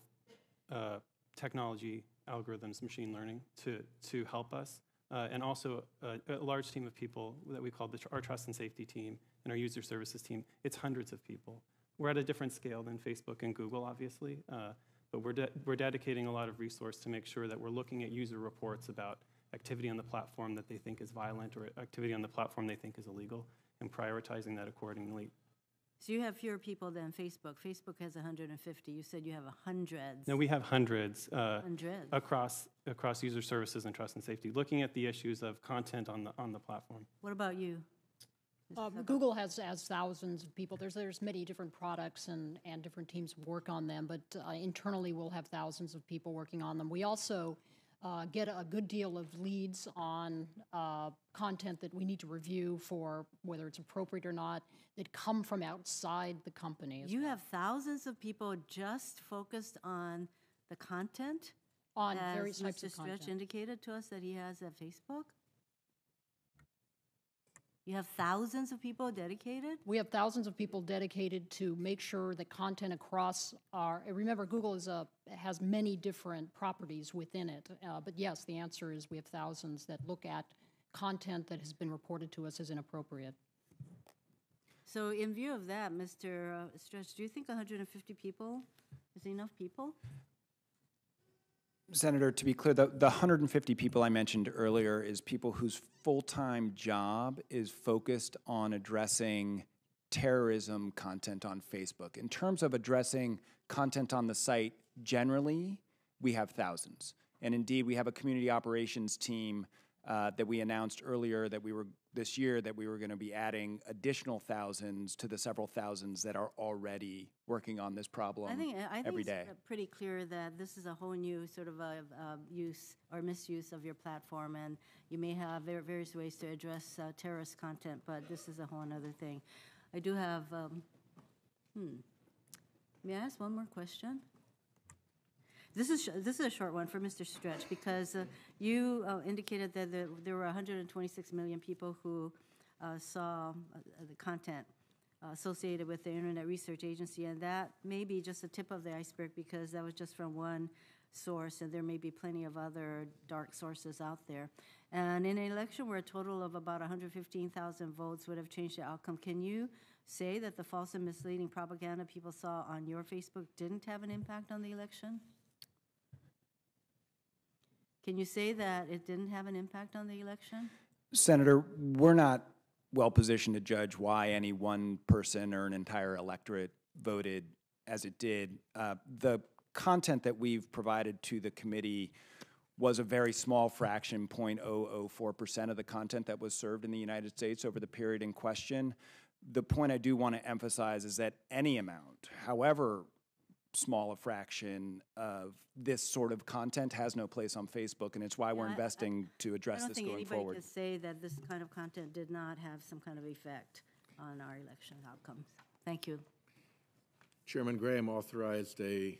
technology, algorithms, machine learning to help us, and also a large team of people that we call our trust and safety team and our user services team. It's hundreds of people. We're at a different scale than Facebook and Google, obviously, but we're dedicating a lot of resource to make sure that we're looking at user reports about activity on the platform that they think is violent or activity on the platform they think is illegal, and prioritizing that accordingly. So you have fewer people than Facebook. Facebook has 150. You said you have hundreds. No, we have hundreds. Hundreds. Across user services and trust and safety, looking at the issues of content on the platform. What about you? Google has thousands of people. There's many different products and different teams work on them, but internally we'll have thousands of people working on them. We also get a good deal of leads on content that we need to review for whether it's appropriate or not, that come from outside the company. You have thousands of people just focused on the content? On various types Mr. of content. Stretch indicated to us that he has at Facebook? You have thousands of people dedicated? We have thousands of people dedicated to make sure that content across our, remember Google has many different properties within it, but yes, the answer is we have thousands that look at content that has been reported to us as inappropriate. So in view of that, Mr. Stretch, do you think 150 people is enough people? Senator, to be clear, the 150 people I mentioned earlier is people whose full-time job is focused on addressing terrorism content on Facebook. In terms of addressing content on the site generally, we have thousands. And indeed, we have a community operations team that we announced earlier that this year that we were going to be adding additional thousands to the several thousands that are already working on this problem every day. It's pretty clear that this is a whole new sort of use or misuse of your platform, and you may have various ways to address terrorist content, but this is a whole other thing. I do have, may I ask one more question? This is a short one for Mr. Stretch, because you indicated that there were 126 million people who saw the content associated with the Internet Research Agency, and that may be just the tip of the iceberg because that was just from one source, and there may be plenty of other dark sources out there. And in an election where a total of about 115,000 votes would have changed the outcome, can you say that the false and misleading propaganda people saw on your Facebook didn't have an impact on the election? Can you say that it didn't have an impact on the election? Senator, we're not well positioned to judge why any one person or an entire electorate voted as it did. The content that we've provided to the committee was a very small fraction, 0.004% of the content that was served in the United States over the period in question. The point I do want to emphasize is that any amount, however small a fraction of this sort of content, has no place on Facebook, and it's why we're investing to address this going forward. I don't think anybody can say that this kind of content did not have some kind of effect on our election outcomes. Thank you. Chairman Graham authorized a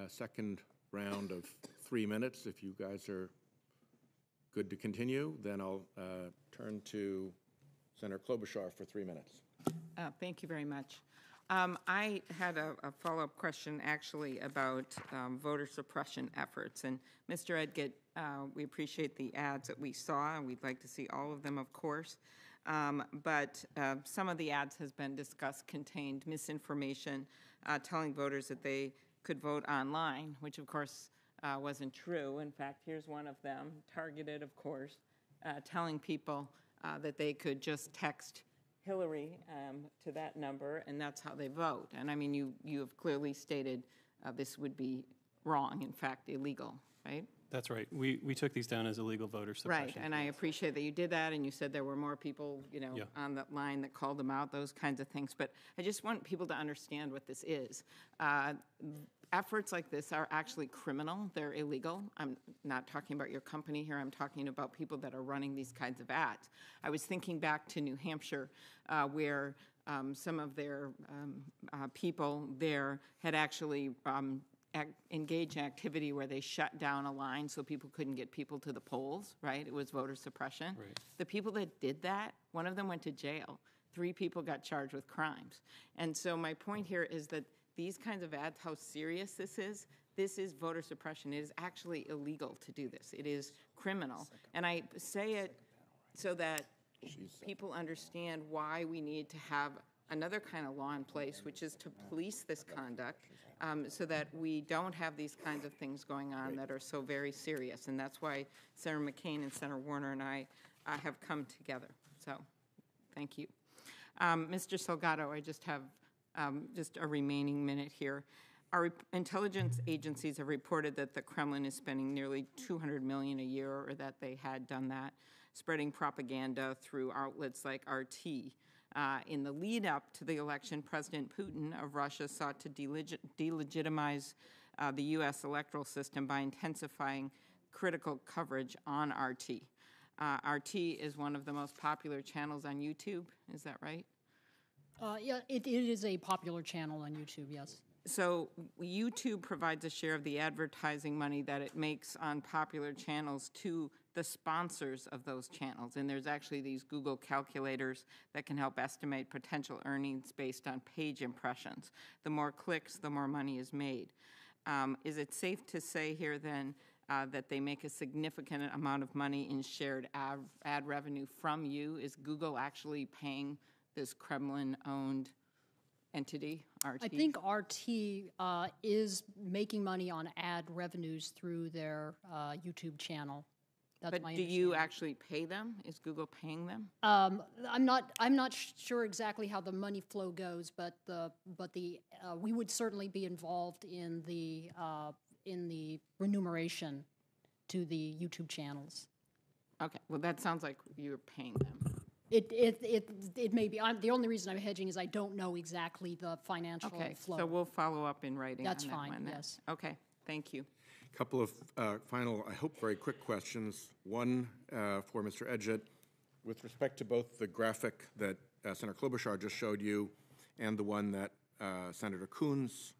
second round of 3 minutes. If you guys are good to continue, then I'll turn to Senator Klobuchar for 3 minutes. Thank you very much. I had a follow-up question actually about voter suppression efforts. And Mr. Edgett, we appreciate the ads that we saw, and we'd like to see all of them, of course. But some of the ads has been discussed contained misinformation, telling voters that they could vote online, which of course wasn't true. In fact, here's one of them, targeted, of course, telling people that they could just text Hillary to that number, and that's how they vote. And I mean, you have clearly stated this would be wrong, in fact, illegal, right? That's right. We took these down as illegal voter suppression. Right, and I appreciate that you did that, and you said there were more people, on that line that called them out, those kinds of things. But I just want people to understand what this is. Efforts like this are actually criminal. They're illegal. I'm not talking about your company here. I'm talking about people that are running these kinds of ads. I was thinking back to New Hampshire, where some of their people there had actually engaged in activity where they shut down a line so people couldn't get people to the polls, right? It was voter suppression. Right. The people that did that, one of them went to jail. 3 people got charged with crimes. And so my point here is that these kinds of ads, how serious this is voter suppression. It is actually illegal to do this. It is criminal. And I say it so that people understand why we need to have another kind of law in place, which is to police this conduct so that we don't have these kinds of things going on that are so very serious. And that's why Senator McCain and Senator Warner and I have come together. So thank you. Mr. Salgado, I just have just a remaining minute here. Our intelligence agencies have reported that the Kremlin is spending nearly $200 million a year, or that they had done that, spreading propaganda through outlets like RT. In the lead up to the election, President Putin of Russia sought to delegitimize the U.S. electoral system by intensifying critical coverage on RT. RT is one of the most popular channels on YouTube, is that right? Yeah, it is a popular channel on YouTube, yes. So YouTube provides a share of the advertising money that it makes on popular channels to the sponsors of those channels. And there's actually these Google calculators that can help estimate potential earnings based on page impressions. The more clicks, the more money is made. Is it safe to say here then that they make a significant amount of money in shared ad revenue from you? Is Google actually paying this Kremlin-owned entity, RT? I think RT is making money on ad revenues through their YouTube channel. That's But my do you actually pay them? Is Google paying them? I'm not sure exactly how the money flow goes, but we would certainly be involved in the remuneration to the YouTube channels. Okay, well, that sounds like you're paying them. It may be. The only reason I'm hedging is I don't know exactly the financial flow. So we'll follow up in writing That's on that fine, one then. yes. Okay, thank you. A couple of final, I hope, very quick questions. One for Mr. Edgett. With respect to both the graphic that Senator Klobuchar just showed you and the one that Senator Coons,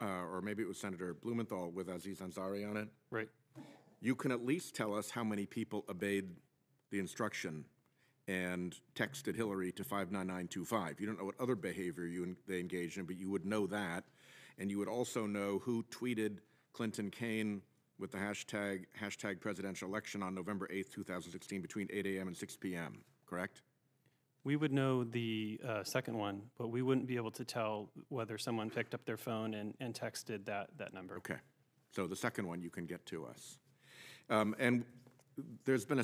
or maybe it was Senator Blumenthal with Aziz Ansari on it. Right. You can at least tell us how many people obeyed the instruction and texted Hillary to 59925. You don't know what other behavior they engaged in, but you would know that. And you would also know who tweeted Clinton Kane with the hashtag presidential election on November 8th, 2016 between 8 a.m. and 6 p.m., correct? We would know the second one, but we wouldn't be able to tell whether someone picked up their phone and texted that number. Okay. So the second one you can get to us. And there's been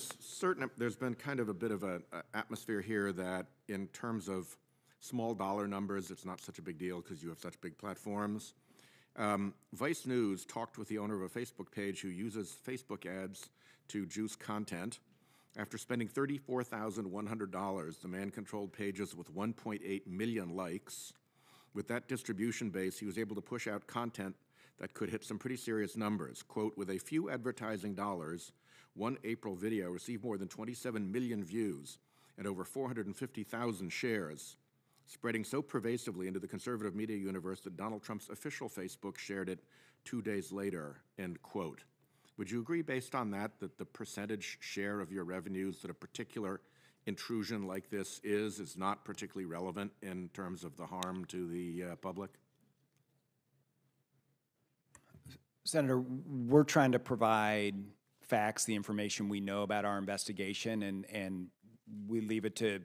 kind of a bit of an atmosphere here that in terms of small dollar numbers, it's not such a big deal because you have such big platforms. Vice News talked with the owner of a Facebook page who uses Facebook ads to juice content. After spending $34,100, the man controlled pages with 1.8 million likes. With that distribution base, he was able to push out content that could hit some pretty serious numbers. Quote, with a few advertising dollars, one April video received more than 27 million views and over 450,000 shares, spreading so pervasively into the conservative media universe that Donald Trump's official Facebook shared it 2 days later, end quote. Would you agree based on that the percentage share of your revenues that a particular intrusion like this is not particularly relevant in terms of the harm to the public? Senator, we're trying to provide facts, the information we know about our investigation, and we leave it to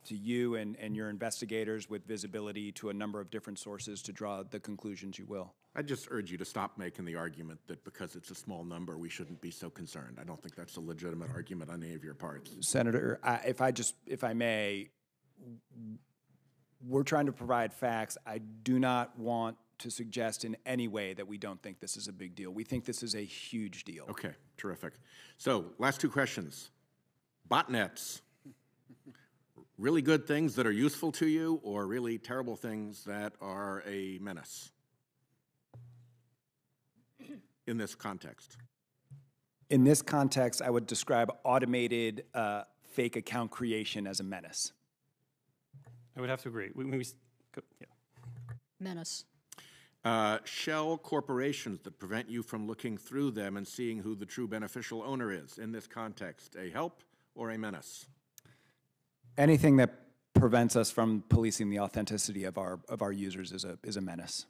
you and your investigators with visibility to a number of different sources to draw the conclusions you will. I just urge you to stop making the argument that because it's a small number, we shouldn't be so concerned. I don't think that's a legitimate argument on any of your parts. Senator, if I may, we're trying to provide facts. I do not want to suggest in any way that we don't think this is a big deal. We think this is a huge deal. Okay, terrific. So, last two questions. Botnets. Really good things that are useful to you, or really terrible things that are a menace in this context? In this context, I would describe automated fake account creation as a menace. I would have to agree. Yeah. Menace. Shell corporations that prevent you from looking through them and seeing who the true beneficial owner is. In this context, a help or a menace? Anything that prevents us from policing the authenticity of our users is a menace.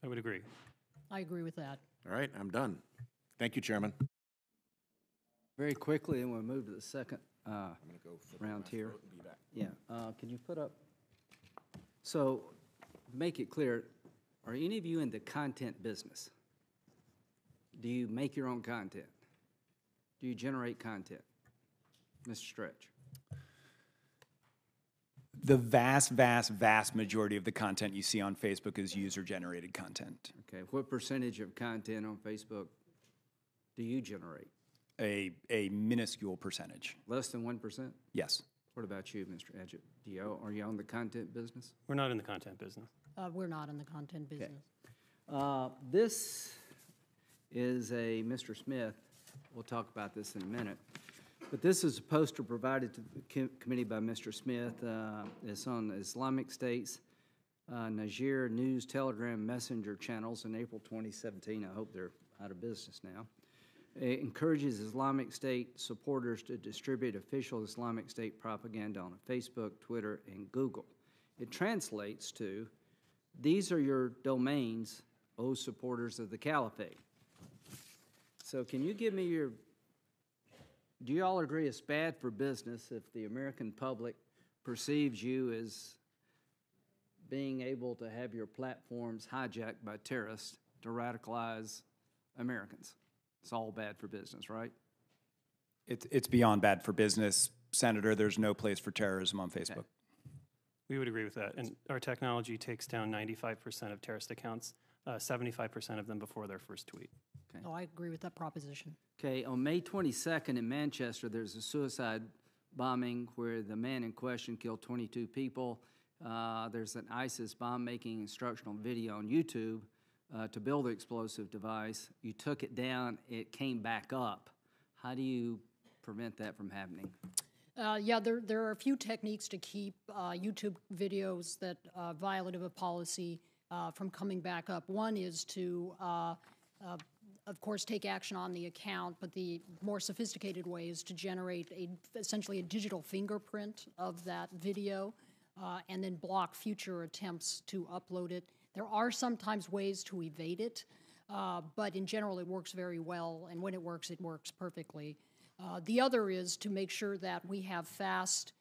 I would agree. I agree with that. All right, I'm done. Thank you, Chairman. Very quickly, and we'll move to the second round here. Yeah, can you put up? So, make it clear, are any of you in the content business? Do you make your own content? Do you generate content? Mr. Stretch. The vast majority of the content you see on Facebook is user-generated content. Okay, what percentage of content on Facebook do you generate? A minuscule percentage. Less than 1%? Yes. What about you, Mr. Edgett? Are you on the content business? We're not in the content business. We're not in the content business. This is a Mr. Smith. We'll talk about this in a minute. But this is a poster provided to the committee by Mr. Smith. It's on Islamic State's Niger News Telegram Messenger channels in April 2017. I hope they're out of business now. It encourages Islamic State supporters to distribute official Islamic State propaganda on Facebook, Twitter, and Google. It translates to, these are your domains, O supporters of the caliphate. So can you give me your, do you all agree it's bad for business if the American public perceives you as being able to have your platforms hijacked by terrorists to radicalize Americans. It's all bad for business, right? It's beyond bad for business, Senator. There's no place for terrorism on Facebook. Okay. We would agree with that. And our technology takes down 95% of terrorist accounts, 75% of them before their first tweet. Okay. Oh, I agree with that proposition. Okay, on May 22nd in Manchester, there's a suicide bombing where the man in question killed 22 people. There's an ISIS bomb-making instructional video on YouTube to build the explosive device. You took it down, it came back up. How do you prevent that from happening? Yeah, there are a few techniques to keep YouTube videos that violative of policy from coming back up. One is to, of course, take action on the account, but the more sophisticated way is to generate essentially a digital fingerprint of that video and then block future attempts to upload it. There are sometimes ways to evade it, but in general it works very well, and when it works perfectly. The other is to make sure that we have fast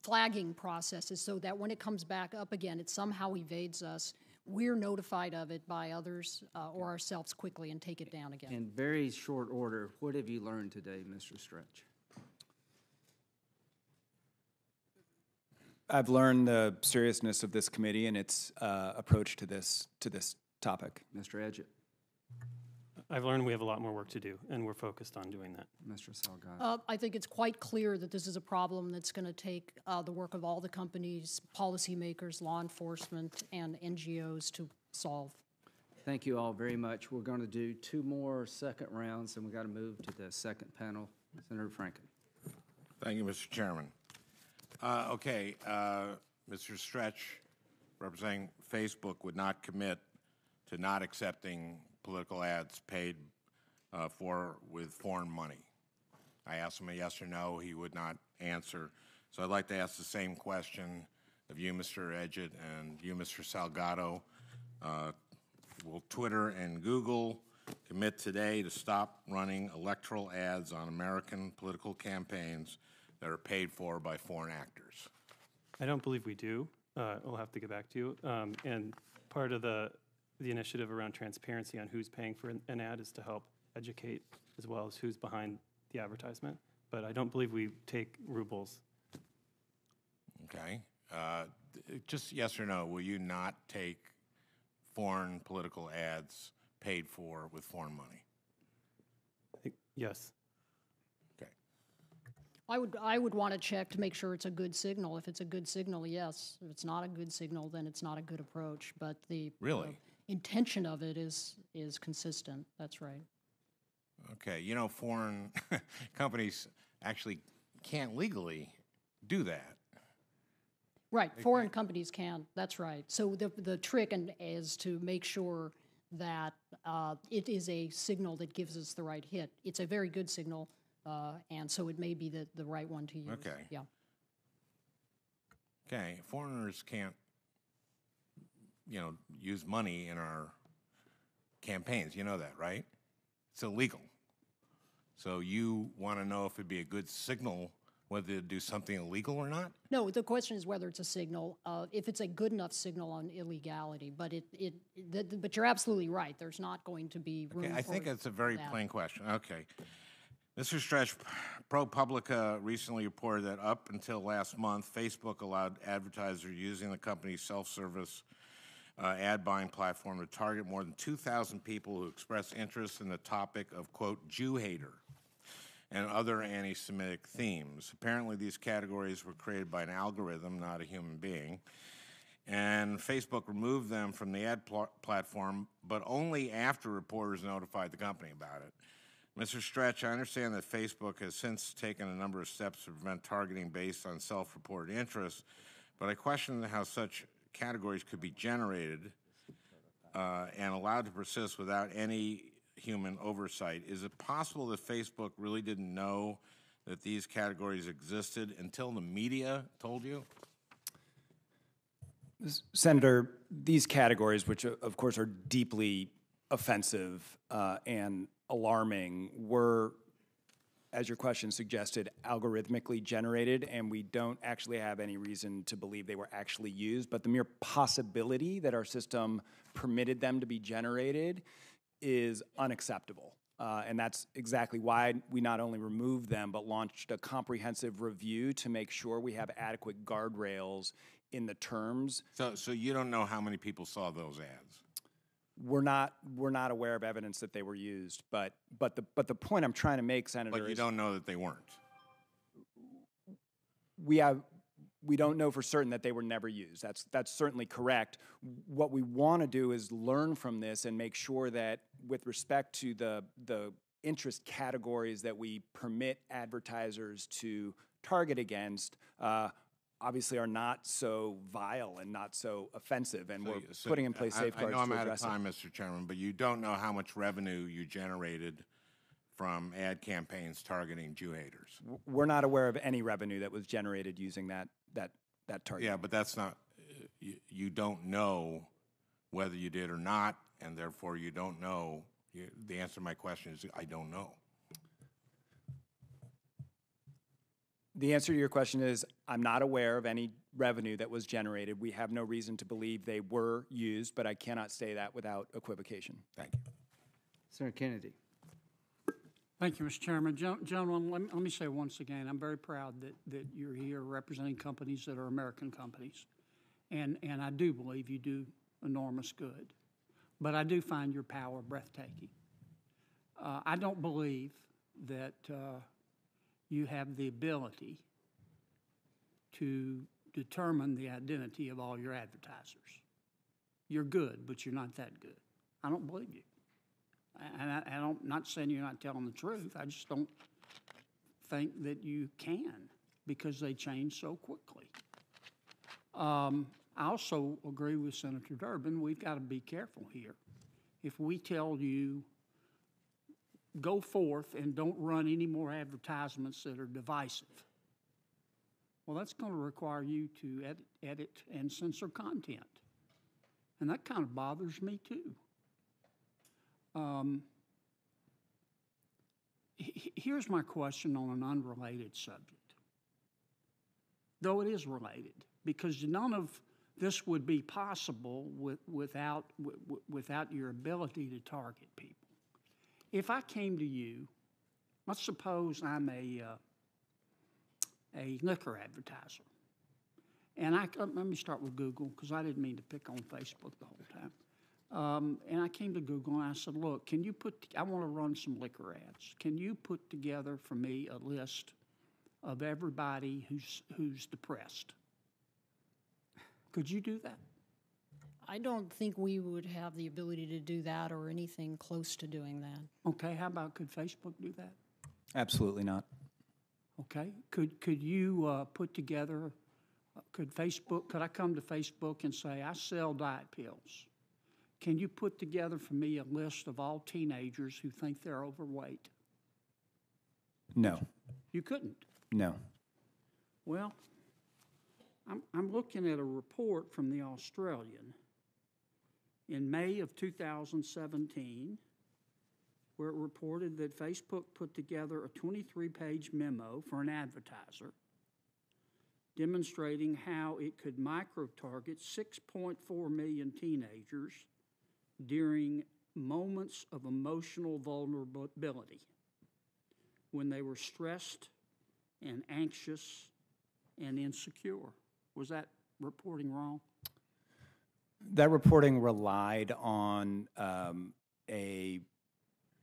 flagging processes so that when it comes back up again, it somehow evades us. We're notified of it by others or ourselves quickly and take it down again. In very short order, what have you learned today, Mr. Stretch? I've learned the seriousness of this committee and its approach to this topic. Mr. Edgett? I've learned we have a lot more work to do, and we're focused on doing that. Mr. Salgado? I think it's quite clear that this is a problem that's going to take the work of all the companies, policymakers, law enforcement, and NGOs to solve. Thank you all very much. We're going to do 2 more second rounds, and we've got to move to the second panel. Senator Franken. Thank you, Mr. Chairman. Mr. Stretch, representing Facebook, would not commit to not accepting political ads paid for with foreign money. I asked him a yes or no. He would not answer. So I'd like to ask the same question of you, Mr. Edgett, and you, Mr. Salgado. Will Twitter and Google commit today to stop running electoral ads on American political campaigns that are paid for by foreign actors? I don't believe we do. We'll have to get back to you. And part of the initiative around transparency on who's paying for an ad is to help educate as well as who's behind the advertisement. But I don't believe we take rubles. Okay. Just yes or no, will you not take foreign political ads paid for with foreign money? I think yes. Okay. I would want to check to make sure it's a good signal. If it's a good signal, yes. If it's not a good signal, then it's not a good approach. But the intention of it is consistent. That's right. Okay. You know, foreign companies actually can't legally do that. Right. Foreign companies can. That's right. So the trick is to make sure that it is a signal that gives us the right hit. It's a very good signal, and so it may be the right one to use. Okay. Yeah. Okay. Foreigners can't, use money in our campaigns. You know that, right? It's illegal. So you want to know if it'd be a good signal whether to do something illegal or not? No, the question is whether it's a signal, if it's a good enough signal on illegality. But but you're absolutely right. There's not going to be room for I think it's a very that. plain question. Okay. Mr. Stretch, ProPublica recently reported that up until last month, Facebook allowed advertisers using the company's self-service ad buying platform to target more than 2,000 people who express interest in the topic of, quote, Jew hater and other anti-Semitic themes. Apparently, these categories were created by an algorithm, not a human being. And Facebook removed them from the ad platform, but only after reporters notified the company about it. Mr. Stretch, I understand that Facebook has since taken a number of steps to prevent targeting based on self-reported interests, but I question how such categories could be generated and allowed to persist without any human oversight. Is it possible that Facebook really didn't know that these categories existed until the media told you? Senator, these categories, which of course are deeply offensive and alarming, were as your question suggested, algorithmically generated, and we don't actually have any reason to believe they were actually used. But the mere possibility that our system permitted them to be generated is unacceptable. And that's exactly why we not only removed them, but launched a comprehensive review to make sure we have adequate guardrails in the terms. So you don't know how many people saw those ads? We're not aware of evidence that they were used, but the point I'm trying to make, Senator, But you don't know that they weren't. We don't know for certain that they were never used. That's certainly correct. What we want to do is learn from this and make sure that with respect to the interest categories that we permit advertisers to target against, obviously are not so vile and not so offensive, and we're putting in place safeguards to address it. I know I'm out of time, Mr. Chairman, but you don't know how much revenue you generated from ad campaigns targeting Jew haters. We're not aware of any revenue that was generated using that target. Yeah, but that's not, you don't know whether you did or not, and therefore you don't know. The answer to my question is I don't know. The answer to your question is I'm not aware of any revenue that was generated. We have no reason to believe they were used, but I cannot say that without equivocation. Thank you. Senator Kennedy. Thank you, Mr. Chairman. Gentlemen, let me say once again, I'm very proud that you're here representing companies that are American companies. And I do believe you do enormous good. But I do find your power breathtaking. I don't believe that you have the ability to determine the identity of all your advertisers. You're good, but you're not that good. I don't believe you. And I'm not saying you're not telling the truth. I just don't think that you can because they change so quickly. I also agree with Senator Durbin. We've got to be careful here. If we tell you, go forth and don't run any more advertisements that are divisive, well, that's going to require you to edit and censor content. And that kind of bothers me, too. Here's my question on an unrelated subject, though it is related, because none of this would be possible without your ability to target people. If I came to you, let's suppose I'm a liquor advertiser, and let me start with Google, because I didn't mean to pick on Facebook the whole time. And I came to Google and I said, look, I want to run some liquor ads. Can you put together for me a list of everybody who's depressed? Could you do that? I don't think we would have the ability to do that or anything close to doing that. Okay, how about could Facebook do that? Absolutely not. Okay, could you put together, could I come to Facebook and say, I sell diet pills? Can you put together for me a list of all teenagers who think they're overweight? No. You couldn't? No. Well, I'm looking at a report from the Australian in May of 2017 where it reported that Facebook put together a 23-page memo for an advertiser demonstrating how it could micro-target 6.4 million teenagers during moments of emotional vulnerability when they were stressed and anxious and insecure. Was that reporting wrong? That reporting relied on a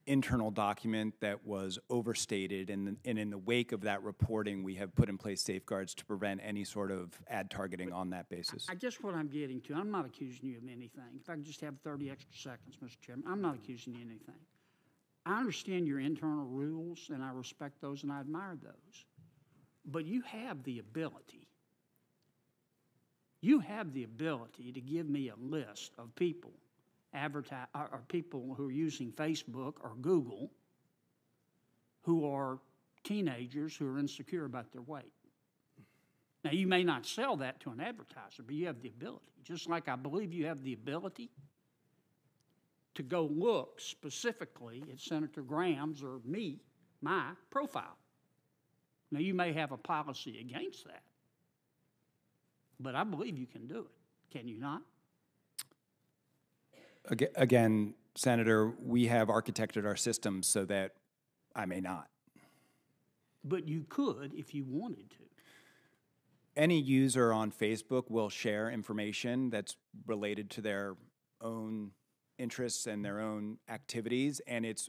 internal document that was overstated, and in the wake of that reporting, we have put in place safeguards to prevent any sort of ad targeting on that basis. I guess what I'm getting to, I'm not accusing you of anything. If I could just have 30 extra seconds, Mr. Chairman, I'm not accusing you of anything. I understand your internal rules, and I respect those, and I admire those. But you have the ability. You have the ability to give me a list of people or people who are using Facebook or Google who are teenagers who are insecure about their weight. Now, you may not sell that to an advertiser, but you have the ability. Just like I believe you have the ability to go look specifically at Senator Graham's or me my profile. Now, you may have a policy against that, but I believe you can do it. Can you not? Again, Senator, we have architected our systems so that I may not. But you could if you wanted to. Any user on Facebook will share information that's related to their own interests and their own activities, and it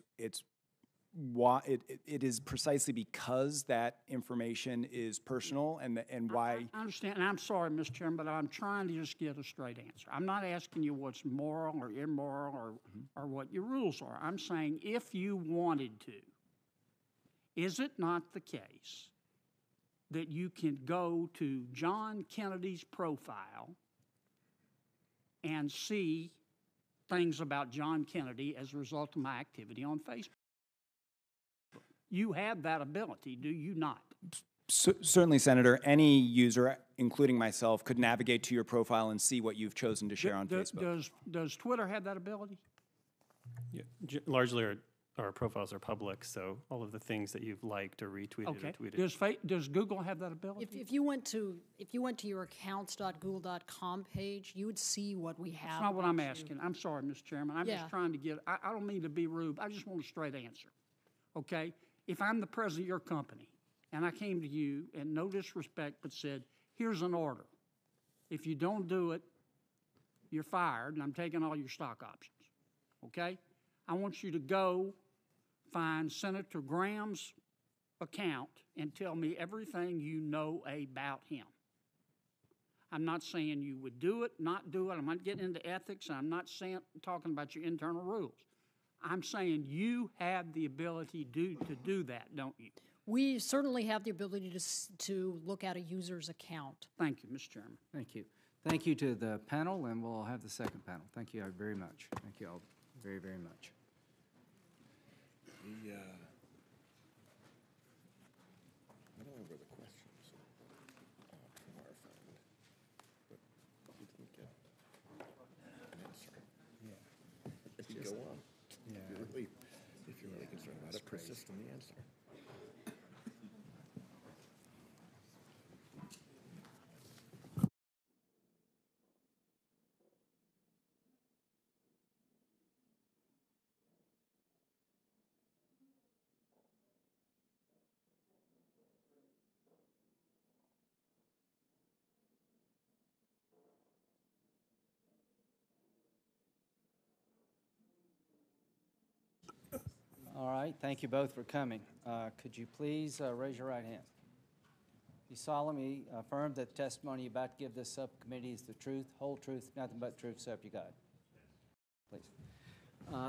is precisely because that information is personal and why. I understand, and I'm sorry, Mr. Chairman, but I'm trying to just get a straight answer. I'm not asking you what's moral or immoral or what your rules are. I'm saying if you wanted to, is it not the case that you can go to John Kennedy's profile and see things about John Kennedy as a result of my activity on Facebook? You have that ability, do you not? Certainly, Senator. Any user, including myself, could navigate to your profile and see what you've chosen to share on Facebook. Does Twitter have that ability? Yeah, largely our profiles are public, so all of the things that you've liked or retweeted or tweeted. Does Google have that ability? If you went to your accounts.google.com page, you would see what we have. That's not what I'm asking. I'm sorry, Mr. Chairman. I'm just trying to get. I don't mean to be rude. I just want a straight answer. Okay. If I'm the president of your company and I came to you, and no disrespect, but said, here's an order. If you don't do it, you're fired, and I'm taking all your stock options. Okay? I want you to go find Senator Graham's account and tell me everything you know about him. I'm not saying you would do it, not do it. I'm not getting into ethics, and I'm not talking about your internal rules. I'm saying you have the ability to do that, don't you? We certainly have the ability to look at a user's account. Thank you, Mr. Chairman. Thank you. Thank you to the panel, and we'll have the second panel. Thank you very much. Thank you all very, very much. I don't remember the questions from our friend, but we didn't get an answer. Yeah. If you go on, if you're really concerned about it, persist in the answer. All right, thank you both for coming. Could you please raise your right hand? You solemnly affirm that the testimony you're about to give this subcommittee is the truth, whole truth, nothing but truth, so help you God. Please.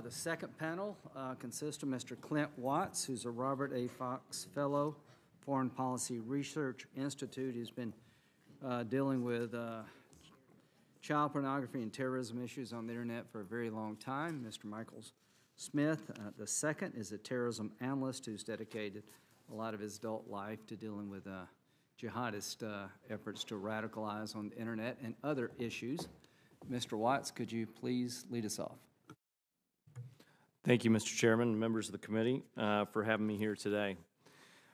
The second panel consists of Mr. Clint Watts, who's a Robert A. Fox Fellow, Foreign Policy Research Institute. He's been dealing with child pornography and terrorism issues on the internet for a very long time. Mr. Michaels Smith, the second, is a terrorism analyst who's dedicated a lot of his adult life to dealing with jihadist efforts to radicalize on the internet and other issues. Mr. Watts, could you please lead us off? Thank you, Mr. Chairman, members of the committee, for having me here today.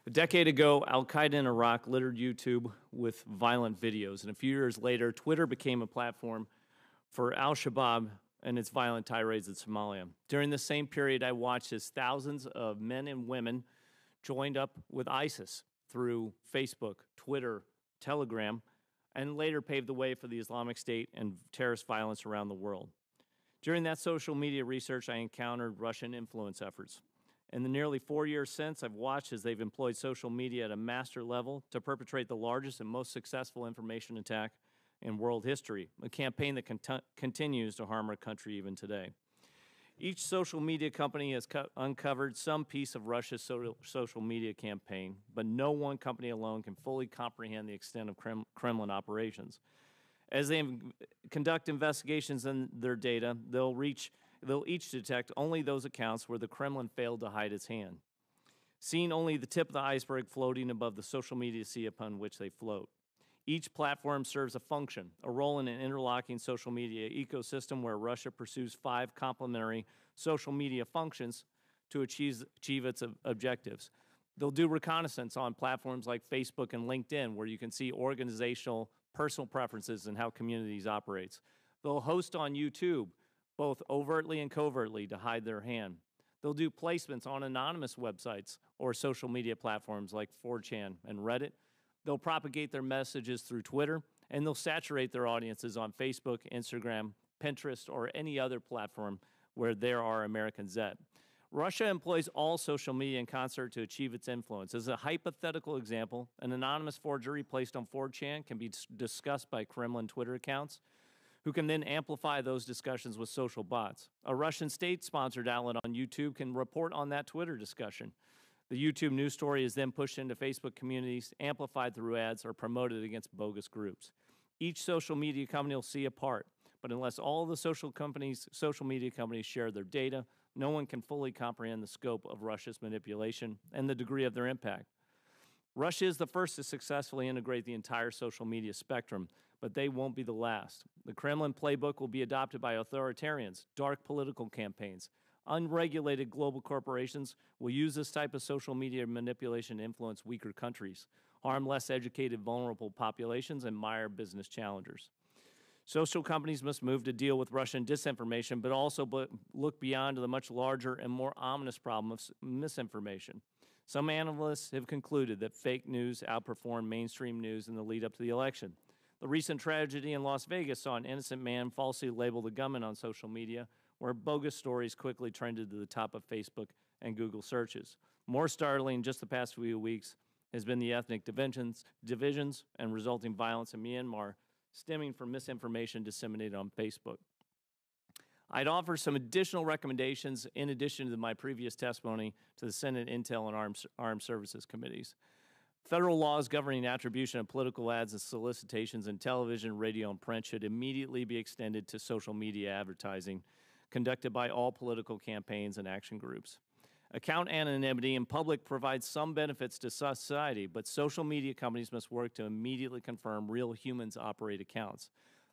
A decade ago, Al-Qaeda in Iraq littered YouTube with violent videos, and a few years later, Twitter became a platform for Al-Shabaab and its violent tirades in Somalia. During the same period, I watched as thousands of men and women joined up with ISIS through Facebook, Twitter, Telegram, and later paved the way for the Islamic State and terrorist violence around the world. During that social media research, I encountered Russian influence efforts. In the nearly 4 years since, I've watched as they've employed social media at a master level to perpetrate the largest and most successful information attack in world history, a campaign that continues to harm our country even today. Each social media company has uncovered some piece of Russia's social media campaign, but no one company alone can fully comprehend the extent of Kremlin operations. As they conduct investigations in their data, they'll each detect only those accounts where the Kremlin failed to hide its hand, seeing only the tip of the iceberg floating above the social media sea upon which they float. Each platform serves a function, a role in an interlocking social media ecosystem where Russia pursues 5 complementary social media functions to achieve its objectives. They'll do reconnaissance on platforms like Facebook and LinkedIn, where you can see organizational, personal preferences and how communities operate. They'll host on YouTube, both overtly and covertly, to hide their hand. They'll do placements on anonymous websites or social media platforms like 4chan and Reddit. They'll propagate their messages through Twitter, and they'll saturate their audiences on Facebook, Instagram, Pinterest, or any other platform where there are Americans at. Russia employs all social media in concert to achieve its influence. As a hypothetical example, an anonymous forgery placed on 4chan can be discussed by Kremlin Twitter accounts, who can then amplify those discussions with social bots. A Russian state-sponsored outlet on YouTube can report on that Twitter discussion. The YouTube news story is then pushed into Facebook communities, amplified through ads, or promoted against bogus groups. Each social media company will see a part, but unless all the social media companies share their data, no one can fully comprehend the scope of Russia's manipulation and the degree of their impact. Russia is the first to successfully integrate the entire social media spectrum, but they won't be the last. The Kremlin playbook will be adopted by authoritarians, dark political campaigns. Unregulated global corporations will use this type of social media manipulation to influence weaker countries, harm less educated, vulnerable populations, and mire business challengers. Social companies must move to deal with Russian disinformation, but also look beyond the much larger and more ominous problem of misinformation. Some analysts have concluded that fake news outperformed mainstream news in the lead up to the election. The recent tragedy in Las Vegas saw an innocent man falsely labeled a gunman on social media, where bogus stories quickly trended to the top of Facebook and Google searches. More startling, just the past few weeks, has been the ethnic divisions and resulting violence in Myanmar, stemming from misinformation disseminated on Facebook. I'd offer some additional recommendations in addition to my previous testimony to the Senate Intel and Armed Services Committees. Federal laws governing attribution of political ads and solicitations in television, radio, and print should immediately be extended to social media advertising conducted by all political campaigns and action groups. Account anonymity in public provides some benefits to society, but social media companies must work to immediately confirm real humans operate accounts.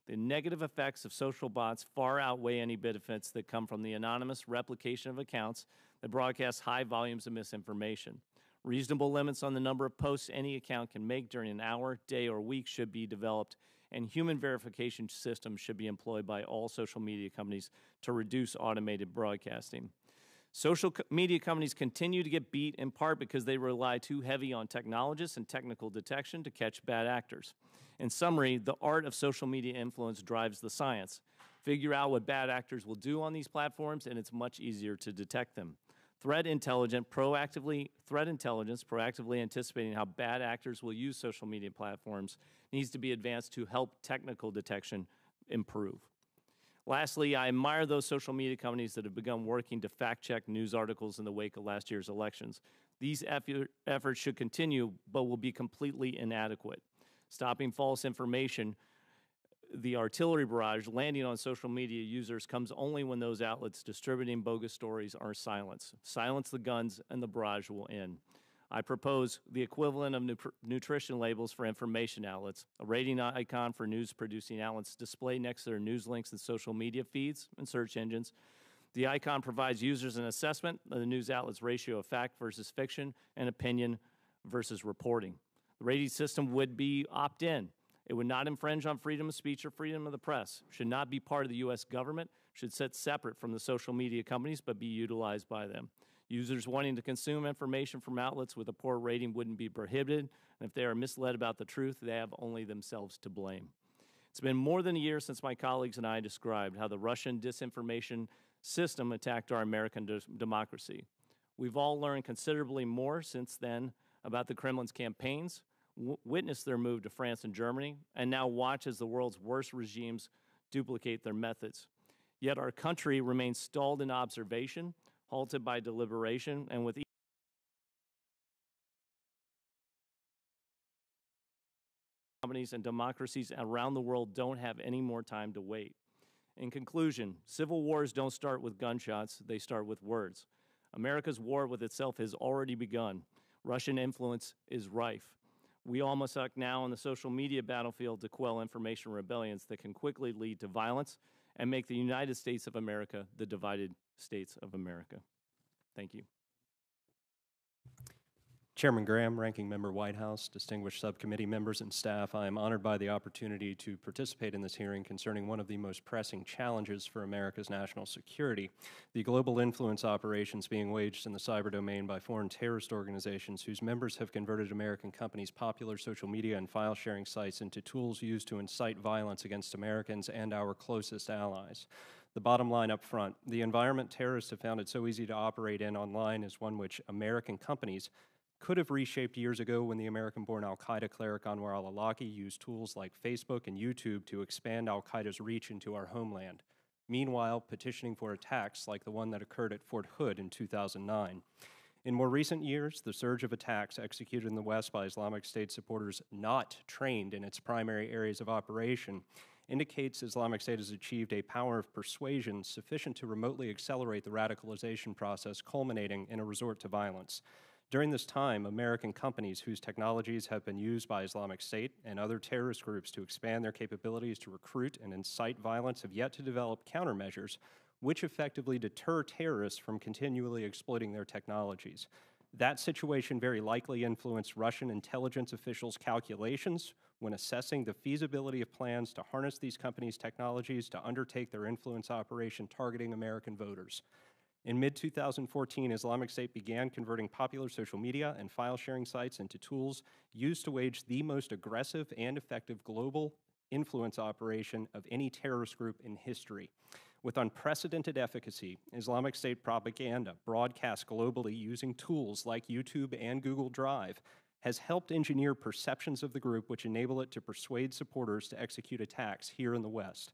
The negative effects of social bots far outweigh any benefits that come from the anonymous replication of accounts that broadcast high volumes of misinformation. Reasonable limits on the number of posts any account can make during an hour, day, or week should be developed, and human verification systems should be employed by all social media companies to reduce automated broadcasting. Social media companies continue to get beat in part because they rely too heavy on technologists and technical detection to catch bad actors. In summary, the art of social media influence drives the science. Figure out what bad actors will do on these platforms, and it's much easier to detect them. Threat intelligence proactively anticipating how bad actors will use social media platforms needs to be advanced to help technical detection improve. Lastly, I admire those social media companies that have begun working to fact-check news articles in the wake of last year's elections. These efforts should continue, but will be completely inadequate. Stopping false information, the artillery barrage landing on social media users, comes only when those outlets distributing bogus stories are silenced. Silence the guns and the barrage will end. I propose the equivalent of nutrition labels for information outlets, a rating icon for news-producing outlets displayed next to their news links in social media feeds and search engines. The icon provides users an assessment of the news outlet's ratio of fact versus fiction and opinion versus reporting. The rating system would be opt-in. It would not infringe on freedom of speech or freedom of the press, should not be part of the U.S. government, should sit separate from the social media companies, but be utilized by them. Users wanting to consume information from outlets with a poor rating wouldn't be prohibited, and if they are misled about the truth, they have only themselves to blame. It's been more than a year since my colleagues and I described how the Russian disinformation system attacked our American democracy. We've all learned considerably more since then about the Kremlin's campaigns, witnessed their move to France and Germany, and now watch as the world's worst regimes duplicate their methods. Yet our country remains stalled in observation, halted by deliberation, and with companies and democracies around the world don't have any more time to wait. In conclusion, civil wars don't start with gunshots, they start with words. America's war with itself has already begun. Russian influence is rife. We all must act now on the social media battlefield to quell information rebellions that can quickly lead to violence and make the United States of America the divided states of America. Thank you. Chairman Graham, Ranking Member Whitehouse, distinguished subcommittee members and staff, I am honored by the opportunity to participate in this hearing concerning one of the most pressing challenges for America's national security, the global influence operations being waged in the cyber domain by foreign terrorist organizations whose members have converted American companies' popular social media and file-sharing sites into tools used to incite violence against Americans and our closest allies. The bottom line up front, the environment terrorists have found it so easy to operate in online is one which American companies could have reshaped years ago when the American-born al-Qaeda cleric Anwar al-Awlaki used tools like Facebook and YouTube to expand al-Qaeda's reach into our homeland, meanwhile petitioning for attacks like the one that occurred at Fort Hood in 2009. In more recent years, the surge of attacks executed in the West by Islamic State supporters not trained in its primary areas of operation indicates Islamic State has achieved a power of persuasion sufficient to remotely accelerate the radicalization process, culminating in a resort to violence. During this time, American companies whose technologies have been used by Islamic State and other terrorist groups to expand their capabilities to recruit and incite violence have yet to develop countermeasures which effectively deter terrorists from continually exploiting their technologies. That situation very likely influenced Russian intelligence officials' calculations when assessing the feasibility of plans to harness these companies' technologies to undertake their influence operation targeting American voters. In mid-2014, Islamic State began converting popular social media and file-sharing sites into tools used to wage the most aggressive and effective global influence operation of any terrorist group in history. With unprecedented efficacy, Islamic State propaganda broadcast globally using tools like YouTube and Google Drive has helped engineer perceptions of the group which enable it to persuade supporters to execute attacks here in the West.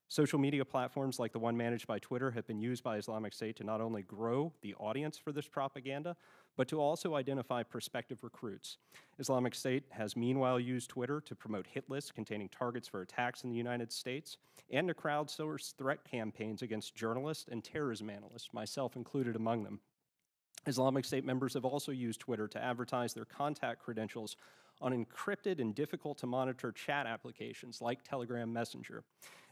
Social media platforms like the one managed by Twitter have been used by Islamic State to not only grow the audience for this propaganda, but to also identify prospective recruits. Islamic State has meanwhile used Twitter to promote hit lists containing targets for attacks in the United States and to crowdsource threat campaigns against journalists and terrorism analysts, myself included among them. Islamic State members have also used Twitter to advertise their contact credentials on encrypted and difficult-to-monitor chat applications like Telegram Messenger.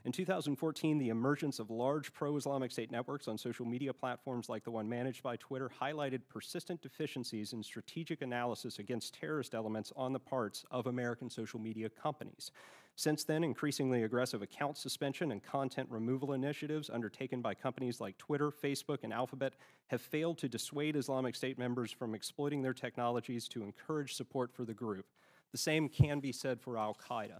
In 2014, the emergence of large pro-Islamic State networks on social media platforms like the one managed by Twitter highlighted persistent deficiencies in strategic analysis against terrorist elements on the parts of American social media companies. Since then, increasingly aggressive account suspension and content removal initiatives undertaken by companies like Twitter, Facebook, and Alphabet have failed to dissuade Islamic State members from exploiting their technologies to encourage support for the group. The same can be said for al-Qaeda.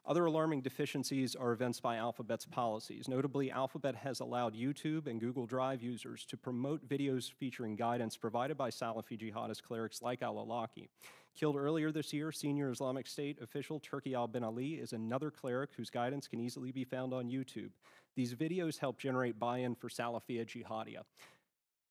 Other alarming deficiencies are evinced by Alphabet's policies. Notably, Alphabet has allowed YouTube and Google Drive users to promote videos featuring guidance provided by Salafi jihadist clerics like al-Awlaki. Killed earlier this year, senior Islamic State official Turki al-Bin Ali is another cleric whose guidance can easily be found on YouTube. These videos help generate buy-in for Salafiyya Jihadiyya.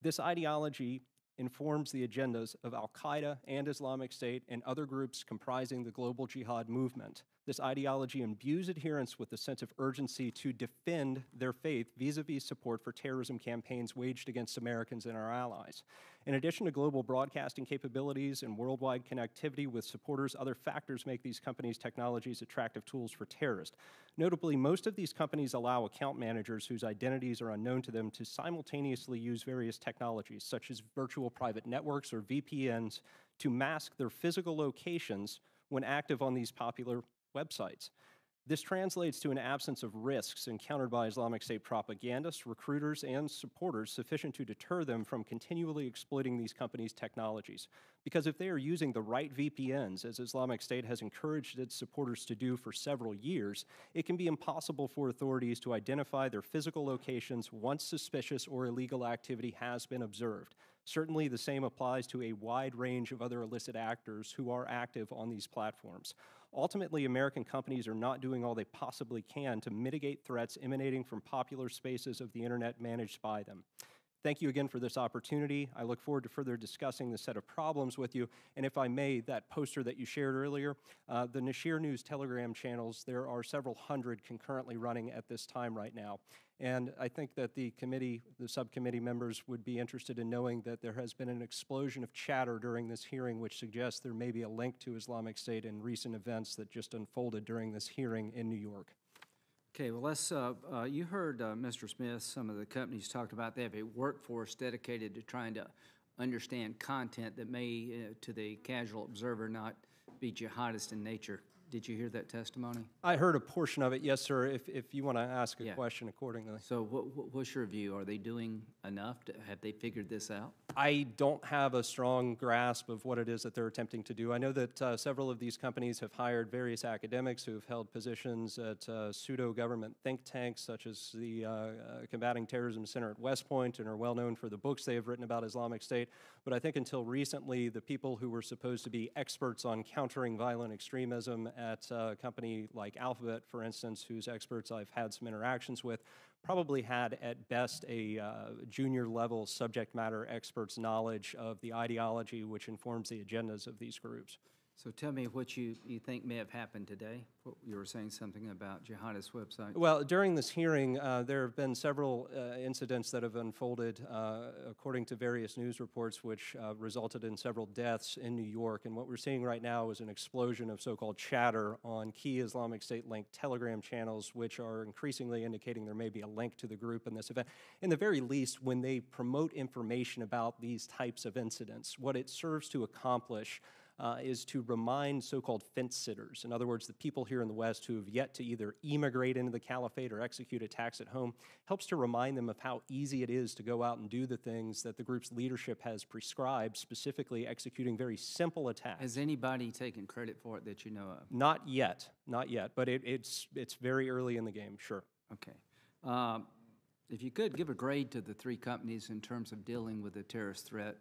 This ideology informs the agendas of al-Qaeda and Islamic State and other groups comprising the global jihad movement. This ideology imbues adherents with a sense of urgency to defend their faith vis-a-vis support for terrorism campaigns waged against Americans and our allies. In addition to global broadcasting capabilities and worldwide connectivity with supporters, other factors make these companies' technologies attractive tools for terrorists. Notably, most of these companies allow account managers whose identities are unknown to them to simultaneously use various technologies, such as virtual private networks or VPNs, to mask their physical locations when active on these popular websites. This translates to an absence of risks encountered by Islamic State propagandists, recruiters, and supporters sufficient to deter them from continually exploiting these companies' technologies. Because if they are using the right VPNs, as Islamic State has encouraged its supporters to do for several years, it can be impossible for authorities to identify their physical locations once suspicious or illegal activity has been observed. Certainly, the same applies to a wide range of other illicit actors who are active on these platforms. Ultimately, American companies are not doing all they possibly can to mitigate threats emanating from popular spaces of the internet managed by them. Thank you again for this opportunity. I look forward to further discussing the set of problems with you. And if I may, that poster that you shared earlier, the Nashir News Telegram channels, there are several hundred concurrently running at this time right now. And I think that the subcommittee members would be interested in knowing that there has been an explosion of chatter during this hearing which suggests there may be a link to Islamic State and recent events that just unfolded during this hearing in New York. Okay, well, you heard Mr. Smith, some of the companies talked about they have a workforce dedicated to trying to understand content that may, to the casual observer, not be jihadist in nature. Did you hear that testimony? I heard a portion of it, yes, sir, if you want to ask a question accordingly. So what's your view? Are they doing enough? Have they figured this out? I don't have a strong grasp of what it is that they're attempting to do. I know that several of these companies have hired various academics who have held positions at pseudo-government think tanks, such as the Combating Terrorism Center at West Point, and are well known for the books they have written about Islamic State. But I think until recently, the people who were supposed to be experts on countering violent extremism at a company like Alphabet, for instance, whose experts I've had some interactions with, probably had at best a junior level subject matter expert's knowledge of the ideology which informs the agendas of these groups. So tell me what you think may have happened today. You were saying something about jihadist websites. Well, during this hearing, there have been several incidents that have unfolded according to various news reports, which resulted in several deaths in New York. And what we're seeing right now is an explosion of so-called chatter on key Islamic State-linked Telegram channels, which are increasingly indicating there may be a link to the group in this event. In the very least, when they promote information about these types of incidents, what it serves to accomplish is to remind so-called fence-sitters, in other words, the people here in the West who have yet to either emigrate into the caliphate or execute attacks at home, helps to remind them of how easy it is to go out and do the things that the group's leadership has prescribed, specifically executing very simple attacks. Has anybody taken credit for it that you know of? Not yet, but it's very early in the game, sure. Okay. If you could, give a grade to the three companies in terms of dealing with the terrorist threat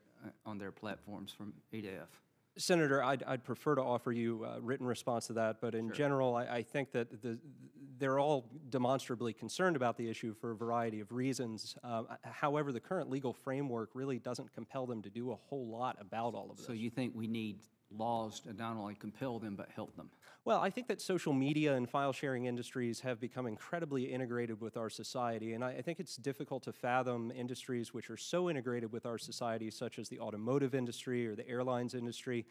on their platforms from A to F. Senator, I'd prefer to offer you a written response to that, but in general, I think that they're all demonstrably concerned about the issue for a variety of reasons. However, the current legal framework really doesn't compel them to do a whole lot about all of this. So you think we need laws to not only compel them, but help them? Well, I think that social media and file-sharing industries have become incredibly integrated with our society, and I think it's difficult to fathom industries which are so integrated with our society, such as the automotive industry or the airlines industry,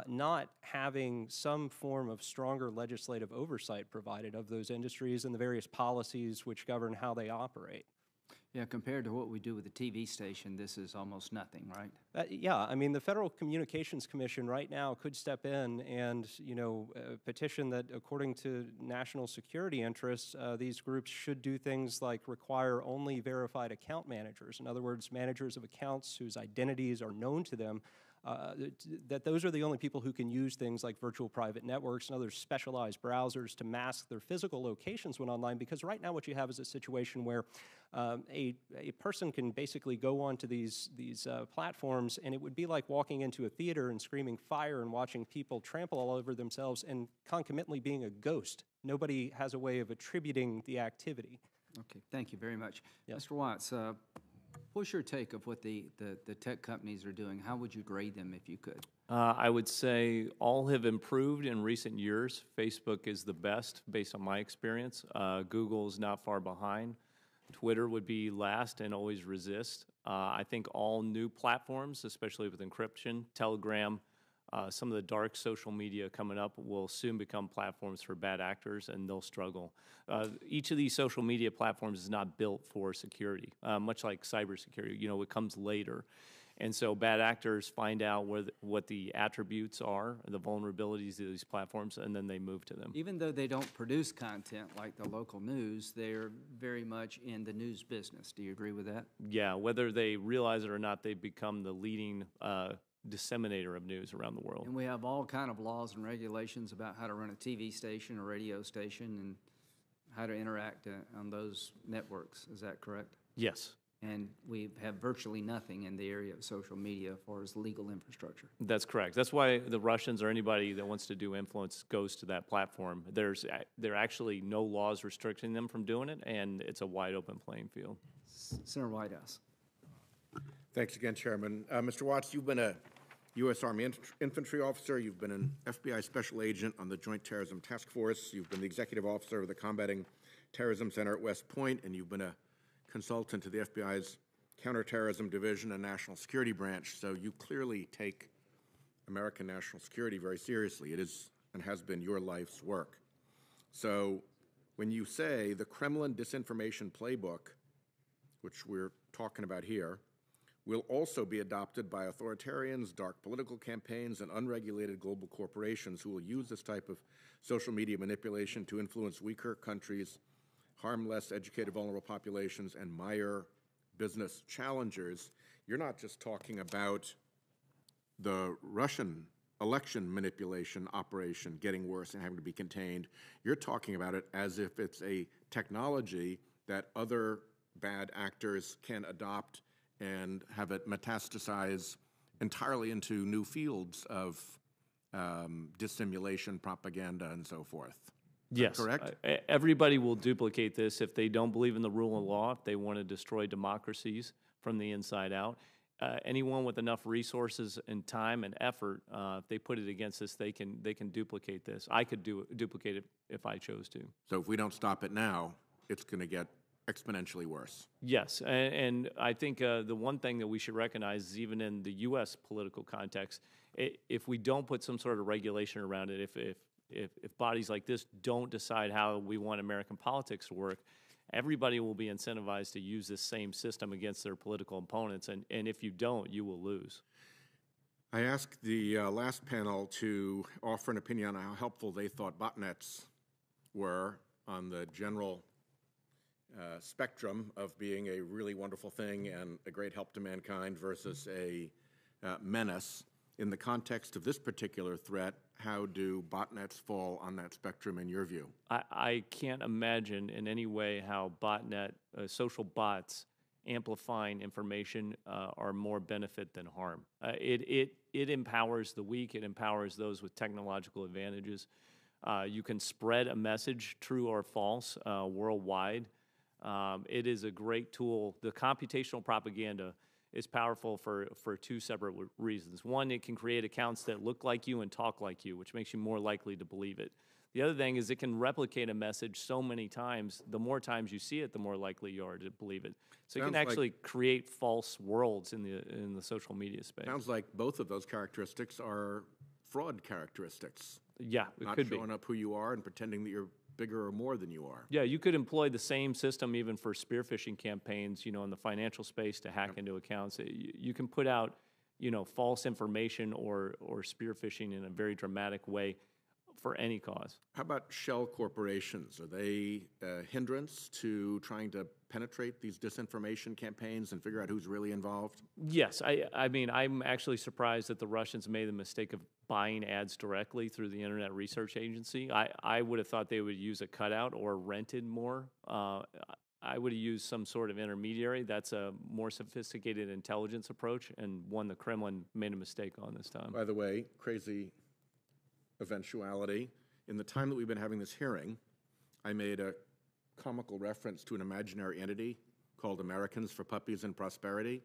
not having some form of stronger legislative oversight provided of those industries and the various policies which govern how they operate. Yeah, compared to what we do with the TV station, this is almost nothing, right? Yeah, I mean, the Federal Communications Commission right now could step in and, petition that according to national security interests, these groups should do things like require only verified account managers. In other words, managers of accounts whose identities are known to them, that those are the only people who can use things like virtual private networks and other specialized browsers to mask their physical locations when online, because right now what you have is a situation where a person can basically go onto these platforms, and it would be like walking into a theater and screaming fire and watching people trample all over themselves and concomitantly being a ghost. Nobody has a way of attributing the activity. Okay, thank you very much. Yes. Mr. Watts, what's your take of what the tech companies are doing? How would you grade them if you could? I would say all have improved in recent years. Facebook is the best based on my experience. Google is not far behind. Twitter would be last and always resist. I think all new platforms, especially with encryption, Telegram, some of the dark social media coming up will soon become platforms for bad actors, and they'll struggle. Each of these social media platforms is not built for security, much like cybersecurity. It comes later. And so bad actors find out what the attributes are, the vulnerabilities of these platforms, and then they move to them. Even though they don't produce content like the local news, they're very much in the news business. Do you agree with that? Yeah, whether they realize it or not, they've become the leading disseminator of news around the world. And we have all kind of laws and regulations about how to run a TV station or radio station and how to interact on those networks. Is that correct? Yes. And we have virtually nothing in the area of social media as far as legal infrastructure. That's correct. That's why the Russians or anybody that wants to do influence goes to that platform. There are actually no laws restricting them from doing it, and it's a wide open playing field. Senator Whitehouse. Thanks again, Chairman. Mr. Watts, you've been a U.S. Army infantry officer. You've been an FBI special agent on the Joint Terrorism Task Force. You've been the executive officer of the Combating Terrorism Center at West Point, and you've been a consultant to the FBI's Counterterrorism Division and National Security Branch. So you clearly take American national security very seriously. It is and has been your life's work. So when you say the Kremlin disinformation playbook, which we're talking about here, will also be adopted by authoritarians, dark political campaigns, and unregulated global corporations who will use this type of social media manipulation to influence weaker countries, harm less educated vulnerable populations, and mire business challengers. You're not just talking about the Russian election manipulation operation getting worse and having to be contained. You're talking about it as if it's a technology that other bad actors can adopt and have it metastasize entirely into new fields of dissimulation, propaganda, and so forth. Yes. Correct? Everybody will duplicate this if they don't believe in the rule of law, if they want to destroy democracies from the inside out. Anyone with enough resources and time and effort, if they put it against this, they can duplicate this. I could duplicate it if I chose to. So if we don't stop it now, it's going to get exponentially worse. Yes, and I think the one thing that we should recognize is even in the U.S. political context, if we don't put some sort of regulation around it, if bodies like this don't decide how we want American politics to work, everybody will be incentivized to use this same system against their political opponents, and if you don't, you will lose. I asked the last panel to offer an opinion on how helpful they thought botnets were on the general spectrum of being a really wonderful thing and a great help to mankind versus a menace. In the context of this particular threat, how do botnets fall on that spectrum in your view? I can't imagine in any way how social bots amplifying information are more benefit than harm. It empowers the weak. It empowers those with technological advantages. You can spread a message, true or false, worldwide. It is a great tool. The computational propaganda is powerful for two separate reasons. One, it can create accounts that look like you and talk like you, which makes you more likely to believe it. The other thing is it can replicate a message so many times. The more times you see it, the more likely you are to believe it. So it can actually create false worlds in the social media space. Sounds like both of those characteristics are fraud characteristics. Yeah, it Not could be. showing up who you are and pretending that you're bigger or more than you are. Yeah, you could employ the same system even for spear phishing campaigns, in the financial space to hack into accounts. You can put out, false information or spear phishing in a very dramatic way for any cause. How about shell corporations? Are they a hindrance to trying to penetrate these disinformation campaigns and figure out who's really involved? Yes, I mean, I'm actually surprised that the Russians made the mistake of buying ads directly through the Internet Research Agency. I would have thought they would use a cutout or rented more. I would have used some sort of intermediary. That's a more sophisticated intelligence approach, and one the Kremlin made a mistake on this time. By the way, crazy eventuality. In the time that we've been having this hearing, I made a comical reference to an imaginary entity called Americans for Puppies and Prosperity.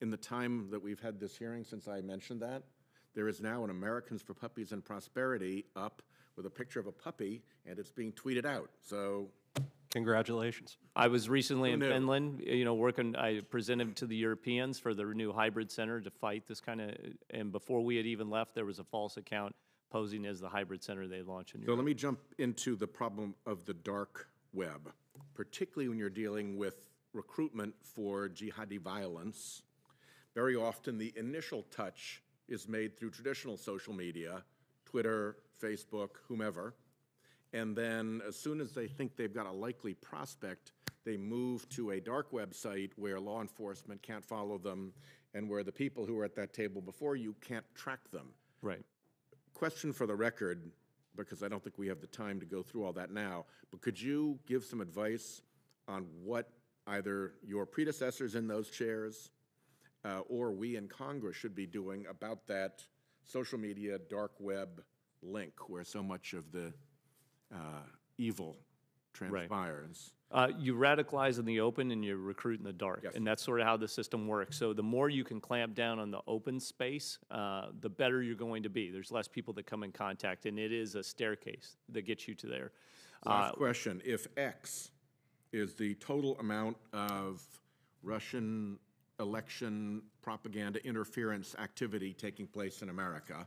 In the time that we've had this hearing since I mentioned that, there is now an Americans for Puppies and Prosperity up with a picture of a puppy, and it's being tweeted out. So, congratulations. I was recently in Finland, working, I presented to the Europeans for the new hybrid center to fight this kind of, and before we had even left, there was a false account posing as the hybrid center they launched in Europe. So let me jump into the problem of the dark web, particularly when you're dealing with recruitment for jihadi violence. Very often the initial touch is made through traditional social media, Twitter, Facebook, whomever, and then as soon as they think they've got a likely prospect, they move to a dark website where law enforcement can't follow them and where the people who were at that table before you can't track them. Right. Question for the record, because I don't think we have the time to go through all that now, but could you give some advice on what either your predecessors in those chairs or we in Congress should be doing about that social media dark web link where so much of the evil transpires? You radicalize in the open and you recruit in the dark, and that's sort of how the system works. So the more you can clamp down on the open space, the better you're going to be. There's less people that come in contact, and it is a staircase that gets you to there. Last question. If X is the total amount of Russian election propaganda interference activity taking place in America,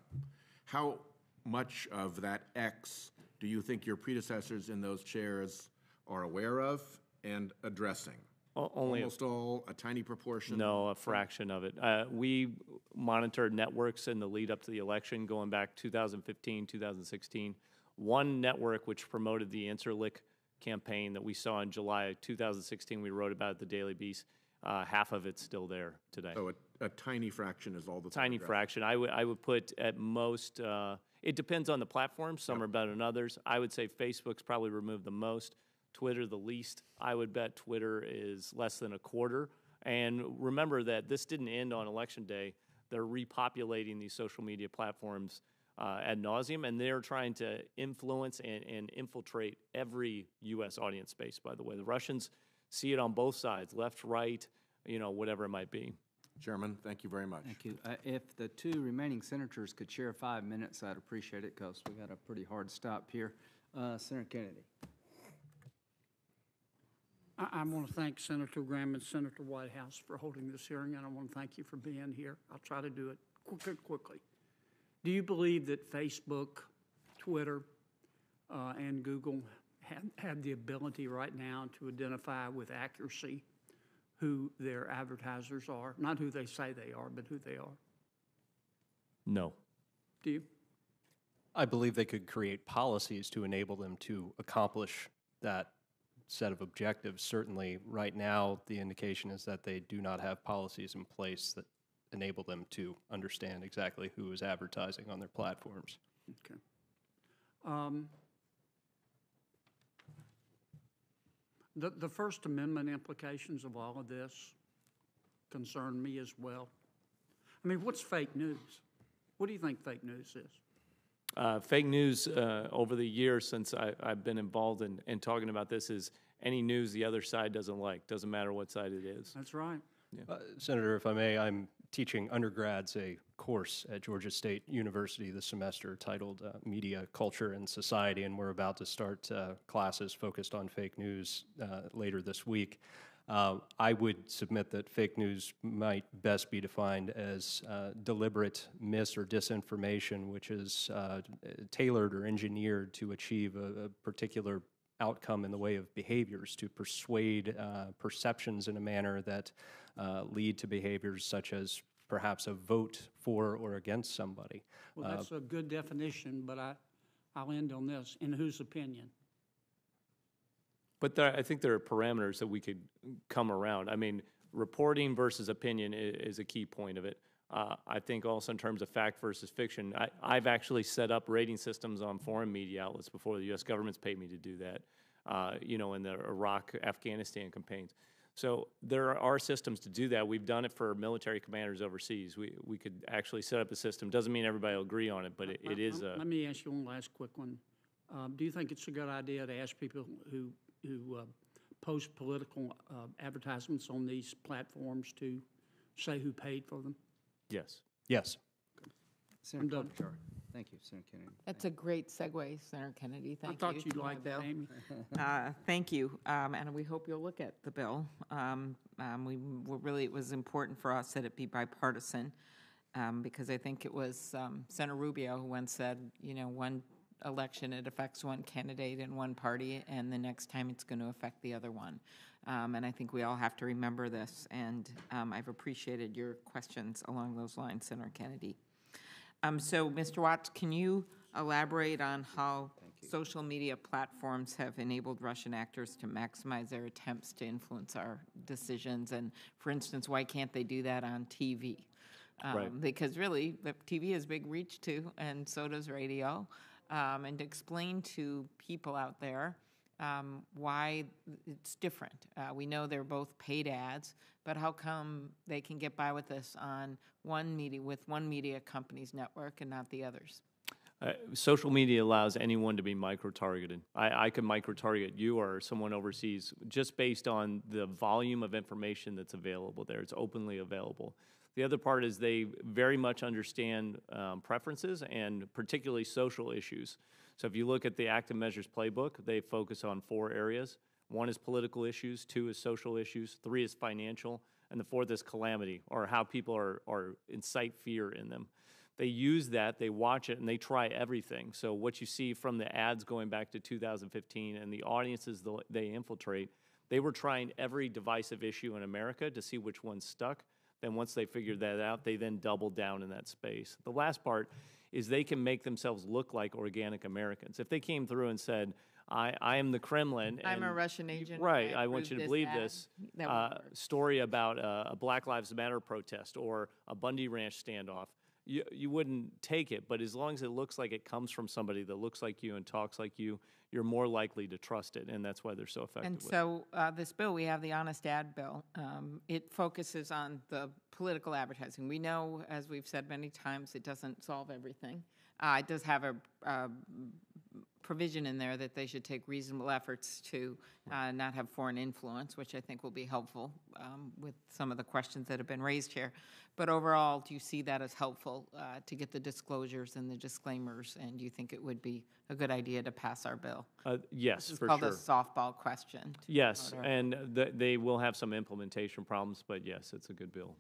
how much of that X do you think your predecessors in those chairs are aware of and addressing? Only almost all, a tiny proportion? No, a fraction of it. We monitored networks in the lead up to the election going back 2015, 2016. One network which promoted the Answer-Lick campaign that we saw in July 2016, we wrote about at the Daily Beast, half of it's still there today. So a tiny fraction is all the tiny fraction. I would put at most, it depends on the platform. Some are better than others. I would say Facebook's probably removed the most, Twitter the least. I would bet Twitter is less than a quarter. And remember that this didn't end on Election Day. They're repopulating these social media platforms ad nauseum, and they're trying to influence and infiltrate every U.S. audience space, by the way. The Russians see it on both sides, left, right, whatever it might be. Chairman, thank you very much. Thank you. If the two remaining senators could share 5 minutes, I'd appreciate it, because we got a pretty hard stop here. Senator Kennedy. I want to thank Senator Graham and Senator Whitehouse for holding this hearing, and I want to thank you for being here. I'll try to do it quickly. Do you believe that Facebook, Twitter, and Google have the ability right now to identify with accuracy who their advertisers are? Not who they say they are, but who they are. No. Do you? I believe they could create policies to enable them to accomplish that set of objectives. Certainly, right now, the indication is that they do not have policies in place that enable them to understand exactly who is advertising on their platforms. Okay. The First Amendment implications of all of this concern me as well. I mean, what's fake news? What do you think fake news is? Fake news over the years since I've been involved in talking about this is any news the other side doesn't like. Doesn't matter what side it is. That's right. Yeah. Senator, if I may, I'm teaching undergrads a course at Georgia State University this semester titled Media, Culture, and Society, and we're about to start classes focused on fake news later this week. I would submit that fake news might best be defined as deliberate mis- or disinformation, which is tailored or engineered to achieve a particular outcome in the way of behaviors, to persuade perceptions in a manner that lead to behaviors such as perhaps a vote for or against somebody. Well, that's a good definition, but I'll end on this. In whose opinion? But I think there are parameters that we could come around. I mean, reporting versus opinion is a key point of it. I think also in terms of fact versus fiction, I've actually set up rating systems on foreign media outlets before the U.S. government's paid me to do that, in the Iraq, Afghanistan campaigns. So there are systems to do that. We've done it for military commanders overseas. We could actually set up a system. Doesn't mean everybody will agree on it, but it is a... Let me ask you one last quick one. Do you think it's a good idea to ask people who post political advertisements on these platforms to say who paid for them? Yes. Yes. Senator Klobuchar. Thank you, Senator Kennedy. That's a great segue, Senator Kennedy. Thank you. I thought you'd like that, Amy. Thank you, and we hope you'll look at the bill. It was important for us that it be bipartisan, because I think it was Senator Rubio who once said, one election it affects one candidate in one party, and the next time it's going to affect the other one. And I think we all have to remember this, and I've appreciated your questions along those lines, Senator Kennedy. So, Mr. Watts, can you elaborate on how social media platforms have enabled Russian actors to maximize their attempts to influence our decisions? And, for instance, why can't they do that on TV? Right. Because really, the TV has big reach too, and so does radio. And to explain to people out there why it's different. We know they're both paid ads, but how come they can get by with this on one media company's network and not the others? Social media allows anyone to be micro-targeted. I can micro-target you or someone overseas just based on the volume of information that's available there. It's openly available. The other part is they very much understand preferences and particularly social issues. So if you look at the Active Measures Playbook, they focus on 4 areas. 1 is political issues, 2 is social issues, 3 is financial, and the 4th is calamity, or how people are incite fear in them. they use that, they watch it, and they try everything. So what you see from the ads going back to 2015 and the audiences they infiltrate, they were trying every divisive issue in America to see which one stuck. Then once they figured that out, they then doubled down in that space. The last part is they can make themselves look like organic Americans. If they came through and said, I am the Kremlin. I'm a Russian agent. Right, I want you to believe this. Story about a Black Lives Matter protest or a Bundy Ranch standoff. You wouldn't take it, but as long as it looks like it comes from somebody that looks like you and talks like you, you're more likely to trust it, and that's why they're so effective. And so this bill, we have the Honest Ad Bill. It focuses on the political advertising. We know, as we've said many times, it doesn't solve everything. It does have a provision in there that they should take reasonable efforts to not have foreign influence, which I think will be helpful with some of the questions that have been raised here. But overall, do you see that as helpful to get the disclosures and the disclaimers, and do you think it would be a good idea to pass our bill? Yes, for sure. This is called a softball question. Yes, and they will have some implementation problems, but yes, it's a good bill.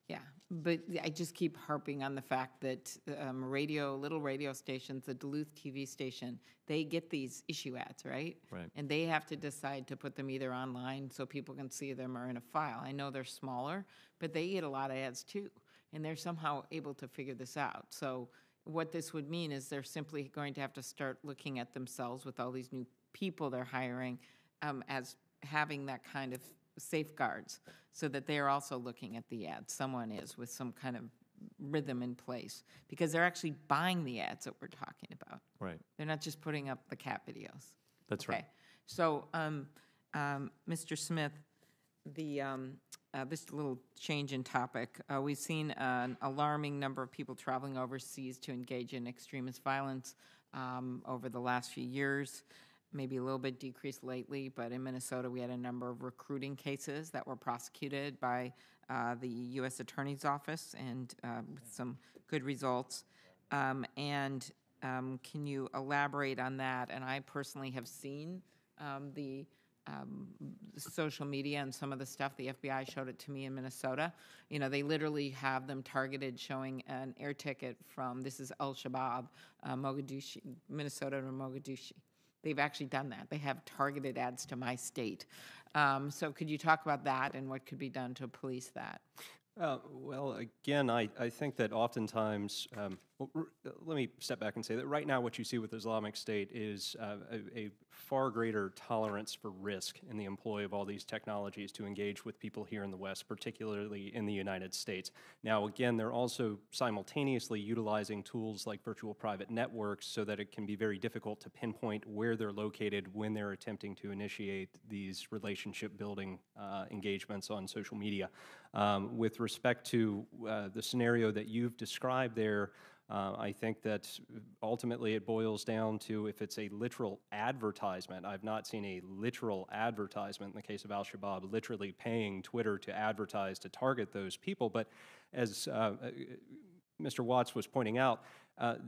Yeah, but I just keep harping on the fact that little radio stations, the Duluth TV station, they get these issue ads, right? Right. And they have to decide to put them either online so people can see them or in a file. I know they're smaller, but they get a lot of ads too, and they're somehow able to figure this out. So what this would mean is they're simply going to have to start looking at themselves with all these new people they're hiring as having that kind of safeguards so that they are also looking at the ads. Someone is with some kind of rhythm in place because they're actually buying the ads that we're talking about. Right. They're not just putting up the cat videos. That's right. So, Mr. Smith, this little change in topic. We've seen an alarming number of people traveling overseas to engage in extremist violence over the last few years. Maybe a little bit decreased lately, but in Minnesota we had a number of recruiting cases that were prosecuted by the U.S. Attorney's Office and with some good results. Can you elaborate on that? And I personally have seen the social media and some of the stuff. The FBI showed it to me in Minnesota. You know, they literally have them targeted showing an air ticket from, this is Al-Shabaab, Mogadishu, Minnesota to Mogadishu. They've actually done that. They have targeted ads to my state. So could you talk about that and what could be done to police that? Well, again, I think that oftentimes, let me step back and say that right now what you see with Islamic State is a far greater tolerance for risk in the employ of all these technologies to engage with people here in the West, particularly in the United States. Now, again, they're also simultaneously utilizing tools like virtual private networks so that it can be very difficult to pinpoint where they're located when they're attempting to initiate these relationship-building engagements on social media. With respect to the scenario that you've described there, I think that ultimately it boils down to if it's a literal advertisement. I've not seen a literal advertisement in the case of Al-Shabaab literally paying Twitter to advertise to target those people. But as Mr. Watts was pointing out,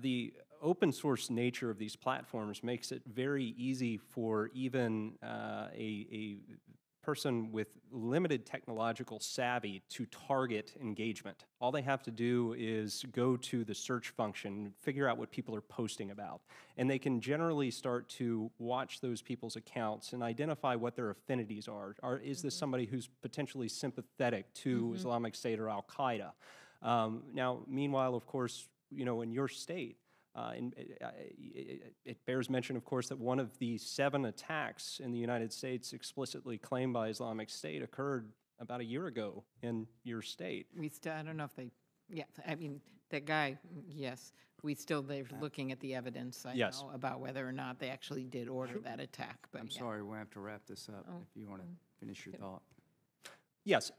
the open source nature of these platforms makes it very easy for even a person with limited technological savvy to target engagement. All they have to do is go to the search function, figure out what people are posting about, and they can generally start to watch those people's accounts and identify what their affinities are. Is this somebody who's potentially sympathetic to Islamic State or Al-Qaeda? Now, meanwhile, of course, you know, in your state, it bears mention, of course, that one of the 7 attacks in the United States explicitly claimed by Islamic State occurred about a year ago in your state. I don't know if they, yeah, I mean, that guy, yes. They're looking at the evidence, I know, about whether or not they actually did order that attack. But I'm sorry, we'll have to wrap this up if you want to finish your thought. Yes,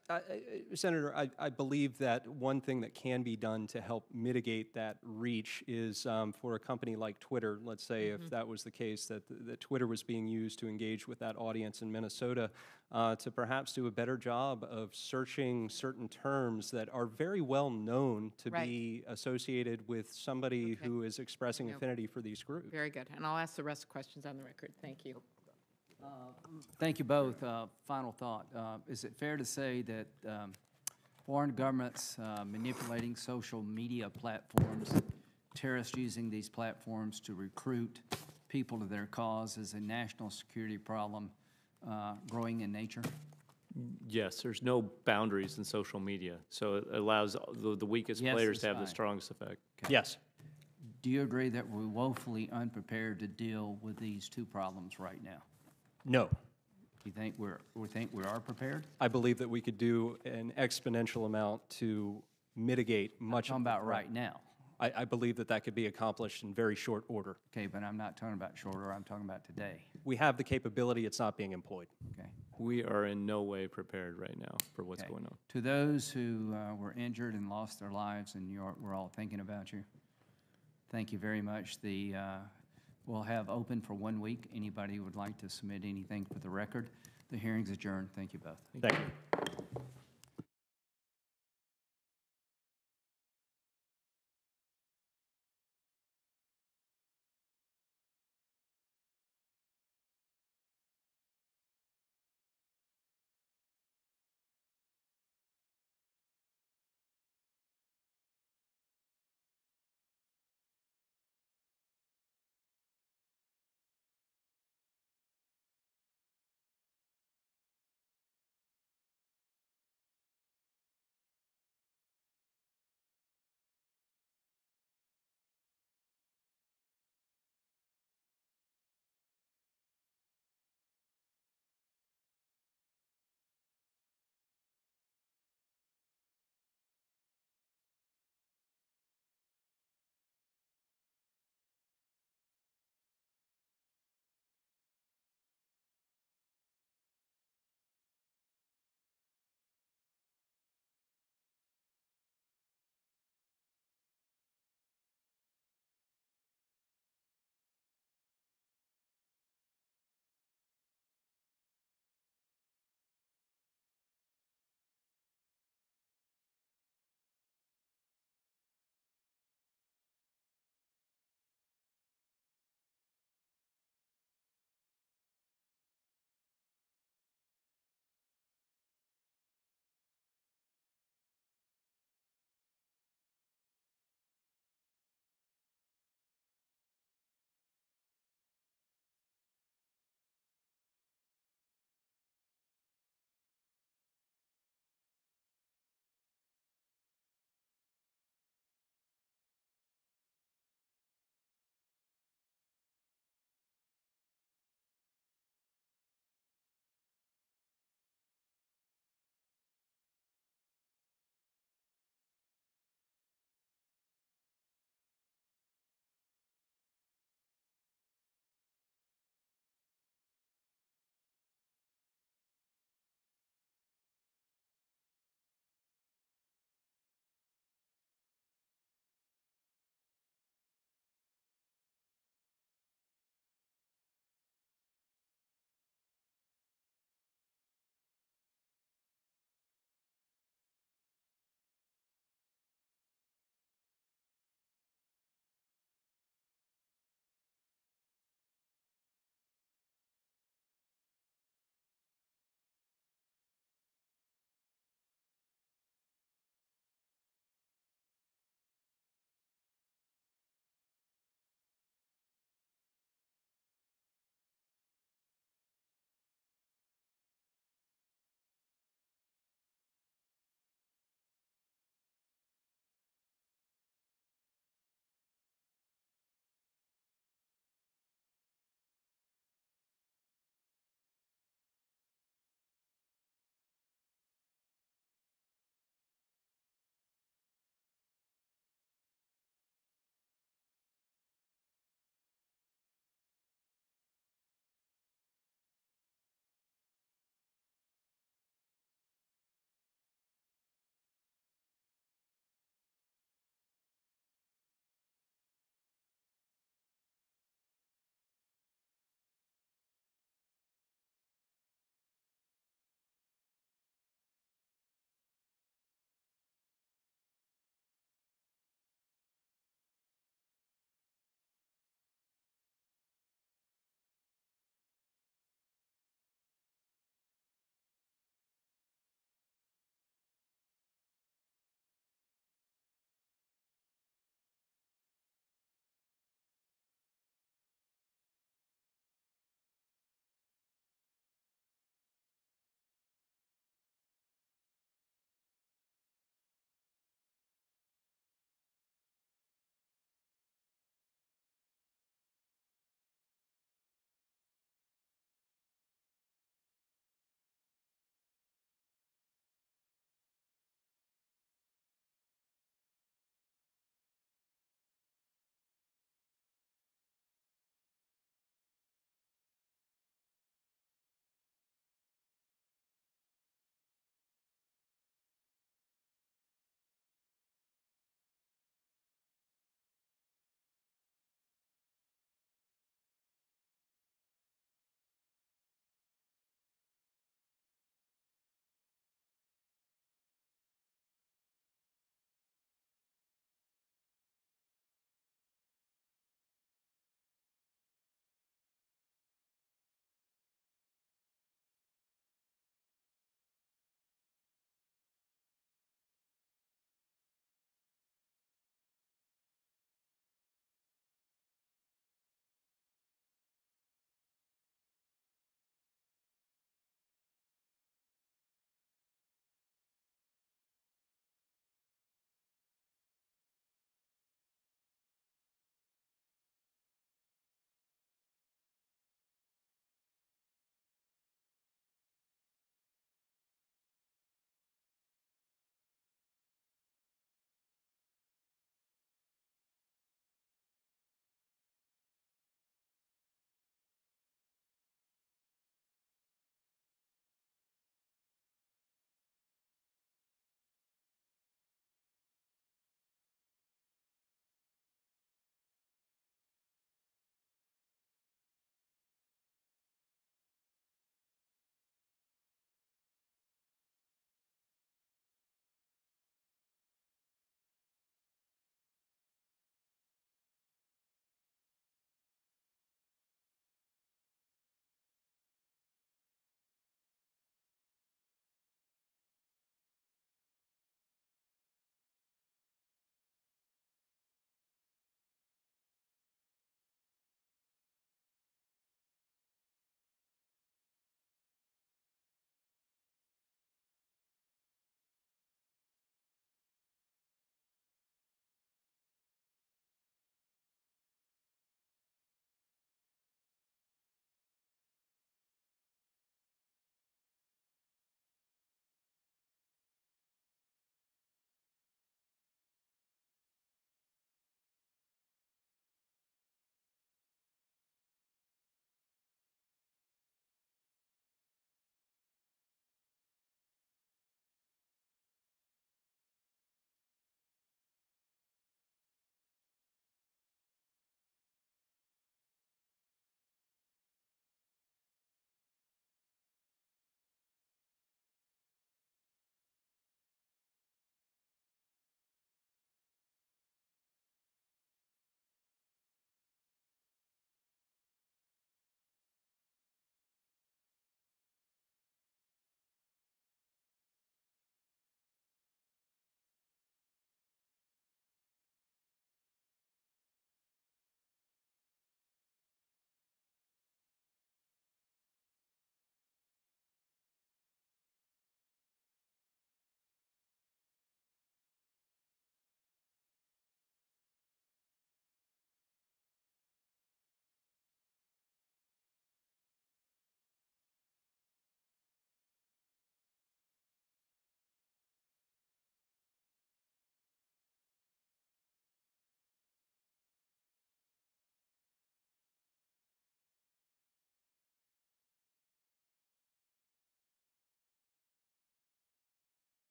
Senator, I believe that one thing that can be done to help mitigate that reach is for a company like Twitter, let's say if that was the case, that Twitter was being used to engage with that audience in Minnesota, to perhaps do a better job of searching certain terms that are very well known to be associated with somebody who is expressing affinity for these groups. Very good. And I'll ask the rest of the questions on the record. Thank you. Thank you both. Final thought. Is it fair to say that Foreign governments manipulating social media platforms, terrorists using these platforms to recruit people to their cause is a national security problem growing in nature? Yes, there's no boundaries in social media, so it allows the weakest Yes players is to have the fine. strongest effect. Okay. Yes. Do you agree that we're woefully unprepared to deal with these two problems right now? No. Do you think we are prepared? I believe that we could do an exponential amount to mitigate much I'm of talking the about threat. right now. I believe that that could be accomplished in very short order. Okay, but I'm not talking about shorter, I'm talking about today. We have the capability, it's not being employed. Okay. We are in no way prepared right now for what's Okay. going on. To those who were injured and lost their lives, and we're all thinking about you, thank you very much. We'll have open for 1 week. Anybody who would like to submit anything for the record. The hearing's adjourned. Thank you both. Thank you.